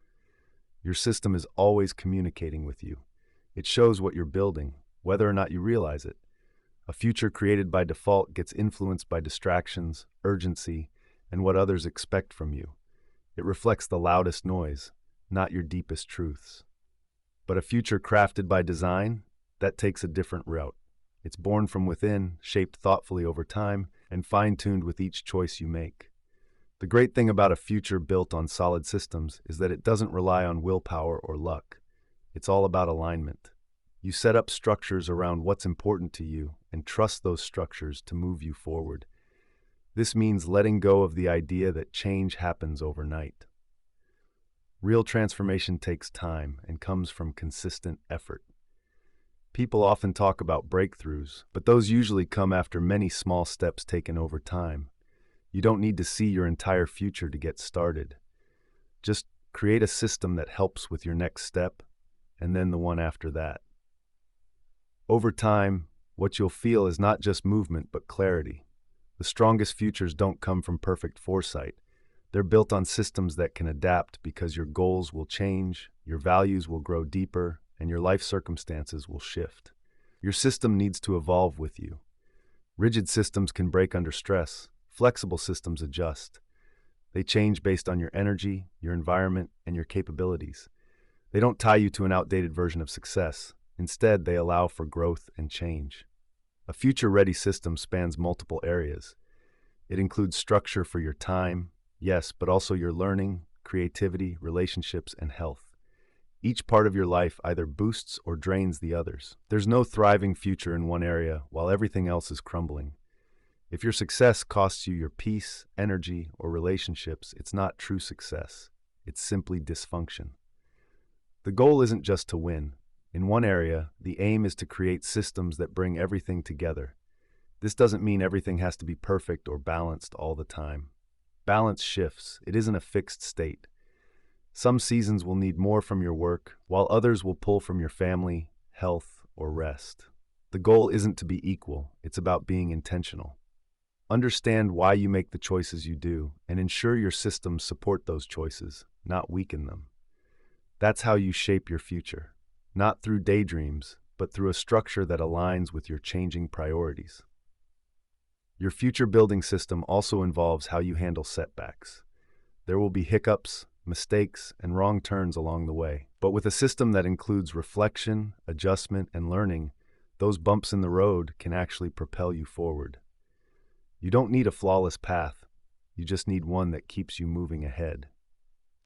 Your system is always communicating with you. It shows what you're building, whether or not you realize it. A future created by default gets influenced by distractions, urgency, and what others expect from you. It reflects the loudest noise, not your deepest truths. But a future crafted by design, that takes a different route. It's born from within, shaped thoughtfully over time, and fine-tuned with each choice you make. The great thing about a future built on solid systems is that it doesn't rely on willpower or luck. It's all about alignment. You set up structures around what's important to you and trust those structures to move you forward. This means letting go of the idea that change happens overnight. Real transformation takes time and comes from consistent effort. People often talk about breakthroughs, but those usually come after many small steps taken over time. You don't need to see your entire future to get started. Just create a system that helps with your next step, and then the one after that. Over time, what you'll feel is not just movement, but clarity. The strongest futures don't come from perfect foresight. They're built on systems that can adapt because your goals will change, your values will grow deeper, and your life circumstances will shift. Your system needs to evolve with you. Rigid systems can break under stress. Flexible systems adjust. They change based on your energy, your environment, and your capabilities. They don't tie you to an outdated version of success. Instead, they allow for growth and change. A future-ready system spans multiple areas. It includes structure for your time, yes, but also your learning, creativity, relationships, and health. Each part of your life either boosts or drains the others. There's no thriving future in one area while everything else is crumbling. If your success costs you your peace, energy, or relationships, it's not true success. It's simply dysfunction. The goal isn't just to win. In one area, the aim is to create systems that bring everything together. This doesn't mean everything has to be perfect or balanced all the time. Balance shifts. It isn't a fixed state. Some seasons will need more from your work, while others will pull from your family, health, or rest. The goal isn't to be equal. It's about being intentional. Understand why you make the choices you do, and ensure your systems support those choices, not weaken them. That's how you shape your future, not through daydreams, but through a structure that aligns with your changing priorities. Your future building system also involves how you handle setbacks. There will be hiccups, mistakes, and wrong turns along the way. But with a system that includes reflection, adjustment, and learning, those bumps in the road can actually propel you forward. You don't need a flawless path. You just need one that keeps you moving ahead.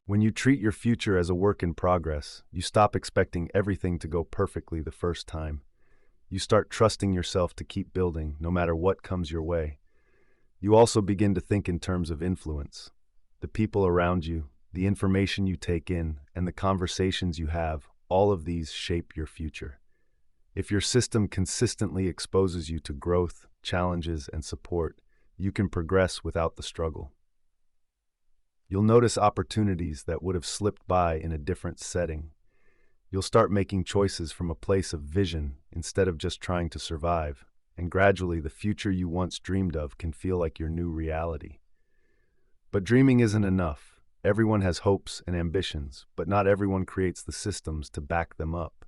When you treat your future as a work in progress, you stop expecting everything to go perfectly the first time. You start trusting yourself to keep building, no matter what comes your way. You also begin to think in terms of influence. The people around you, the information you take in, and the conversations you have, all of these shape your future. If your system consistently exposes you to growth, challenges, and support, you can progress without the struggle. You'll notice opportunities that would have slipped by in a different setting. You'll start making choices from a place of vision instead of just trying to survive, and gradually the future you once dreamed of can feel like your new reality. But dreaming isn't enough. Everyone has hopes and ambitions, but not everyone creates the systems to back them up.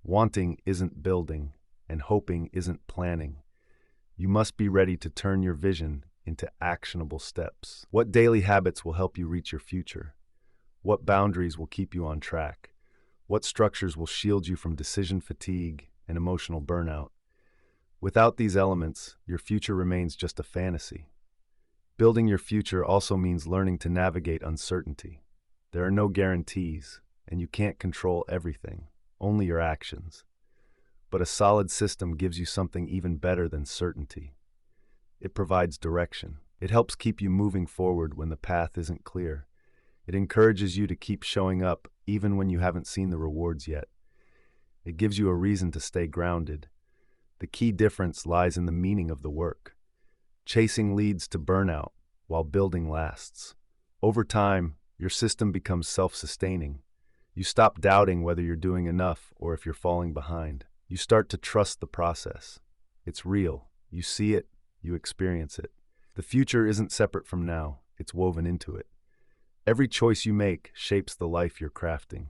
Wanting isn't building, and hoping isn't planning. You must be ready to turn your vision into actionable steps. What daily habits will help you reach your future? What boundaries will keep you on track? What structures will shield you from decision fatigue and emotional burnout? Without these elements, your future remains just a fantasy. Building your future also means learning to navigate uncertainty. There are no guarantees, and you can't control everything, only your actions. But a solid system gives you something even better than certainty. It provides direction. It helps keep you moving forward when the path isn't clear. It encourages you to keep showing up even when you haven't seen the rewards yet. It gives you a reason to stay grounded. The key difference lies in the meaning of the work. Chasing leads to burnout, while building lasts. Over time, your system becomes self-sustaining. You stop doubting whether you're doing enough or if you're falling behind. You start to trust the process. It's real. You see it, you experience it. The future isn't separate from now, it's woven into it. Every choice you make shapes the life you're crafting.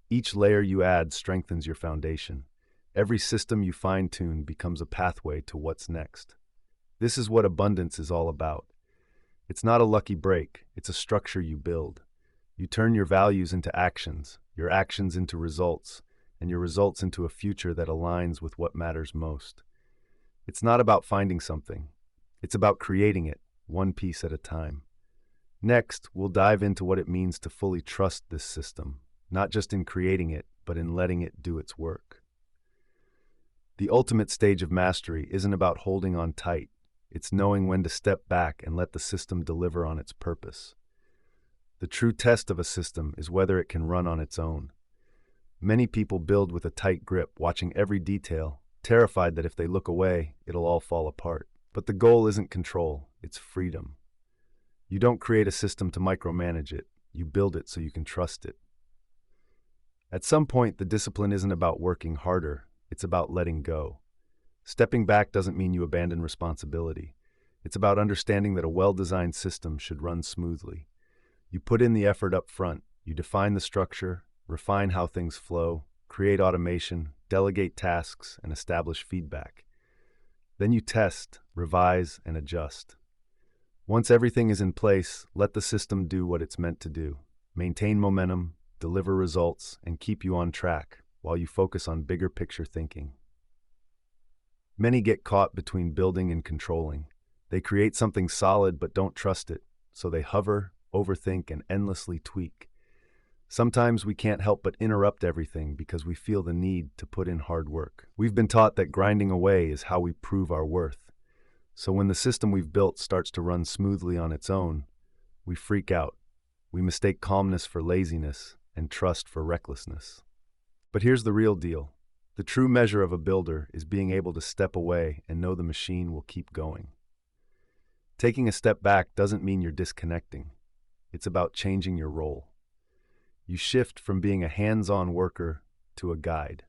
Each layer you add strengthens your foundation. Every system you fine-tune becomes a pathway to what's next. This is what abundance is all about. It's not a lucky break, it's a structure you build. You turn your values into actions, your actions into results, and your results into a future that aligns with what matters most. It's not about finding something. It's about creating it, one piece at a time. Next, we'll dive into what it means to fully trust this system, not just in creating it, but in letting it do its work. The ultimate stage of mastery isn't about holding on tight. It's knowing when to step back and let the system deliver on its purpose. The true test of a system is whether it can run on its own. Many people build with a tight grip, watching every detail, terrified that if they look away, it'll all fall apart. But the goal isn't control, it's freedom. You don't create a system to micromanage it, you build it so you can trust it. At some point, the discipline isn't about working harder, it's about letting go. Stepping back doesn't mean you abandon responsibility. It's about understanding that a well-designed system should run smoothly. You put in the effort up front, you define the structure, refine how things flow, create automation, delegate tasks, and establish feedback. Then you test, revise, and adjust. Once everything is in place, let the system do what it's meant to do. Maintain momentum, deliver results, and keep you on track while you focus on bigger picture thinking. Many get caught between building and controlling. They create something solid but don't trust it, so they hover, overthink, and endlessly tweak. Sometimes we can't help but interrupt everything because we feel the need to put in hard work. We've been taught that grinding away is how we prove our worth. So when the system we've built starts to run smoothly on its own, we freak out. We mistake calmness for laziness and trust for recklessness. But here's the real deal. The true measure of a builder is being able to step away and know the machine will keep going. Taking a step back doesn't mean you're disconnecting. It's about changing your role. You shift from being a hands-on worker to a guide.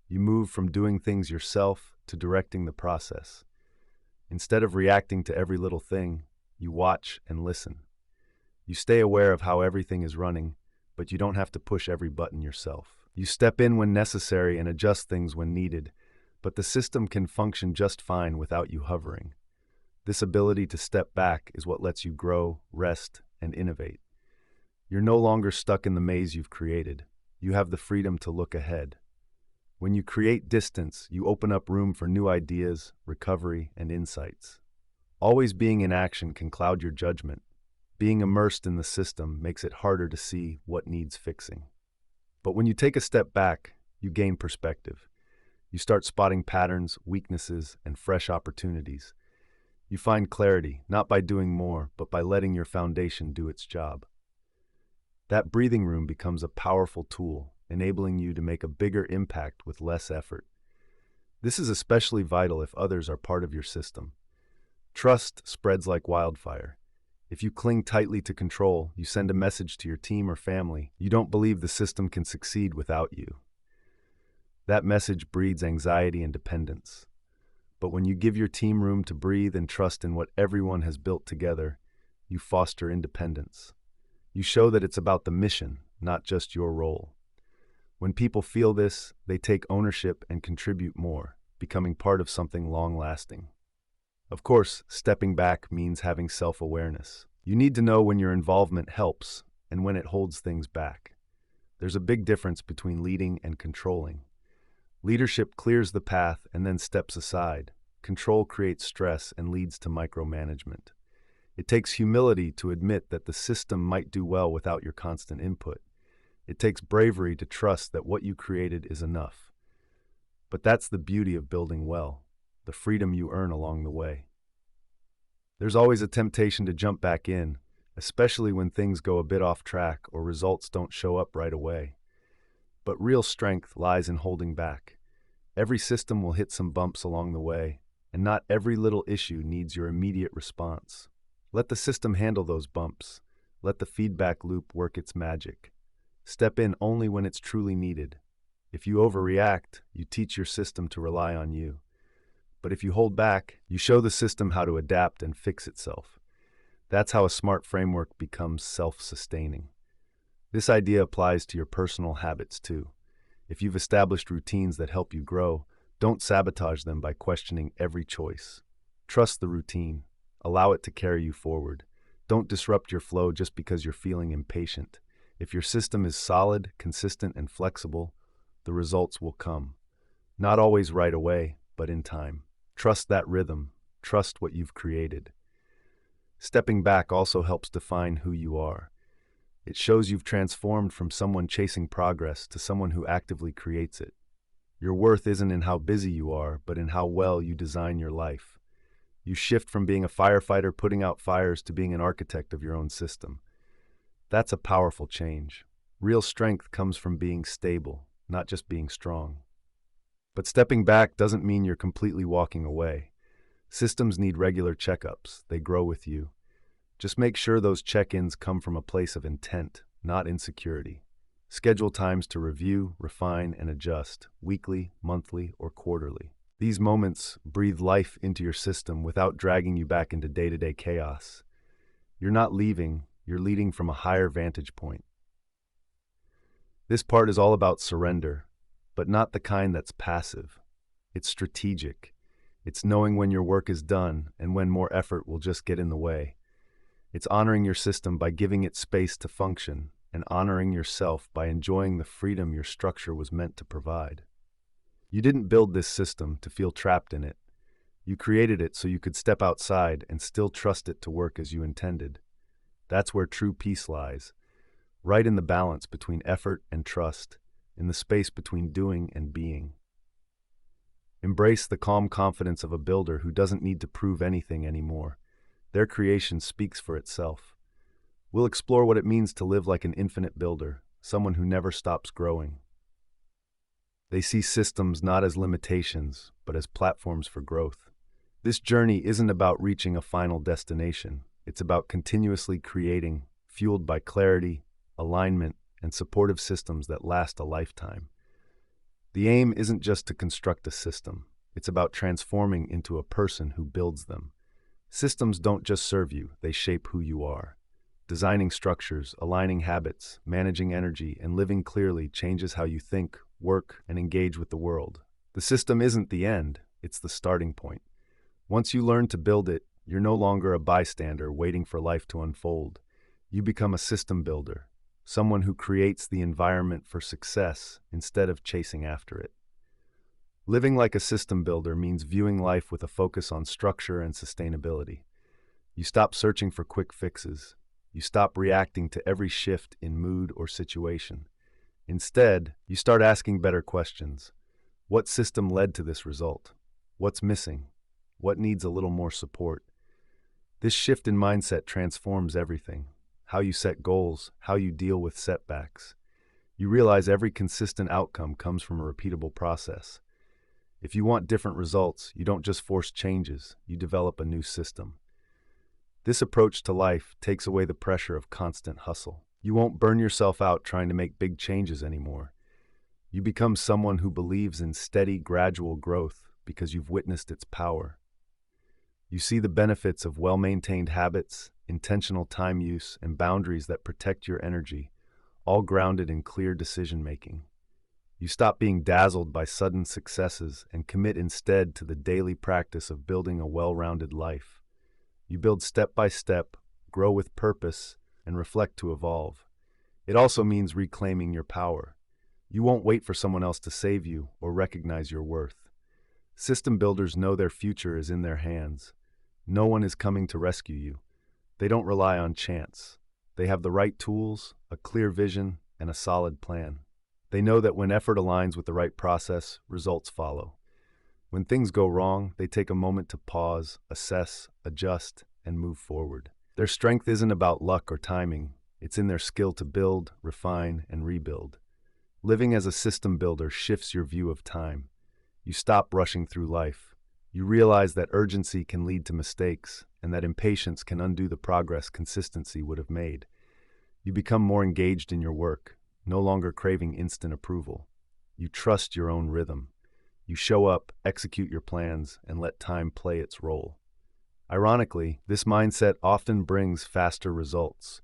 You move from doing things yourself to directing the process. Instead of reacting to every little thing, you watch and listen. You stay aware of how everything is running, but you don't have to push every button yourself. You step in when necessary and adjust things when needed, but the system can function just fine without you hovering. This ability to step back is what lets you grow, rest, and innovate. You're no longer stuck in the maze you've created. You have the freedom to look ahead. When you create distance, you open up room for new ideas, recovery, and insights. Always being in action can cloud your judgment. Being immersed in the system makes it harder to see what needs fixing. But when you take a step back, you gain perspective. You start spotting patterns, weaknesses, and fresh opportunities. You find clarity, not by doing more, but by letting your foundation do its job. That breathing room becomes a powerful tool, enabling you to make a bigger impact with less effort. This is especially vital if others are part of your system. Trust spreads like wildfire. If you cling tightly to control, you send a message to your team or family. You don't believe the system can succeed without you. That message breeds anxiety and dependence. But when you give your team room to breathe and trust in what everyone has built together, you foster independence. You show that it's about the mission, not just your role. When people feel this, they take ownership and contribute more, becoming part of something long-lasting. Of course, stepping back means having self-awareness. You need to know when your involvement helps and when it holds things back. There's a big difference between leading and controlling. Leadership clears the path and then steps aside. Control creates stress and leads to micromanagement. It takes humility to admit that the system might do well without your constant input. It takes bravery to trust that what you created is enough. But that's the beauty of building well, the freedom you earn along the way. There's always a temptation to jump back in, especially when things go a bit off track or results don't show up right away. But real strength lies in holding back. Every system will hit some bumps along the way, and not every little issue needs your immediate response. Let the system handle those bumps. Let the feedback loop work its magic. Step in only when it's truly needed. If you overreact, you teach your system to rely on you. But if you hold back, you show the system how to adapt and fix itself. That's how a smart framework becomes self-sustaining. This idea applies to your personal habits too. If you've established routines that help you grow, don't sabotage them by questioning every choice. Trust the routine. Allow it to carry you forward. Don't disrupt your flow just because you're feeling impatient. If your system is solid, consistent, and flexible, the results will come. Not always right away, but in time. Trust that rhythm. Trust what you've created. Stepping back also helps define who you are. It shows you've transformed from someone chasing progress to someone who actively creates it. Your worth isn't in how busy you are, but in how well you design your life. You shift from being a firefighter putting out fires to being an architect of your own system. That's a powerful change. Real strength comes from being stable, not just being strong. But stepping back doesn't mean you're completely walking away. Systems need regular checkups. They grow with you. Just make sure those check-ins come from a place of intent, not insecurity. Schedule times to review, refine, and adjust, weekly, monthly, or quarterly. These moments breathe life into your system without dragging you back into day-to-day chaos. You're not leaving, you're leading from a higher vantage point. This part is all about surrender, but not the kind that's passive. It's strategic. It's knowing when your work is done and when more effort will just get in the way. It's honoring your system by giving it space to function and honoring yourself by enjoying the freedom your structure was meant to provide. You didn't build this system to feel trapped in it. You created it so you could step outside and still trust it to work as you intended. That's where true peace lies, right in the balance between effort and trust, in the space between doing and being. Embrace the calm confidence of a builder who doesn't need to prove anything anymore. Their creation speaks for itself. We'll explore what it means to live like an infinite builder, someone who never stops growing. They see systems not as limitations, but as platforms for growth. This journey isn't about reaching a final destination. It's about continuously creating, fueled by clarity, alignment, and supportive systems that last a lifetime. The aim isn't just to construct a system. It's about transforming into a person who builds them. Systems don't just serve you, they shape who you are. Designing structures, aligning habits, managing energy, and living clearly changes how you think, work, and engage with the world. The system isn't the end, it's the starting point. Once you learn to build it, you're no longer a bystander waiting for life to unfold. You become a system builder, someone who creates the environment for success instead of chasing after it. Living like a system builder means viewing life with a focus on structure and sustainability. You stop searching for quick fixes. You stop reacting to every shift in mood or situation. Instead, you start asking better questions. What system led to this result? What's missing? What needs a little more support? This shift in mindset transforms everything. How you set goals, how you deal with setbacks. You realize every consistent outcome comes from a repeatable process. If you want different results, you don't just force changes, you develop a new system. This approach to life takes away the pressure of constant hustle. You won't burn yourself out trying to make big changes anymore. You become someone who believes in steady, gradual growth because you've witnessed its power. You see the benefits of well-maintained habits, intentional time use, and boundaries that protect your energy, all grounded in clear decision-making. You stop being dazzled by sudden successes and commit instead to the daily practice of building a well-rounded life. You build step by step, grow with purpose, and reflect to evolve. It also means reclaiming your power. You won't wait for someone else to save you or recognize your worth. System builders know their future is in their hands. No one is coming to rescue you. They don't rely on chance. They have the right tools, a clear vision, and a solid plan. They know that when effort aligns with the right process, results follow. When things go wrong, they take a moment to pause, assess, adjust, and move forward. Their strength isn't about luck or timing. It's in their skill to build, refine, and rebuild. Living as a system builder shifts your view of time. You stop rushing through life. You realize that urgency can lead to mistakes, and that impatience can undo the progress consistency would have made. You become more engaged in your work, no longer craving instant approval. You trust your own rhythm. You show up, execute your plans, and let time play its role. Ironically, this mindset often brings faster results.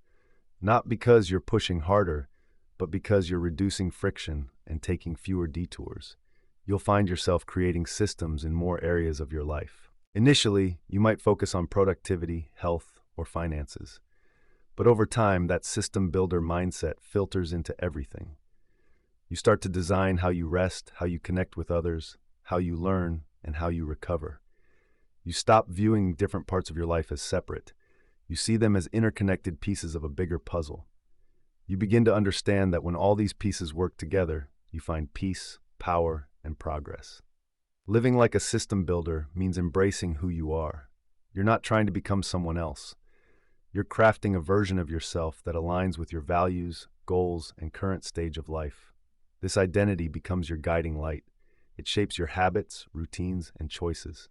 Not because you're pushing harder, but because you're reducing friction and taking fewer detours. You'll find yourself creating systems in more areas of your life. Initially, you might focus on productivity, health, or finances. But over time, that system builder mindset filters into everything. You start to design how you rest, how you connect with others, how you learn, and how you recover. You stop viewing different parts of your life as separate. You see them as interconnected pieces of a bigger puzzle. You begin to understand that when all these pieces work together, you find peace, power, and progress. Living like a system builder means embracing who you are. You're not trying to become someone else. You're crafting a version of yourself that aligns with your values, goals, and current stage of life. This identity becomes your guiding light. It shapes your habits, routines, and choices.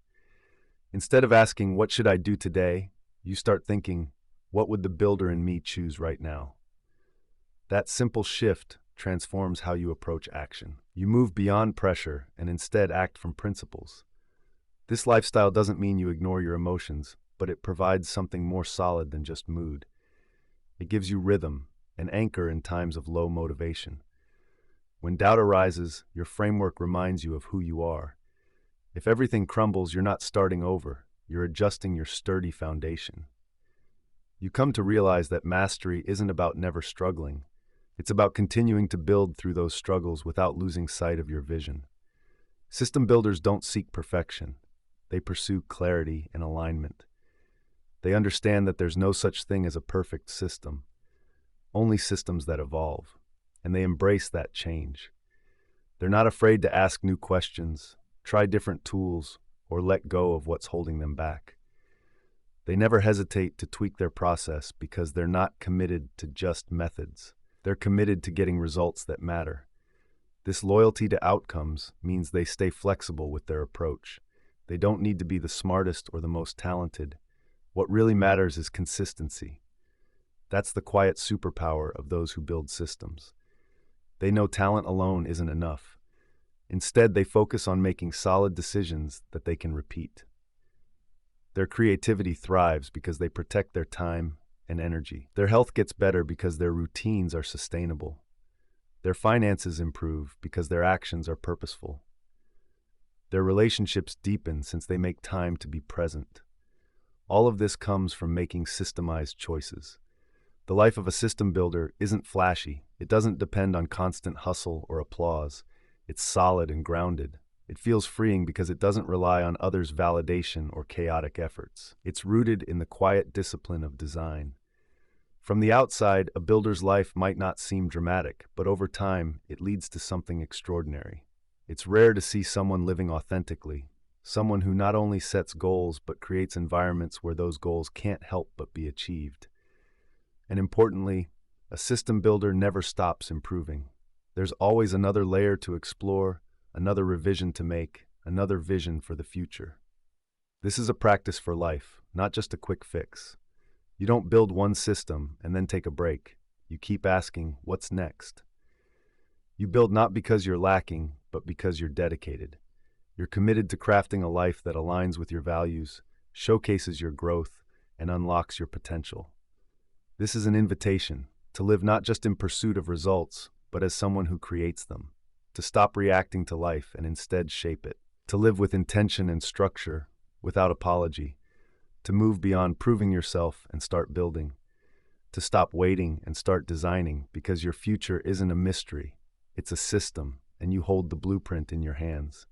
Instead of asking, "What should I do today?" you start thinking, "What would the builder in me choose right now?" That simple shift transforms how you approach action. You move beyond pressure and instead act from principles. This lifestyle doesn't mean you ignore your emotions, but it provides something more solid than just mood. It gives you rhythm, an anchor in times of low motivation. When doubt arises, your framework reminds you of who you are. If everything crumbles, you're not starting over, you're adjusting your sturdy foundation. You come to realize that mastery isn't about never struggling. It's about continuing to build through those struggles without losing sight of your vision. System builders don't seek perfection. They pursue clarity and alignment. They understand that there's no such thing as a perfect system, only systems that evolve, and they embrace that change. They're not afraid to ask new questions, try different tools, or let go of what's holding them back. They never hesitate to tweak their process because they're not committed to just methods. They're committed to getting results that matter. This loyalty to outcomes means they stay flexible with their approach. They don't need to be the smartest or the most talented. What really matters is consistency. That's the quiet superpower of those who build systems. They know talent alone isn't enough. Instead, they focus on making solid decisions that they can repeat. Their creativity thrives because they protect their time and energy. Their health gets better because their routines are sustainable. Their finances improve because their actions are purposeful. Their relationships deepen since they make time to be present. All of this comes from making systemized choices. The life of a system builder isn't flashy. It doesn't depend on constant hustle or applause. It's solid and grounded. It feels freeing because it doesn't rely on others' validation or chaotic efforts. It's rooted in the quiet discipline of design. From the outside, a builder's life might not seem dramatic, but over time, it leads to something extraordinary. It's rare to see someone living authentically, someone who not only sets goals but creates environments where those goals can't help but be achieved. And importantly, a system builder never stops improving. There's always another layer to explore, another revision to make, another vision for the future. This is a practice for life, not just a quick fix. You don't build one system and then take a break. You keep asking, what's next? You build not because you're lacking, but because you're dedicated. You're committed to crafting a life that aligns with your values, showcases your growth, and unlocks your potential. This is an invitation to live not just in pursuit of results, but as someone who creates them, to stop reacting to life and instead shape it, to live with intention and structure, without apology, to move beyond proving yourself and start building, to stop waiting and start designing because your future isn't a mystery, it's a system, and you hold the blueprint in your hands.